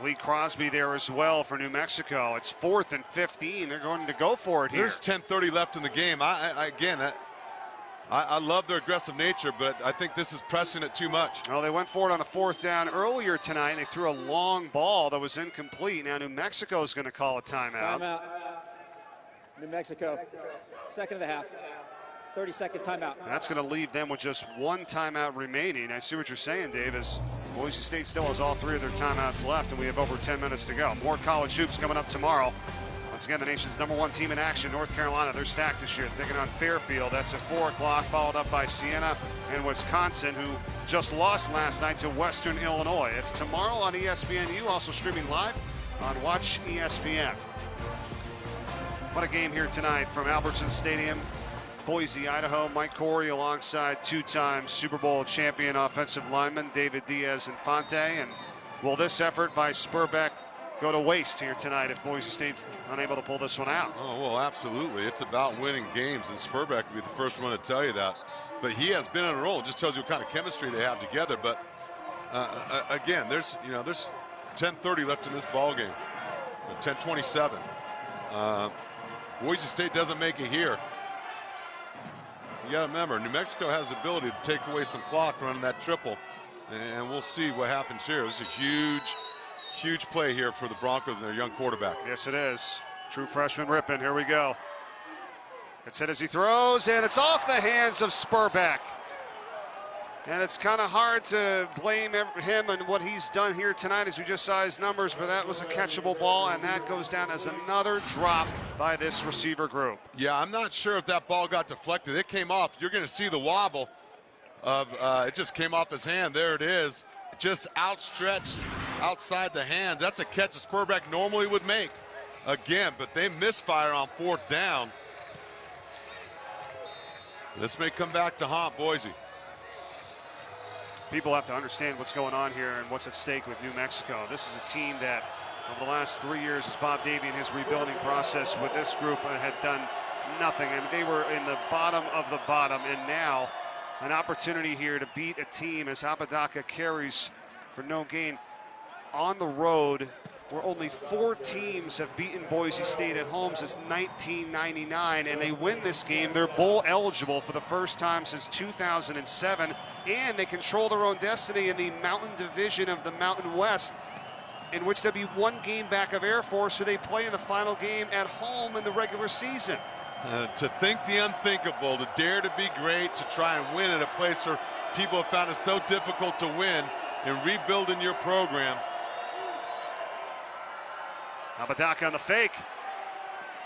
Speaker 1: Lee Crosby there as well for New Mexico. It's 4th and 15. They're going to go for it here.
Speaker 2: There's 10:30 left in the game. I love their aggressive nature, but I think this is pressing it too much.
Speaker 1: Well, they went for it on the 4th down earlier tonight. They threw a long ball that was incomplete. Now New Mexico is going to call a timeout.
Speaker 3: Timeout. New Mexico, 2nd of the half. 30-second timeout.
Speaker 1: That's going to leave them with just 1 timeout remaining. I see what you're saying, Dave, as Boise State still has all 3 of their timeouts left, and we have over 10 minutes to go. More college hoops coming up tomorrow. Once again, the nation's #1 team in action, North Carolina. They're stacked this year, taking on Fairfield. That's at 4 o'clock, followed up by Siena and Wisconsin, who just lost last night to Western Illinois. It's tomorrow on ESPNU, also streaming live on Watch ESPN. What a game here tonight from Albertson Stadium. Boise, Idaho. Mike Corey alongside 2-time Super Bowl champion offensive lineman David Diaz-Infante. And will this effort by Spurbeck go to waste here tonight if Boise State's unable to pull this one out?
Speaker 2: Oh, well, absolutely. It's about winning games, and Spurbeck would be the first one to tell you that. But he has been on a roll. It just tells you what kind of chemistry they have together. But again, there's 10:30 left in this ball game. 10:27. Boise State doesn't make it here. You got to remember, New Mexico has the ability to take away some clock running that triple, and we'll see what happens here. This is a huge play here for the Broncos and their young quarterback.
Speaker 1: Yes, it is. True freshman Rippon. Here we go. It's hit as he throws, and it's off the hands of Spurbeck. And it's kind of hard to blame him and what he's done here tonight, as we just saw his numbers, but that was a catchable ball, and that goes down as another drop by this receiver group.
Speaker 2: Yeah, I'm not sure if that ball got deflected. It came off. You're going to see the wobble of it just came off his hand. There it is. Just outstretched outside the hand. That's a catch that Spurbeck normally would make. Again, but they misfire on 4th down. This may come back to haunt Boise.
Speaker 1: People have to understand what's going on here and what's at stake with New Mexico. This is a team that over the last 3 years, as Bob Davie in his rebuilding process with this group had done nothing. I mean, they were in the bottom of the bottom, and now an opportunity here to beat a team as Apodaca carries for no gain on the road, where only 4 teams have beaten Boise State at home since 1999, and they win this game. They're bowl eligible for the first time since 2007, and they control their own destiny in the Mountain Division of the Mountain West, in which they'll be 1 game back of Air Force, who they play in the final game at home in the regular season.
Speaker 2: To think the unthinkable, to dare to be great, to try and win at a place where people have found it so difficult to win, and rebuilding your program.
Speaker 1: Apodaca on the fake.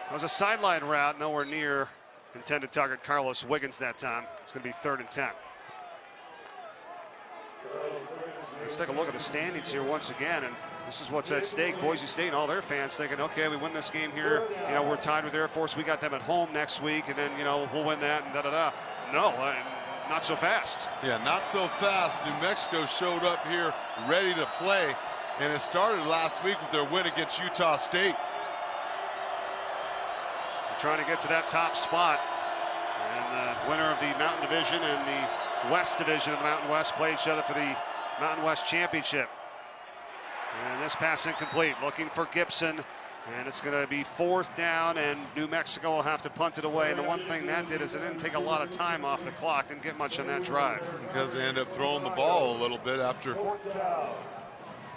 Speaker 1: That was a sideline route, nowhere near intended target Carlos Wiggins that time. It's going to be 3rd and 10. Let's take a look at the standings here once again, and this is what's at stake. Boise State and all their fans thinking, okay, we win this game here, we're tied with Air Force. We got them at home next week, and then, we'll win that and da-da-da. No, not so fast.
Speaker 2: Yeah, not so fast. New Mexico showed up here ready to play, and it started last week with their win against Utah State.
Speaker 1: They're trying to get to that top spot. And the winner of the Mountain Division and the West Division of the Mountain West play each other for the Mountain West Championship. And this pass incomplete, looking for Gibson. And it's going to be 4th down, and New Mexico will have to punt it away. And the one thing that did is it didn't take a lot of time off the clock, didn't get much on that drive.
Speaker 2: Because they end up throwing the ball a little bit after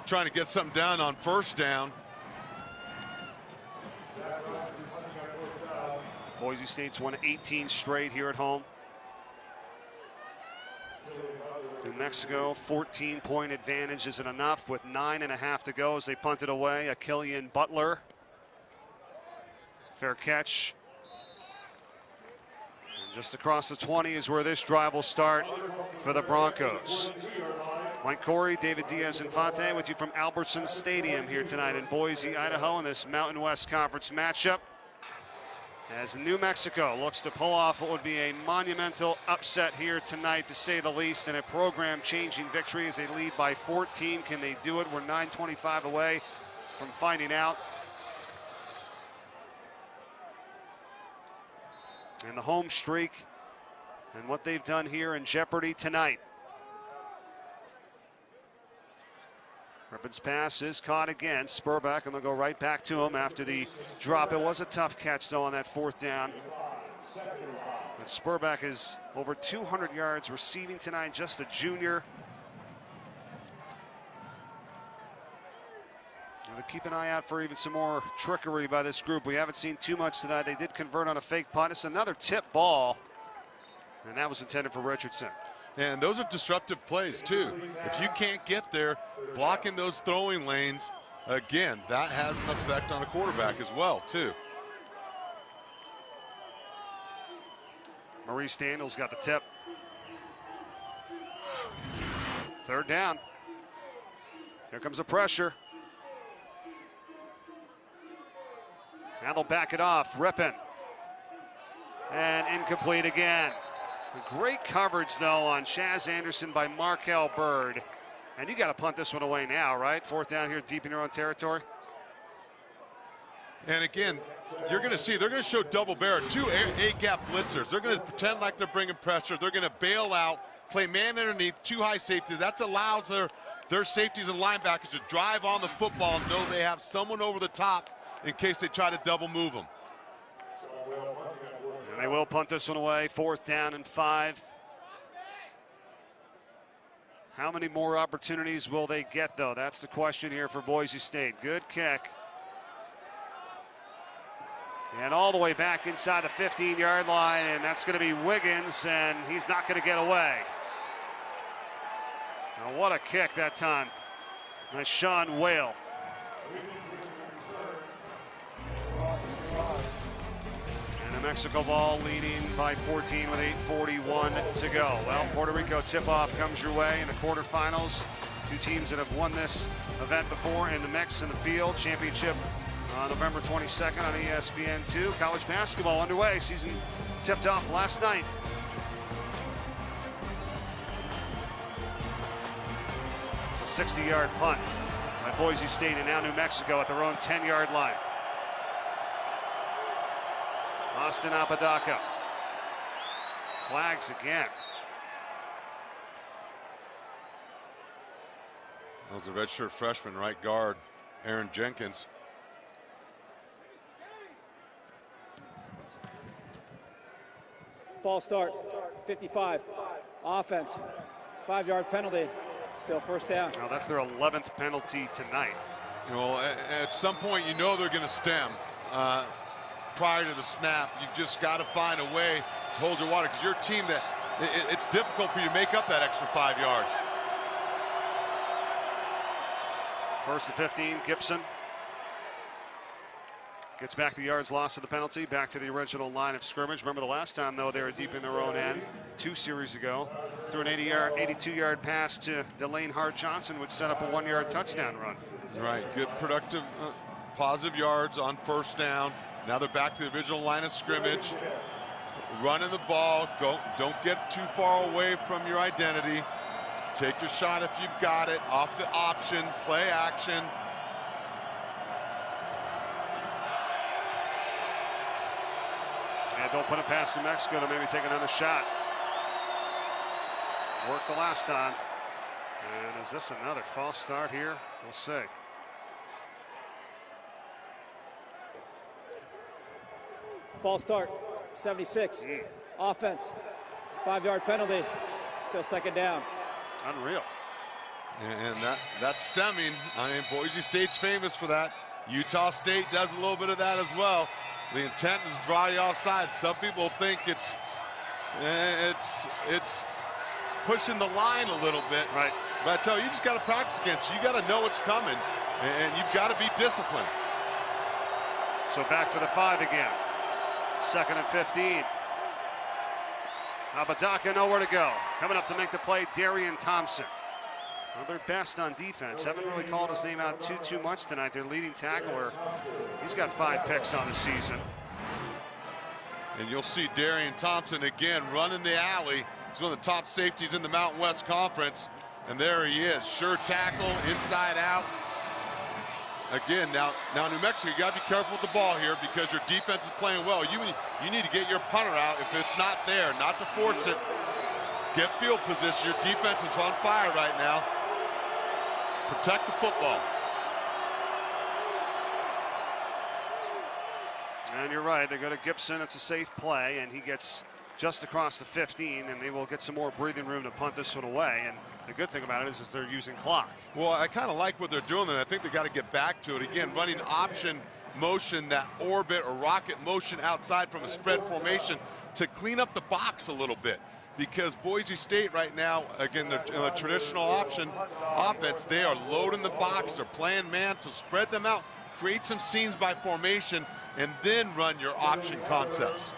Speaker 2: trying to get something down on 1st down.
Speaker 1: Boise State's won 18 straight here at home. New Mexico, 14-point advantage isn't enough with 9.5 to go as they punt it away. Killian Butler. Fair catch. And just across the 20 is where this drive will start for the Broncos. Mike Corey, David Diaz-Infante with you from Albertson Stadium here tonight in Boise, Idaho in this Mountain West Conference matchup. As New Mexico looks to pull off what would be a monumental upset here tonight, to say the least, and a program-changing victory as they lead by 14. Can they do it? We're 9:25 away from finding out. And the home streak and what they've done here in jeopardy tonight. Rippin's pass is caught again. Spurback, and they'll go right back to him after the drop. It was a tough catch, though, on that 4th down. But Spurback is over 200 yards receiving tonight, just a junior. We'll keep an eye out for even some more trickery by this group. We haven't seen too much tonight. They did convert on a fake punt. It's another tip ball, and that was intended for Richardson.
Speaker 2: And those are disruptive plays, too. If you can't get there, blocking those throwing lanes, again, that has an effect on a quarterback as well, too.
Speaker 1: Maurice Daniels got the tip. 3rd down. Here comes the pressure. Now they'll back it off. Rippin. And incomplete again. Great coverage, though, on Chaz Anderson by Markel Bird. And you got to punt this one away now, right? 4th down here, deep in your own territory.
Speaker 2: And again, you're going to see they're going to show double bear, 2 A-gap blitzers. They're going to pretend like they're bringing pressure. They're going to bail out, play man underneath, 2 high safeties. That allows their safeties and linebackers to drive on the football and know they have someone over the top in case they try to double move them.
Speaker 1: And they will punt this one away. 4th down and 5. How many more opportunities will they get, though? That's the question here for Boise State. Good kick. And all the way back inside the 15-yard line, and that's going to be Wiggins, and he's not going to get away. Now, what a kick that time. Nice Sean Whale. And New Mexico ball leading by 14 with 8:41 to go. Well, Puerto Rico tip-off comes your way in the quarterfinals. 2 teams that have won this event before in the mix in the field. Championship November 22nd on ESPN2. College basketball underway. Season tipped off last night. A 60-yard punt by Boise State, and now New Mexico at their own 10-yard line. Austin Apodaca. Flags again.
Speaker 2: That was the redshirt freshman right guard, Aaron Jenkins.
Speaker 3: False start, 55. Offense, 5-yard penalty. Still 1st down.
Speaker 1: Now that's their 11th penalty tonight.
Speaker 2: You know, at some point, you know they're going to stem prior to the snap. You've just got to find a way to hold your water, because you're a team that it's difficult for you to make up that extra 5 yards.
Speaker 1: 1st and 15, Gibson. Gets back the yards lost to the penalty, back to the original line of scrimmage. Remember the last time, though, they were deep in their own end 2 series ago. Threw an 82-yard pass to Delane Hart-Johnson, which set up a 1-yard touchdown run.
Speaker 2: Right, good productive, positive yards on 1st down. Now they're back to the original line of scrimmage. Running the ball, don't get too far away from your identity. Take your shot if you've got it, off the option, play action.
Speaker 1: And don't put it past New Mexico to maybe take another shot. Worked the last time. And is this another false start here? We'll see.
Speaker 3: False start, 76. Offense, 5-yard penalty. Still second down.
Speaker 1: Unreal.
Speaker 2: And that's stemming. I mean, Boise State's famous for that. Utah State does a little bit of that as well. The intent is to draw you offside. Some people think it's pushing the line a little bit.
Speaker 1: Right.
Speaker 2: But I tell you, you just got to practice against it. You got to know what's coming, and you've got to be disciplined.
Speaker 1: So back to the 5 again. 2nd and 15. Abadaka nowhere to go. Coming up to make the play, Darian Thompson. Well, they're best on defense. Haven't really called his name out too much tonight. Their leading tackler, he's got 5 picks on the season.
Speaker 2: And you'll see Darian Thompson again running the alley. He's one of the top safeties in the Mountain West Conference. And there he is, sure tackle, inside out. Again, now New Mexico, you got to be careful with the ball here because your defense is playing well. You need to get your punter out if it's not there, not to force it. Get field position. Your defense is on fire right now. Protect the football.
Speaker 1: And you're right, they go to Gibson. It's a safe play, and he gets just across the 15, and they will get some more breathing room to punt this one away. And the good thing about it is they're using clock.
Speaker 2: Well, I kind of like what they're doing, and I think they got to get back to it. Again, running option motion, that orbit or rocket motion outside from a spread formation to clean up the box a little bit. Because Boise State right now, again, they're in a traditional option offense. They are loading the box. They're playing man, so spread them out. Create some seams by formation, and then run your option concepts.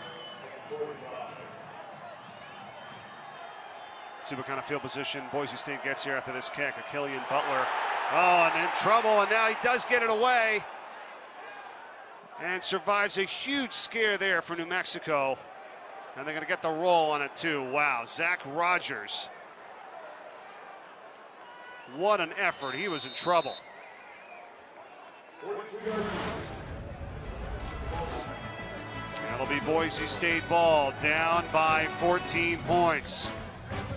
Speaker 1: See what kind of field position Boise State gets here after this kick. A Killian Butler. Oh, and in trouble, and now he does get it away. And survives a huge scare there for New Mexico. And they're going to get the roll on it too. Wow, Zach Rogers. What an effort. He was in trouble. That'll be Boise State ball, down by 14 points.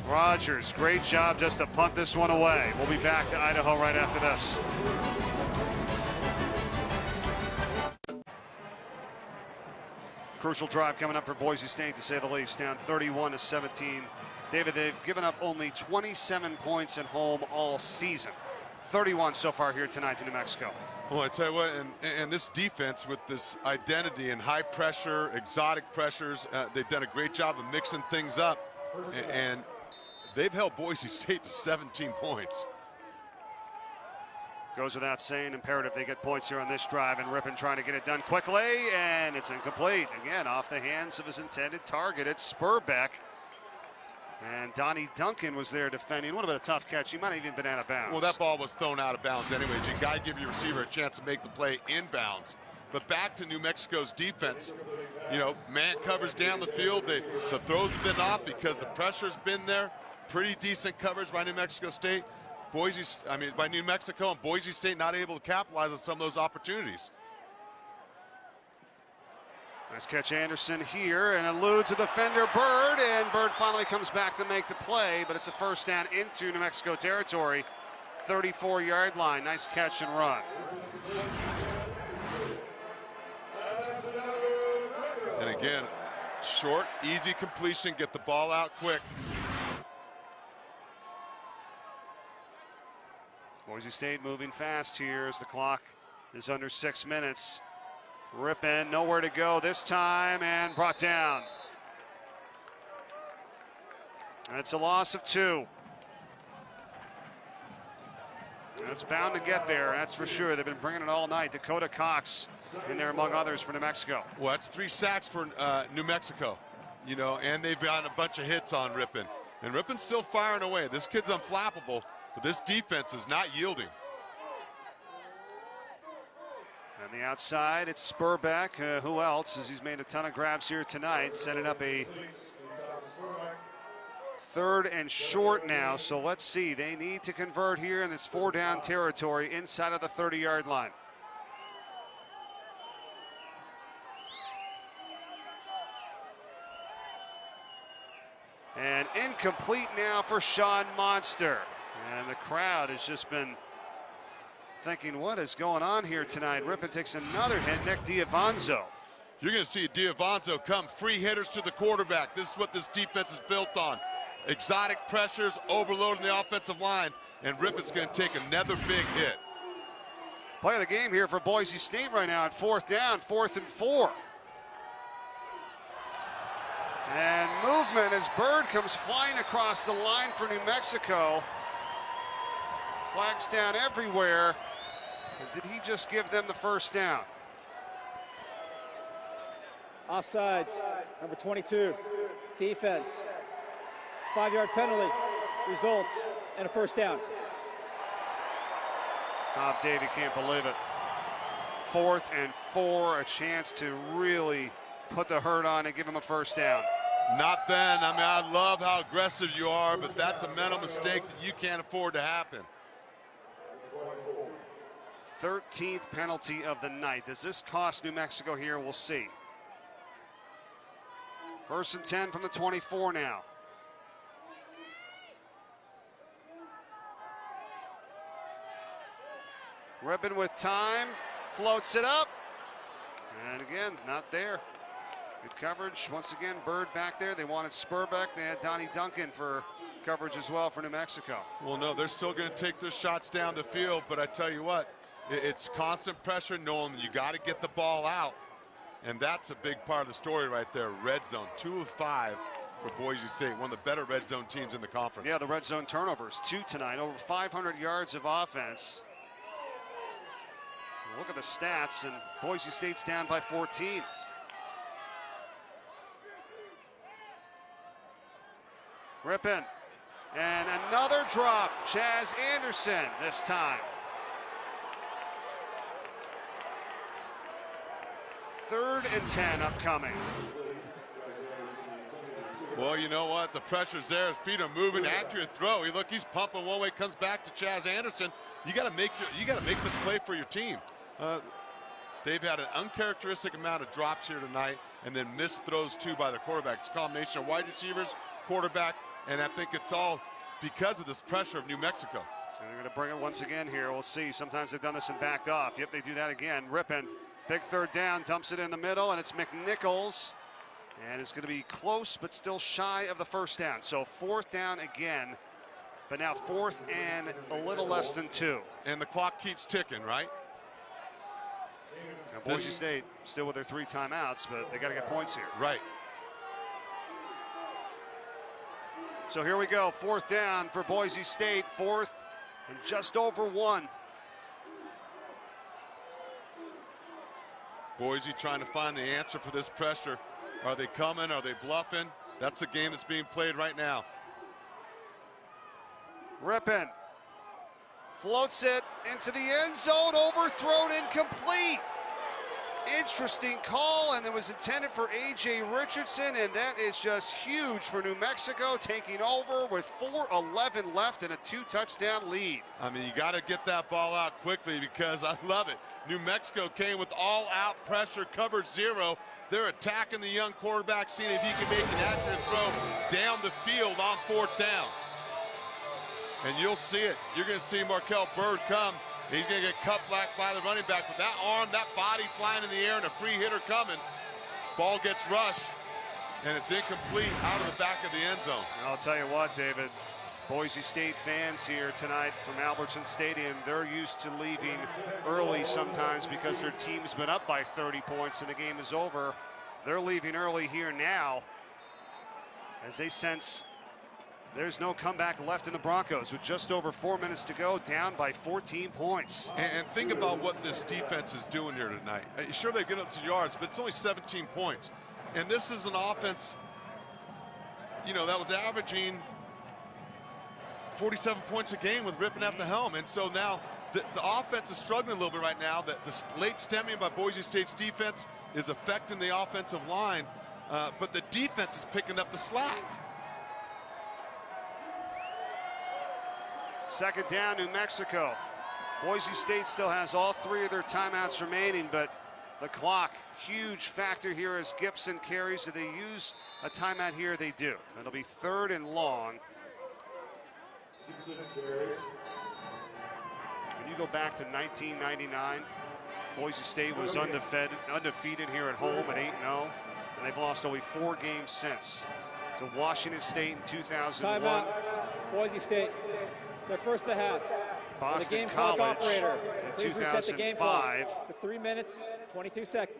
Speaker 1: Rogers, great job just to punt this one away. We'll be back to Idaho right after this. Crucial drive coming up for Boise State, to say the least, down 31-17. David, they've given up only 27 points at home all season. 31 so far here tonight in New Mexico.
Speaker 2: Well, I tell you what, and this defense with this identity and high pressure, exotic pressures, they've done a great job of mixing things up, and they've held Boise State to 17 points.
Speaker 1: Goes without saying, imperative they get points here on this drive, and Rippon trying to get it done quickly, and it's incomplete. Again, off the hands of his intended target. It's Spurbeck. And Donnie Duncan was there defending. What about a tough catch? He might have even been out of bounds.
Speaker 2: Well, that ball was thrown out of bounds anyways. You got to give your receiver a chance to make the play inbounds. But back to New Mexico's defense. You know, man covers down the field. The throws have been off because the pressure's been there. Pretty decent coverage by New Mexico State. By New Mexico, and Boise State not able to capitalize on some of those opportunities.
Speaker 1: Nice catch, Anderson here, and eludes a defender, Bird, and Bird finally comes back to make the play, but it's a first down into New Mexico territory, 34-yard line. Nice catch and run.
Speaker 2: And again, short, easy completion, get the ball out quick.
Speaker 1: Boise State moving fast here as the clock is under 6 minutes. Rippon nowhere to go this time and brought down. That's a loss of 2. It's bound to get there, that's for sure. They've been bringing it all night. Dakota Cox in there among others for New Mexico.
Speaker 2: Well, that's 3 sacks for New Mexico, you know, and they've gotten a bunch of hits on Rippon. And Rippon's still firing away. This kid's unflappable, but this defense is not yielding.
Speaker 1: On the outside, it's Spurbeck. Who else? As he's made a ton of grabs here tonight, setting up a 3rd and short now. So let's see. They need to convert here in this 4-down territory inside of the 30-yard line. And incomplete now for Sean Monster. And the crowd has just been thinking, what is going on here tonight? Rippon takes another hit. Nick Diavanzo.
Speaker 2: You're going to see D'Avanzo come free hitters to the quarterback. This is what this defense is built on. Exotic pressures, overloading the offensive line, and Rippon's going to take another big hit.
Speaker 1: Play of the game here for Boise State right now at 4th down, 4th and 4. And movement as Bird comes flying across the line for New Mexico. Flags down everywhere. And did he just give them the first down?
Speaker 3: Offsides, number 22, defense. 5-yard penalty, results, and a first down.
Speaker 1: Bob Davey can't believe it. 4th and 4, a chance to really put the hurt on and give him a first down.
Speaker 2: Not then. I mean, I love how aggressive you are, but that's a mental mistake that you can't afford to happen.
Speaker 1: 13th penalty of the night. Does this cost New Mexico here? We'll see. 1st and 10 from the 24 now. Rippon with time, floats it up, and again, not there. Good coverage. Once again, Bird back there. They wanted Spurbeck. They had Donnie Duncan for coverage as well for New Mexico.
Speaker 2: Well, no, they're still going to take their shots down the field, but I tell you what, it's constant pressure, knowing you got to get the ball out, and that's a big part of the story right there. Red zone, 2 of 5 for Boise State, one of the better red zone teams in the conference.
Speaker 1: Yeah, the red zone turnovers, 2 tonight, over 500 yards of offense. Look at the stats, and Boise State's down by 14. Rippon, and another drop. Chaz Anderson this time. 3rd and 10 upcoming.
Speaker 2: Well, you know what? The pressure's there. His feet are moving. Accurate throw. Look, he's pumping one way. Comes back to Chaz Anderson. You got to make this play for your team. They've had an uncharacteristic amount of drops here tonight, and then missed throws too by the quarterback. It's a combination of wide receivers, quarterback, and I think it's all because of this pressure of New Mexico.
Speaker 1: And they're going to bring it once again here. We'll see. Sometimes they've done this and backed off. Yep, they do that again. Rippon, big 3rd down, dumps it in the middle, and it's McNichols. And it's going to be close, but still shy of the first down. So 4th down again, but now 4th and a little less than 2.
Speaker 2: And the clock keeps ticking, right?
Speaker 1: Now Boise State still with their 3 timeouts, but they got to get points here.
Speaker 2: Right.
Speaker 1: So here we go, 4th down for Boise State, 4th and just over 1.
Speaker 2: Boise trying to find the answer for this pressure. Are they coming? Are they bluffing? That's the game that's being played right now.
Speaker 1: Rippon floats it into the end zone, overthrown, incomplete. Interesting call, and it was intended for A.J. Richardson, and that is just huge for New Mexico, taking over with 4:11 left and a 2-touchdown lead.
Speaker 2: I mean, you got to get that ball out quickly, because I love it. New Mexico came with all-out pressure, cover 0. They're attacking the young quarterback, seeing if he can make an accurate throw down the field on 4th down. And you'll see it. You're going to see Markel Bird come. He's going to get cut back by the running back. With that arm, that body flying in the air, and a free hitter coming. Ball gets rushed, and it's incomplete out of the back of the end zone.
Speaker 1: I'll tell you what, David, Boise State fans here tonight from Albertson Stadium, they're used to leaving early sometimes because their team's been up by 30 points and the game is over. They're leaving early here now as they sense there's no comeback left in the Broncos with just over 4 minutes to go, down by 14 points.
Speaker 2: And think about what this defense is doing here tonight. Sure, they get up to yards, but it's only 17 points. And this is an offense, you know, that was averaging 47 points a game with Rippon at the helm. And so now the offense is struggling a little bit right now. The late stemming by Boise State's defense is affecting the offensive line, but the defense is picking up the slack.
Speaker 1: 2nd down, New Mexico. Boise State still has all 3 of their timeouts remaining, but the clock, huge factor here as Gibson carries. If they use a timeout here, they do. It'll be 3rd and long. When you go back to 1999, Boise State was undefeated here at home at 8-0, and they've lost only 4 games since. So Washington State in 2001.
Speaker 3: Timeout. Boise State. They're first of the half.
Speaker 1: Boston
Speaker 3: the game clock
Speaker 1: College
Speaker 3: operator,
Speaker 1: in
Speaker 3: please reset the game clock
Speaker 1: 2005.
Speaker 3: to 3 minutes, 22 seconds.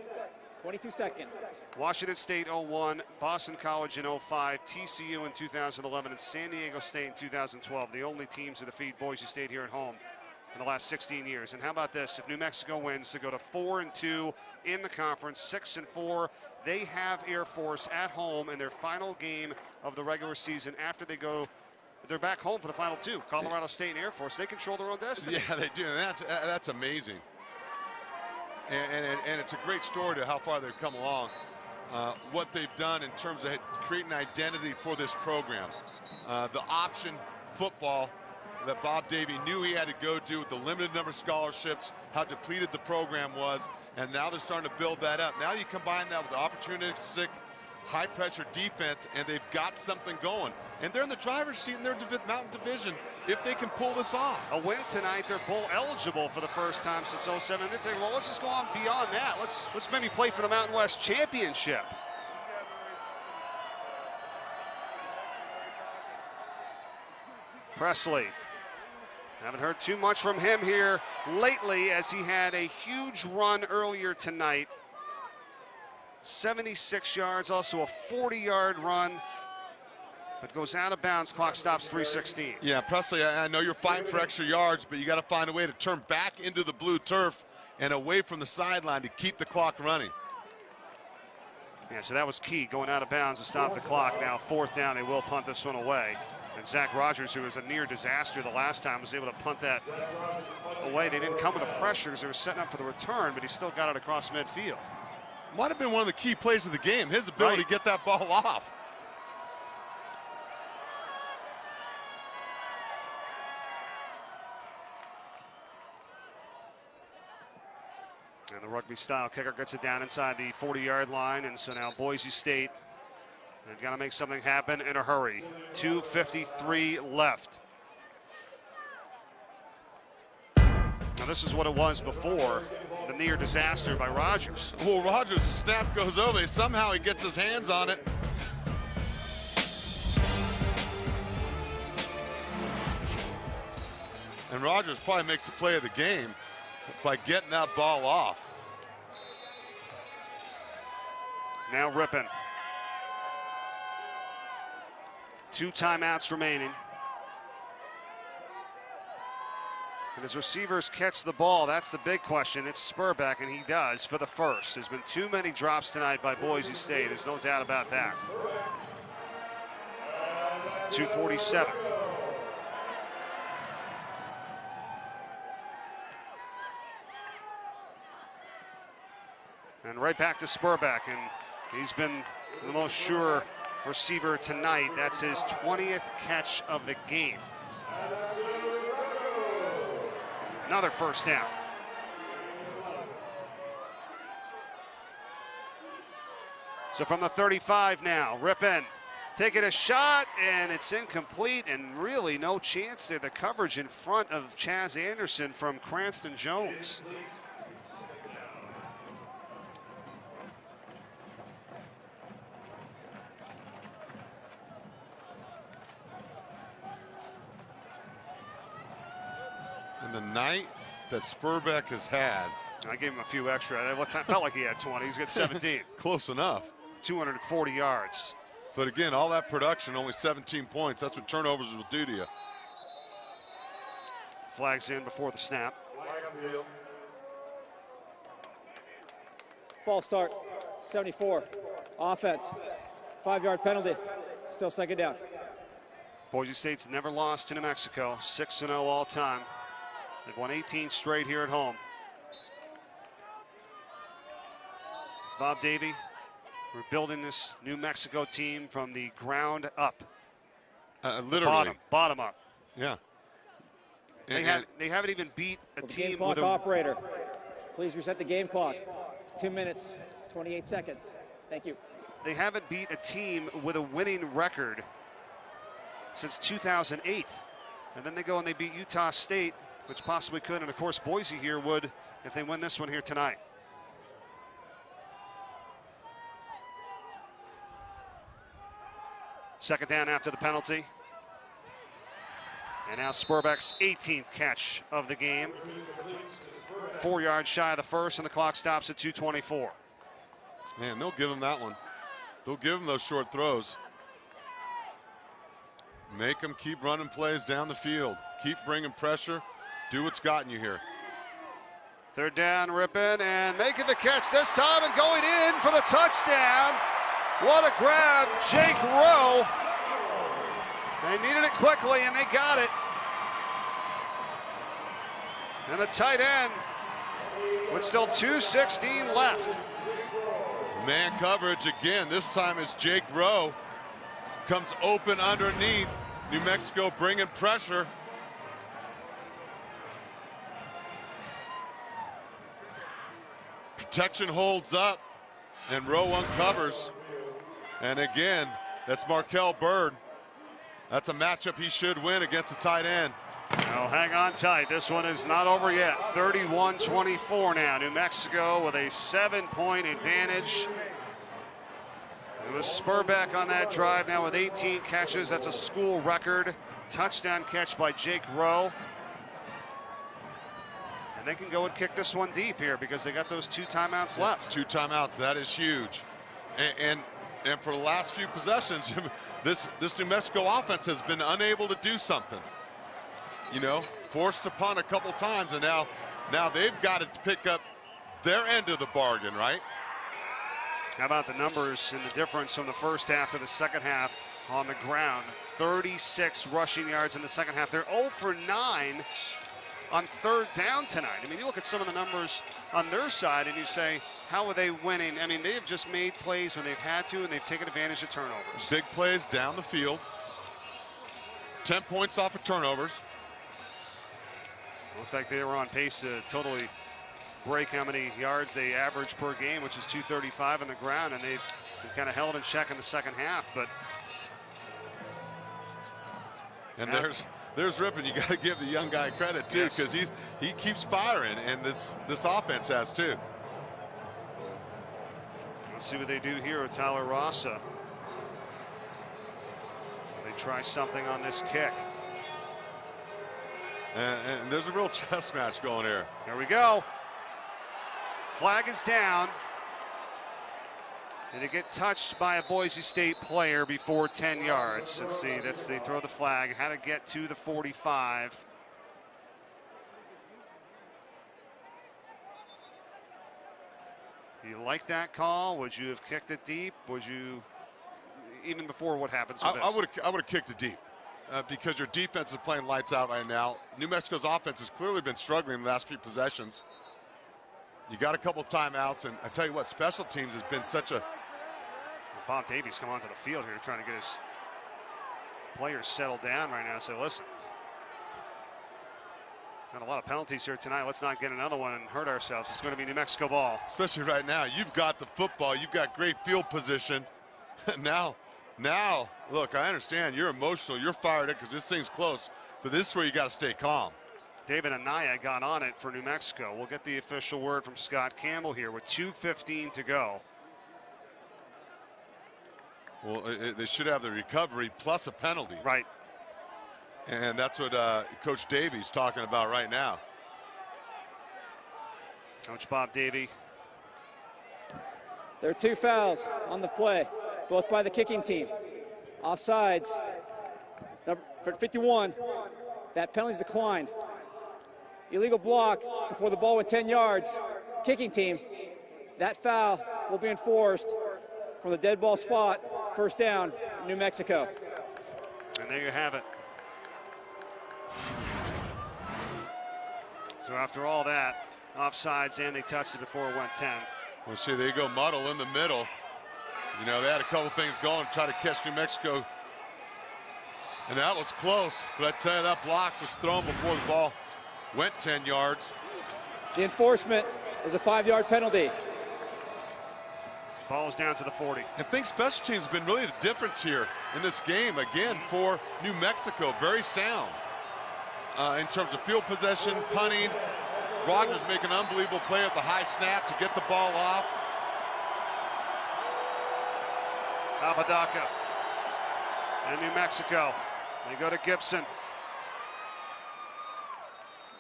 Speaker 3: 22 seconds.
Speaker 1: Washington State 01, Boston College in 05, TCU in 2011, and San Diego State in 2012. The only teams to defeat Boise State here at home in the last 16 years. And how about this? If New Mexico wins, to go to 4-2 in the conference, 6-4. They have Air Force at home in their final game of the regular season after they're back home for the final 2. Colorado State and Air Force, they control their own destiny.
Speaker 2: Yeah, they do, and that's amazing. And it's a great story to how far they've come along. What they've done in terms of creating identity for this program. The option football that Bob Davie knew he had to go do with the limited number of scholarships, how depleted the program was, and now they're starting to build that up. Now you combine that with the opportunistic, high-pressure defense, and they've got something going. And they're in the driver's seat in their Mountain Division if they can pull this off.
Speaker 1: A win tonight, they're bowl eligible for the first time since 07. They think, well, let's just go on beyond that. Let's maybe play for the Mountain West Championship. Presley. Haven't heard too much from him here lately, as he had a huge run earlier tonight. 76 yards, also a 40-yard run, but goes out of bounds. Clock stops 3:16.
Speaker 2: Yeah, Presley, I know you're fighting for extra yards, but you got to find a way to turn back into the blue turf and away from the sideline to keep the clock running.
Speaker 1: Yeah, so that was key, going out of bounds to stop the clock. Now 4th down, they will punt this one away. And Zach Rogers, who was a near disaster the last time, was able to punt that away. They didn't come with the pressures. They were setting up for the return, but he still got it across midfield.
Speaker 2: Might have been one of the key plays of the game, his ability to get that ball off.
Speaker 1: And the rugby-style kicker gets it down inside the 40-yard line, and so now Boise State, they've got to make something happen in a hurry. 2:53 left. Now this is what it was before the near disaster by Rogers.
Speaker 2: Well, Rogers, the snap goes over. Somehow he gets his hands on it. And Rogers probably makes the play of the game by getting that ball off.
Speaker 1: Now Rippon. 2 timeouts remaining. And his receivers catch the ball. That's the big question. It's Spurbeck, and he does for the first. There's been too many drops tonight by Boise State. There's no doubt about that. 2:47. And right back to Spurbeck, and he's been the most sure receiver tonight. That's his 20th catch of the game. Another first down. So from the 35 now, Rippon taking a shot, and it's incomplete, and really no chance there. The coverage in front of Chaz Anderson from Cranston Jones.
Speaker 2: The night that Spurbeck has had.
Speaker 1: I gave him a few extra. I felt like he had 20. He's got 17.
Speaker 2: Close enough.
Speaker 1: 240 yards.
Speaker 2: But again, all that production, only 17 points. That's what turnovers will do to you.
Speaker 1: Flags in before the snap.
Speaker 3: False start. 74. Offense. 5-yard penalty. Still 2nd down.
Speaker 1: Boise State's never lost to New Mexico. 6-0 all time. They've won 18 straight here at home. Bob Davie, we're building this New Mexico team from the ground up.
Speaker 2: Literally.
Speaker 1: Bottom up.
Speaker 2: Yeah.
Speaker 1: They haven't even beat a team
Speaker 3: game clock
Speaker 1: with a...
Speaker 3: operator, please reset the game clock. 2 minutes, 28 seconds. Thank you.
Speaker 1: They haven't beat a team with a winning record since 2008. And then they go and they beat Utah State which possibly could, and of course Boise here would if they win this one here tonight. Second down after the penalty. And now Spurbeck's 18th catch of the game. 4 yards shy of the first, and the clock stops at 2:24.
Speaker 2: Man, they'll give him that one. They'll give him those short throws. Make them keep running plays down the field. Keep bringing pressure. Do what's gotten you here.
Speaker 1: Third down, Rippon, and making the catch this time and going in for the touchdown. What a grab, Jake Rowe. They needed it quickly, and they got it. And the tight end with still 2:16 left.
Speaker 2: Man coverage again. This time is Jake Rowe. Comes open underneath. New Mexico bringing pressure. Protection holds up, and Rowe uncovers. And again, that's Markel Bird. That's a matchup he should win against a tight end.
Speaker 1: Well, hang on tight. This one is not over yet. 31-24 now. New Mexico with a 7-point advantage. It was Spurbeck on that drive now with 18 catches. That's a school record. Touchdown catch by Jake Rowe. And they can go and kick this one deep here because they got those 2 timeouts left.
Speaker 2: 2 timeouts, that is huge. And for the last few possessions, this New Mexico offense has been unable to do something. You know, forced to punt a couple times, and now they've got to pick up their end of the bargain, right?
Speaker 1: How about the numbers and the difference from the first half to the second half on the ground? 36 rushing yards in the second half. They're 0 for 9 on third down tonight. I mean, you look at some of the numbers on their side and you say, how are they winning? I mean, they have just made plays when they've had to, and they've taken advantage of turnovers.
Speaker 2: Big plays down the field. 10 points off of turnovers.
Speaker 1: Looked like they were on pace to totally break how many yards they average per game, which is 235 on the ground, and they kind of held in check in the second half. But
Speaker 2: and there's Rippon. You got to give the young guy credit too, because he keeps firing, and this offense has too.
Speaker 1: Let's see what they do here with Tyler Rassa. They try something on this kick.
Speaker 2: And there's a real chess match going here.
Speaker 1: There we go. Flag is down. And to get touched by a Boise State player before 10 yards. Let's see, they throw the flag. How to get to the 45. Do you like that call? Would you have kicked it deep? Would you, even before what happens with this?
Speaker 2: I would have kicked it deep. Because your defense is playing lights out right now. New Mexico's offense has clearly been struggling in the last few possessions. You got a couple timeouts, and I tell you what, special teams has been such a...
Speaker 1: Bob Davies come onto the field here trying to get his players settled down right now. So listen, got a lot of penalties here tonight. Let's not get another one and hurt ourselves. It's going to be New Mexico ball.
Speaker 2: Especially right now. You've got the football. You've got great field position. Now, look, I understand you're emotional, you're fired up because this thing's close, but this is where you got to stay calm.
Speaker 1: David Anaya got on it for New Mexico. We'll get the official word from Scott Campbell here with 2:15 to go.
Speaker 2: Well, they should have the recovery plus a penalty.
Speaker 1: Right.
Speaker 2: And that's what Coach Davies talking about right now.
Speaker 1: Coach Bob Davie.
Speaker 3: There are 2 fouls on the play, both by the kicking team. Offsides, number 51, that penalty's declined. Illegal block before the ball went 10 yards. Kicking team, that foul will be enforced from the dead ball spot. First down, New Mexico.
Speaker 1: And there you have it. So after all that, offsides, and they touched it before it went 10.
Speaker 2: Well, see, they go muddle in the middle. You know, they had a couple things going, try to catch New Mexico. And that was close, but I tell you, that block was thrown before the ball went 10 yards.
Speaker 3: The enforcement is a 5-yard penalty.
Speaker 1: Ball is down to the 40.
Speaker 2: I think special teams have been really the difference here in this game, again, for New Mexico. Very sound. in terms of field possession, punting. Rogers making an unbelievable play with the high snap to get the ball off.
Speaker 1: Apodaca and New Mexico. They go to Gibson.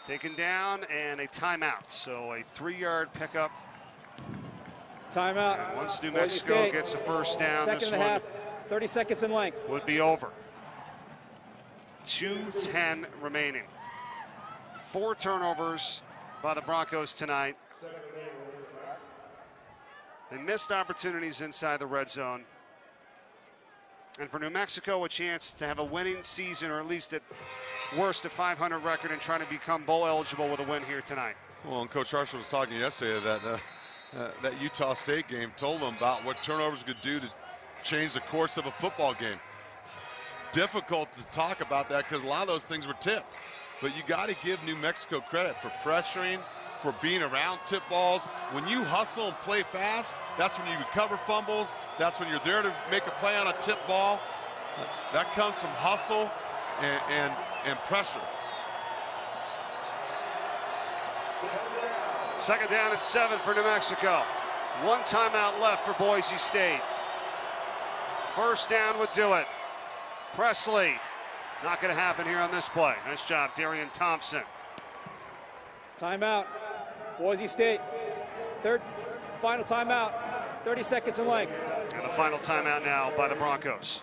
Speaker 1: Taken down and a timeout. So a 3-yard pickup.
Speaker 3: Timeout.
Speaker 1: And once New
Speaker 3: Boise
Speaker 1: Mexico
Speaker 3: State.
Speaker 1: gets a first down,
Speaker 3: Second
Speaker 1: this
Speaker 3: and a
Speaker 1: one
Speaker 3: half, 30 seconds in length.
Speaker 1: would be over. 2:10 remaining. 4 turnovers by the Broncos tonight. They missed opportunities inside the red zone. And for New Mexico, a chance to have a winning season, or at least at worst a 500 record, and trying to become bowl eligible with a win here tonight.
Speaker 2: Well, and Coach Harshel was talking yesterday that that Utah State game told them about what turnovers could do to change the course of a football game. Difficult to talk about that because a lot of those things were tipped. But you got to give New Mexico credit for pressuring, for being around tip balls. When you hustle and play fast, that's when you recover fumbles. That's when you're there to make a play on a tip ball. That comes from hustle and pressure.
Speaker 1: Second down at 7 for New Mexico. 1 timeout left for Boise State. First down would do it. Presley, not going to happen here on this play. Nice job, Darian Thompson.
Speaker 3: Timeout. Boise State. Final timeout. 30 seconds in length.
Speaker 1: And the final timeout now by the Broncos.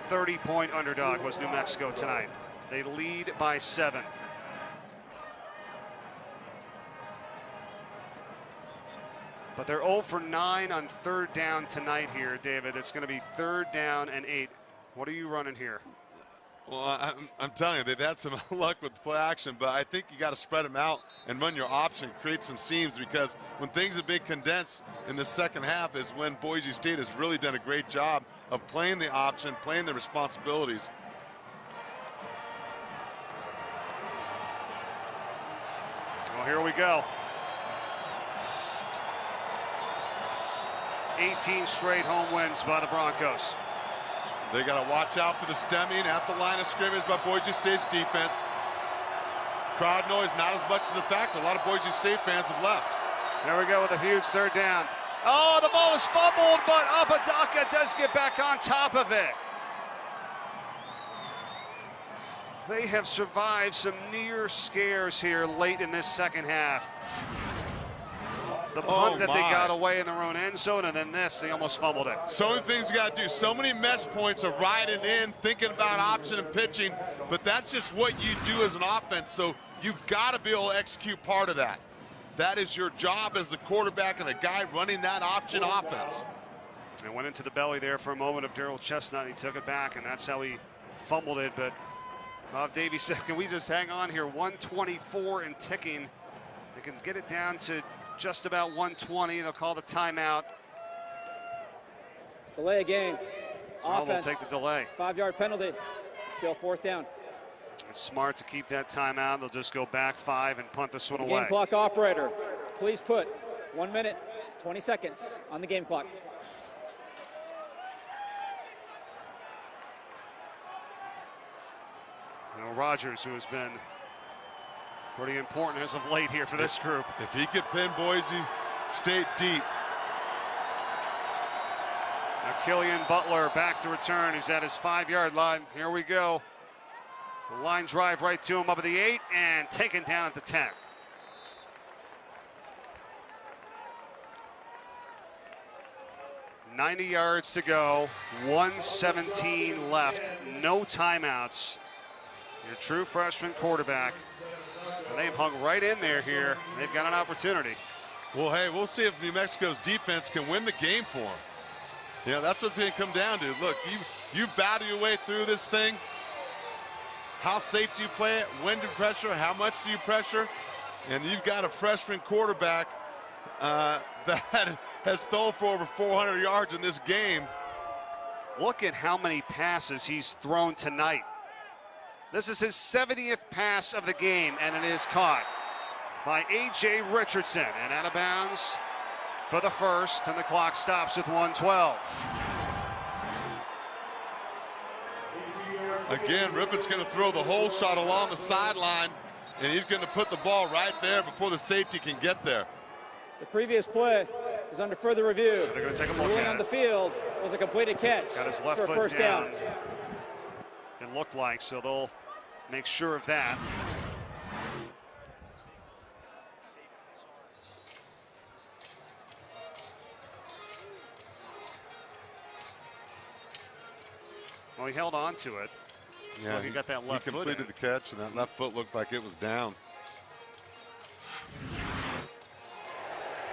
Speaker 1: 30-point underdog was New Mexico tonight. They lead by 7. But they're 0 for 9 on 3rd down tonight here, David. It's going to be 3rd down and 8. What are you running here?
Speaker 2: Well, I'm telling you, they've had some luck with play action, but I think you got to spread them out and run your option, create some seams, because when things have been condensed in the second half is when Boise State has really done a great job of playing the option, playing the responsibilities.
Speaker 1: Well, here we go. 18 straight home wins by the Broncos.
Speaker 2: They got to watch out for the stemming at the line of scrimmage by Boise State's defense. Crowd noise not as much as a factor. A lot of Boise State fans have left.
Speaker 1: There we go with a huge 3rd down. Oh, the ball is fumbled, but Apodaca does get back on top of it. They have survived some near scares here late in this second half. The punt that they got away in their own end zone, and then this, they almost fumbled it.
Speaker 2: So many things you got to do. So many mesh points of riding in, thinking about option and pitching, but that's just what you do as an offense. So you've got to be able to execute part of that. That is your job as the quarterback and a guy running that option offense.
Speaker 1: It went into the belly there for a moment of Darrell Chestnut. He took it back, and that's how he fumbled it. But Bob Davies said, can we just hang on here? 124 and ticking. They can get it down to just about 120. They'll call the timeout.
Speaker 3: Delay a game.
Speaker 1: So
Speaker 3: Offense.
Speaker 1: they'll take the delay.
Speaker 3: 5-yard penalty. Still 4th down.
Speaker 1: It's smart to keep that timeout. They'll just go back 5 and punt this one away.
Speaker 3: Game clock operator, please put 1 minute, 20 seconds on the game clock.
Speaker 1: You know, Rogers, who has been pretty important as of late here for this group.
Speaker 2: If he could pin Boise State deep.
Speaker 1: Now Killian Butler back to return. He's at his 5-yard line. Here we go. The line drive right to him up at the 8 and taken down at the 10. $90 yards to go, 1:17 left, no timeouts. Your true freshman quarterback. And they've hung right in there here. They've got an opportunity.
Speaker 2: Well, hey, we'll see if New Mexico's defense can win the game for them. You know, that's what's going to come down to. Look, you battle your way through this thing. How safe do you play it? When do you pressure? How much do you pressure? And you've got a freshman quarterback that has thrown for over 400 yards in this game.
Speaker 1: Look at how many passes he's thrown tonight. This is his 70th pass of the game, and it is caught by A.J. Richardson. And out of bounds for the first, and the clock stops with 1:12.
Speaker 2: Again, Rippon's going to throw the whole shot along the sideline, and he's going to put the ball right there before the safety can get there.
Speaker 3: The previous play is under further review.
Speaker 1: They're going to take a
Speaker 3: The
Speaker 1: look
Speaker 3: ruling
Speaker 1: at
Speaker 3: on
Speaker 1: it.
Speaker 3: the field was a completed catch
Speaker 1: Got his left
Speaker 3: for a
Speaker 1: foot
Speaker 3: first down.
Speaker 1: It looked like, so they'll make sure of that. Well, he held on to it.
Speaker 2: Yeah,
Speaker 1: Well, he got that left
Speaker 2: he
Speaker 1: foot
Speaker 2: completed
Speaker 1: in.
Speaker 2: the catch, and that left foot looked like it was down.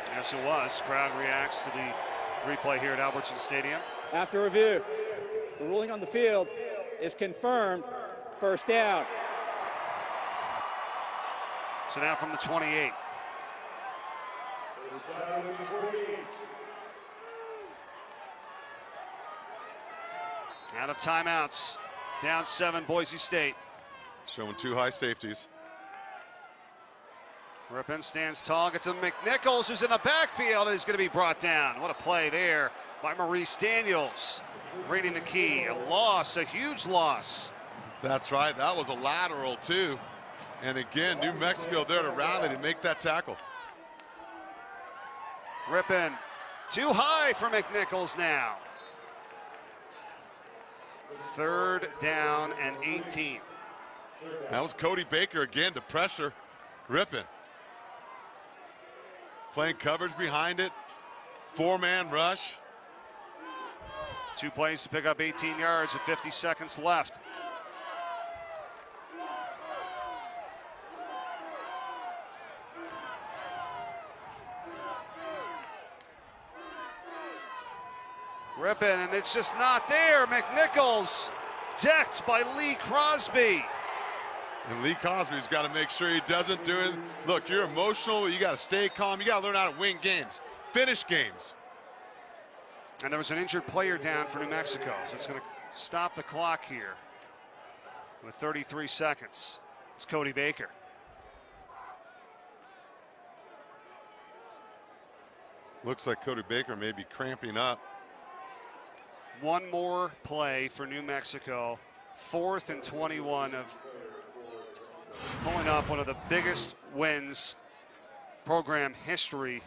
Speaker 1: Yes, it was. Crowd reacts to the replay here at Albertson Stadium.
Speaker 3: After review, the ruling on the field is confirmed. First down.
Speaker 1: So now from the 28. Out of timeouts. Down 7, Boise State.
Speaker 2: Showing 2 high safeties.
Speaker 1: Rippon stands tall, gets to McNichols, who's in the backfield, and he's going to be brought down. What a play there by Maurice Daniels. Reading the key. A loss, a huge loss.
Speaker 2: That's right. That was a lateral, too. And again, New Mexico there to rally to make that tackle.
Speaker 1: Rippon too high for McNichols now. 3rd down and 18.
Speaker 2: That was Cody Baker again to pressure Rippon. Playing coverage behind it. 4-man rush.
Speaker 1: 2 plays to pick up 18 yards with 50 seconds left. Rippon, and it's just not there. McNichols decked by Lee Crosby.
Speaker 2: And Lee Crosby's got to make sure he doesn't do it. Look, you're emotional. You got to stay calm. You got to learn how to win games, finish games.
Speaker 1: And there was an injured player down for New Mexico, so it's going to stop the clock here with 33 seconds. It's Cody Baker.
Speaker 2: Looks like Cody Baker may be cramping up.
Speaker 1: One more play for New Mexico. 4th and 21 of pulling off one of the biggest wins program history,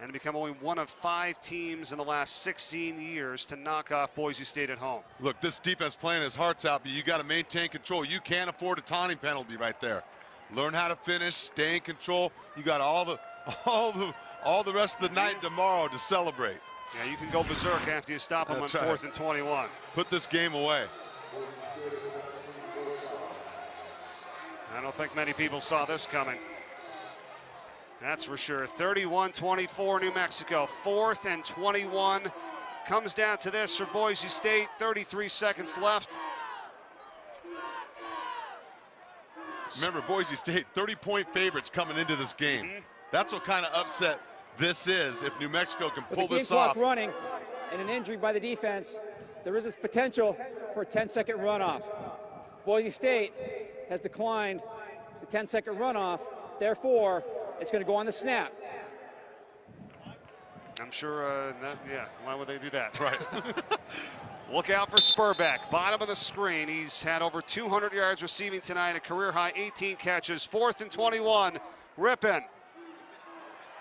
Speaker 1: and to become only one of 5 teams in the last 16 years to knock off Boise State at home.
Speaker 2: Look, this defense playing his hearts out, but you got to maintain control. You can't afford a taunting penalty right there. Learn how to finish, stay in control. You got all the rest of the night tomorrow to celebrate.
Speaker 1: Yeah, you can go berserk after you stop them
Speaker 2: That's
Speaker 1: on
Speaker 2: right.
Speaker 1: 4th and 21.
Speaker 2: Put this game away.
Speaker 1: I don't think many people saw this coming. That's for sure. 31-24 New Mexico. 4th and 21. Comes down to this for Boise State. 33 seconds left.
Speaker 2: Remember, Boise State, 30-point favorites coming into this game. That's what kind of upset this is if New Mexico can
Speaker 3: With
Speaker 2: pull
Speaker 3: the game
Speaker 2: this
Speaker 3: clock
Speaker 2: off.
Speaker 3: running and an injury by the defense, there is this potential for a 10-second runoff. Boise State has declined the 10-second runoff. Therefore, it's going to go on the snap.
Speaker 1: I'm sure, yeah, why would they do that?
Speaker 2: Right.
Speaker 1: Look out for Spurbeck, bottom of the screen. He's had over 200 yards receiving tonight, a career high 18 catches. 4th and 21, Rippon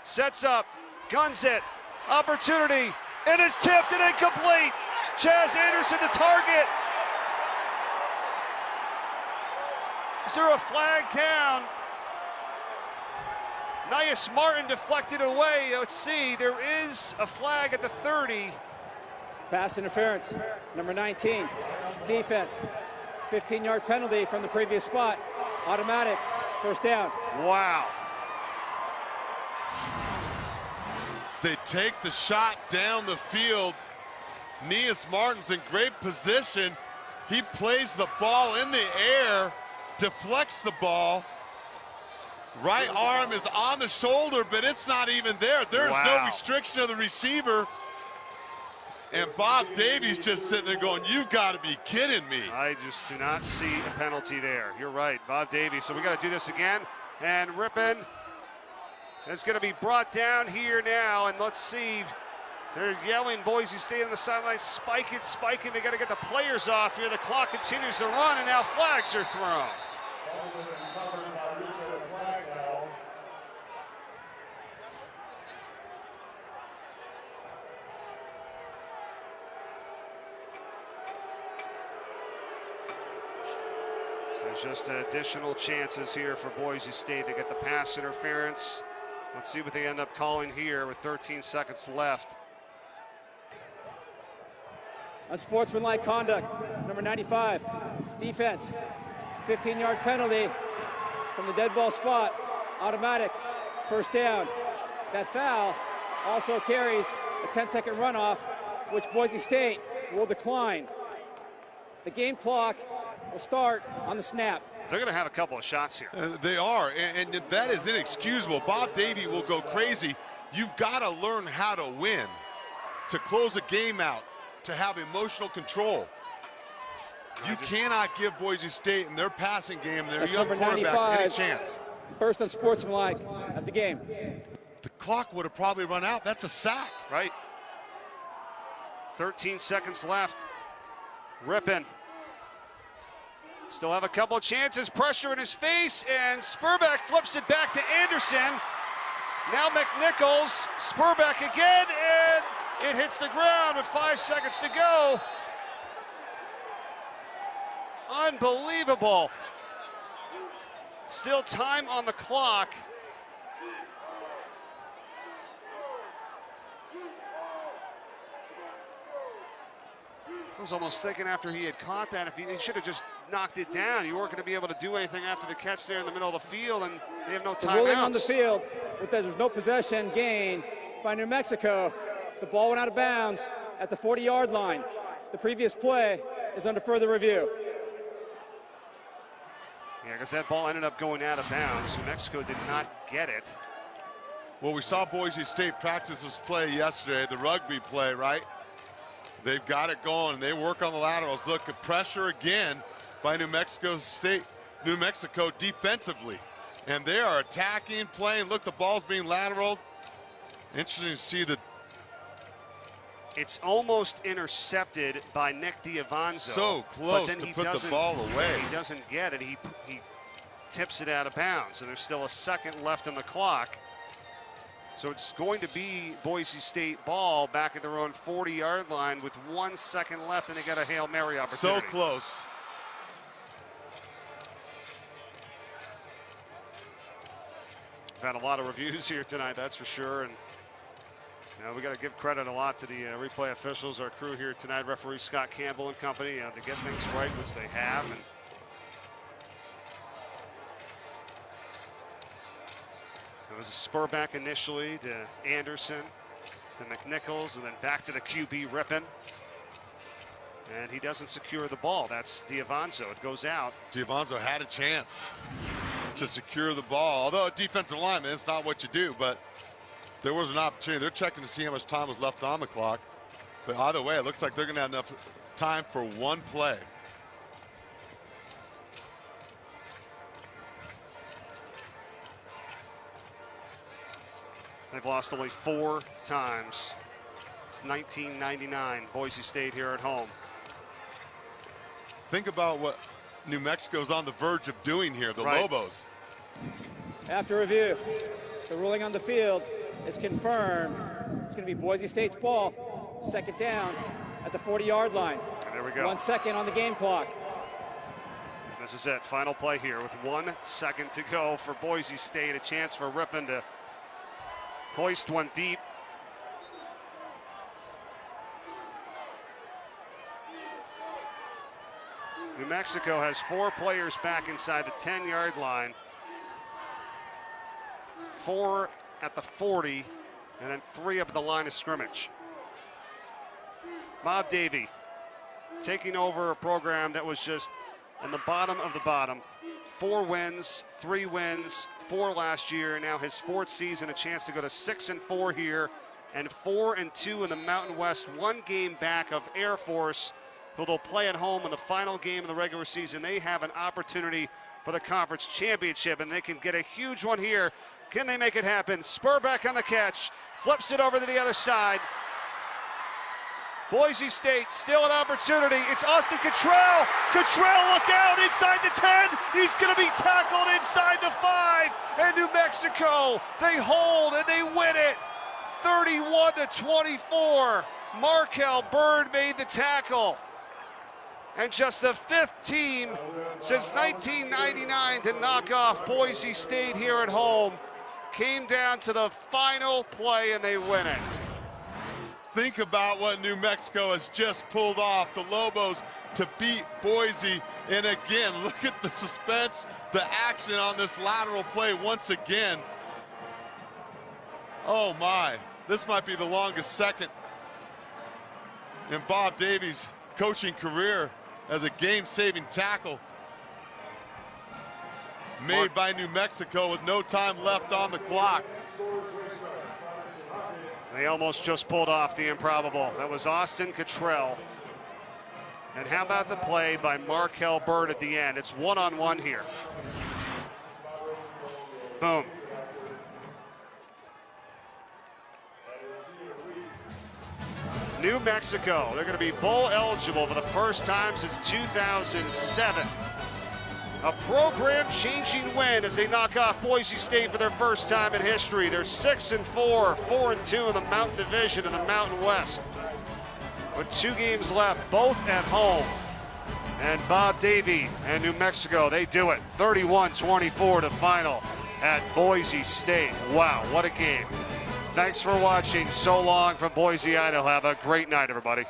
Speaker 1: sets up, guns it, opportunity, and it's tipped and incomplete. Chaz Anderson the target. Is there a flag down? Nias Martin deflected away. Let's see, there is a flag at the 30.
Speaker 3: Pass interference, number 19, defense. 15-yard penalty from the previous spot. Automatic, first down.
Speaker 1: Wow.
Speaker 2: They take the shot down the field. Nias Martin's in great position. He plays the ball in the air, deflects the ball. Right arm is on the shoulder, but it's not even there. There's no restriction of the receiver. And Bob Davies just sitting there going, you've got to be kidding me.
Speaker 1: I just do not see a penalty there. You're right, Bob Davies. So we got to do this again. And Rippon is going to be brought down here now. And let's see They're yelling Boise State on the sideline, spike it, spike it. They got to get the players off here. The clock continues to run, and now flags are thrown. There's just additional chances here for Boise State to get the pass interference. Let's see what they end up calling here with 13 seconds left.
Speaker 3: Unsportsmanlike conduct, number 95, defense, 15-yard penalty from the dead ball spot, automatic, first down. That foul also carries a 10-second runoff, which Boise State will decline. The game clock will start on the snap.
Speaker 1: They're going to have a couple of shots here.
Speaker 2: They are, and that is inexcusable. Bob Davie will go crazy. You've got to learn how to win, to close a game out, to have emotional control. You cannot give Boise State in their passing game, their young quarterback, any chance.
Speaker 3: First unsportsmanlike of the game.
Speaker 2: The clock would have probably run out. That's a sack.
Speaker 1: Right. 13 seconds left. Rippin. Still have a couple of chances. Pressure in his face, and Spurbeck flips it back to Anderson. Now McNichols, Spurbeck again, and it hits the ground with 5 seconds to go. Unbelievable. Still time on the clock. I was almost thinking after he had caught that, if he should have just knocked it down. You weren't going to be able to do anything after the catch there in the middle of the field, and they have no timeouts.
Speaker 3: Ruling on the field, there's no possession gain by New Mexico. The ball went out of bounds at the 40-yard line. The previous play is under further review.
Speaker 1: Yeah, because that ball ended up going out of bounds. New Mexico did not get it.
Speaker 2: Well, we saw Boise State practice this play yesterday, the rugby play, right? They've got it going. They work on the laterals. Look at pressure again by New Mexico defensively. And they are attacking, playing. Look, the ball's being lateraled. Interesting to see the...
Speaker 1: It's almost intercepted by Nick Diavanzo.
Speaker 2: So close to put the ball away.
Speaker 1: He doesn't get it. He tips it out of bounds. And there's still a second left on the clock. So it's going to be Boise State ball back at their own 40-yard line with 1 second left, and they got a Hail Mary opportunity.
Speaker 2: So close.
Speaker 1: We've had a lot of reviews here tonight, that's for sure. And we got to give credit a lot to the replay officials, our crew here tonight, referee Scott Campbell and company, to get things right, which they have. And it was a Spurbeck initially to Anderson, to McNichols, and then back to the QB Rippin. And he doesn't secure the ball. That's Diavanzo. It goes out.
Speaker 2: Diavanzo had a chance to secure the ball. Although a defensive lineman, it's not what you do, but there was an opportunity. They're checking to see how much time was left on the clock. But either way, it looks like they're going to have enough time for one play.
Speaker 1: They've lost only 4 times. It's 1999, Boise State here at home.
Speaker 2: Think about what New Mexico's on the verge of doing here, the Lobos.
Speaker 3: After review, the ruling on the field is confirmed. It's going to be Boise State's ball. Second down at the 40-yard line.
Speaker 1: And there we go.
Speaker 3: 1 second on the game clock.
Speaker 1: This is it. Final play here with 1 second to go for Boise State. A chance for Rippin to hoist one deep. New Mexico has 4 players back inside the 10-yard line. 4 at the 40, and then 3 up at the line of scrimmage. Bob Davie taking over a program that was just on the bottom of the bottom. 4 wins, 3 wins, 4 last year. Now his 4th season, a chance to go to 6-4 here, and 4-2 in the Mountain West. 1 game back of Air Force, who they'll play at home in the final game of the regular season. They have an opportunity for the conference championship, and they can get a huge one here. Can they make it happen? Spurbeck on the catch, flips it over to the other side, Boise State still an opportunity. It's Austin Cottrell. Cottrell, look out inside the 10. He's going to be tackled inside the 5. And New Mexico, they hold and they win it. 31-24. Markel Bird made the tackle. And just the 5th team since 1999 to knock off Boise State here at home. Came down to the final play and they win it.
Speaker 2: Think about what New Mexico has just pulled off. The Lobos to beat Boise. And again, look at the suspense, the action on this lateral play once again. Oh my, this might be the longest second in Bob Davies' coaching career as a game-saving tackle made by New Mexico with no time left on the clock.
Speaker 1: They almost just pulled off the improbable. That was Austin Cottrell. And how about the play by Markel Bird at the end? It's one-on-one here. Boom. New Mexico, they're going to be bowl eligible for the first time since 2007. A program-changing win as they knock off Boise State for their first time in history. They're 6-4, 4-2 in the Mountain Division in the Mountain West. With 2 games left, both at home. And Bob Davie and New Mexico, they do it. 31-24 to final at Boise State. Wow, what a game. Thanks for watching. So long from Boise, Idaho. Have a great night, everybody.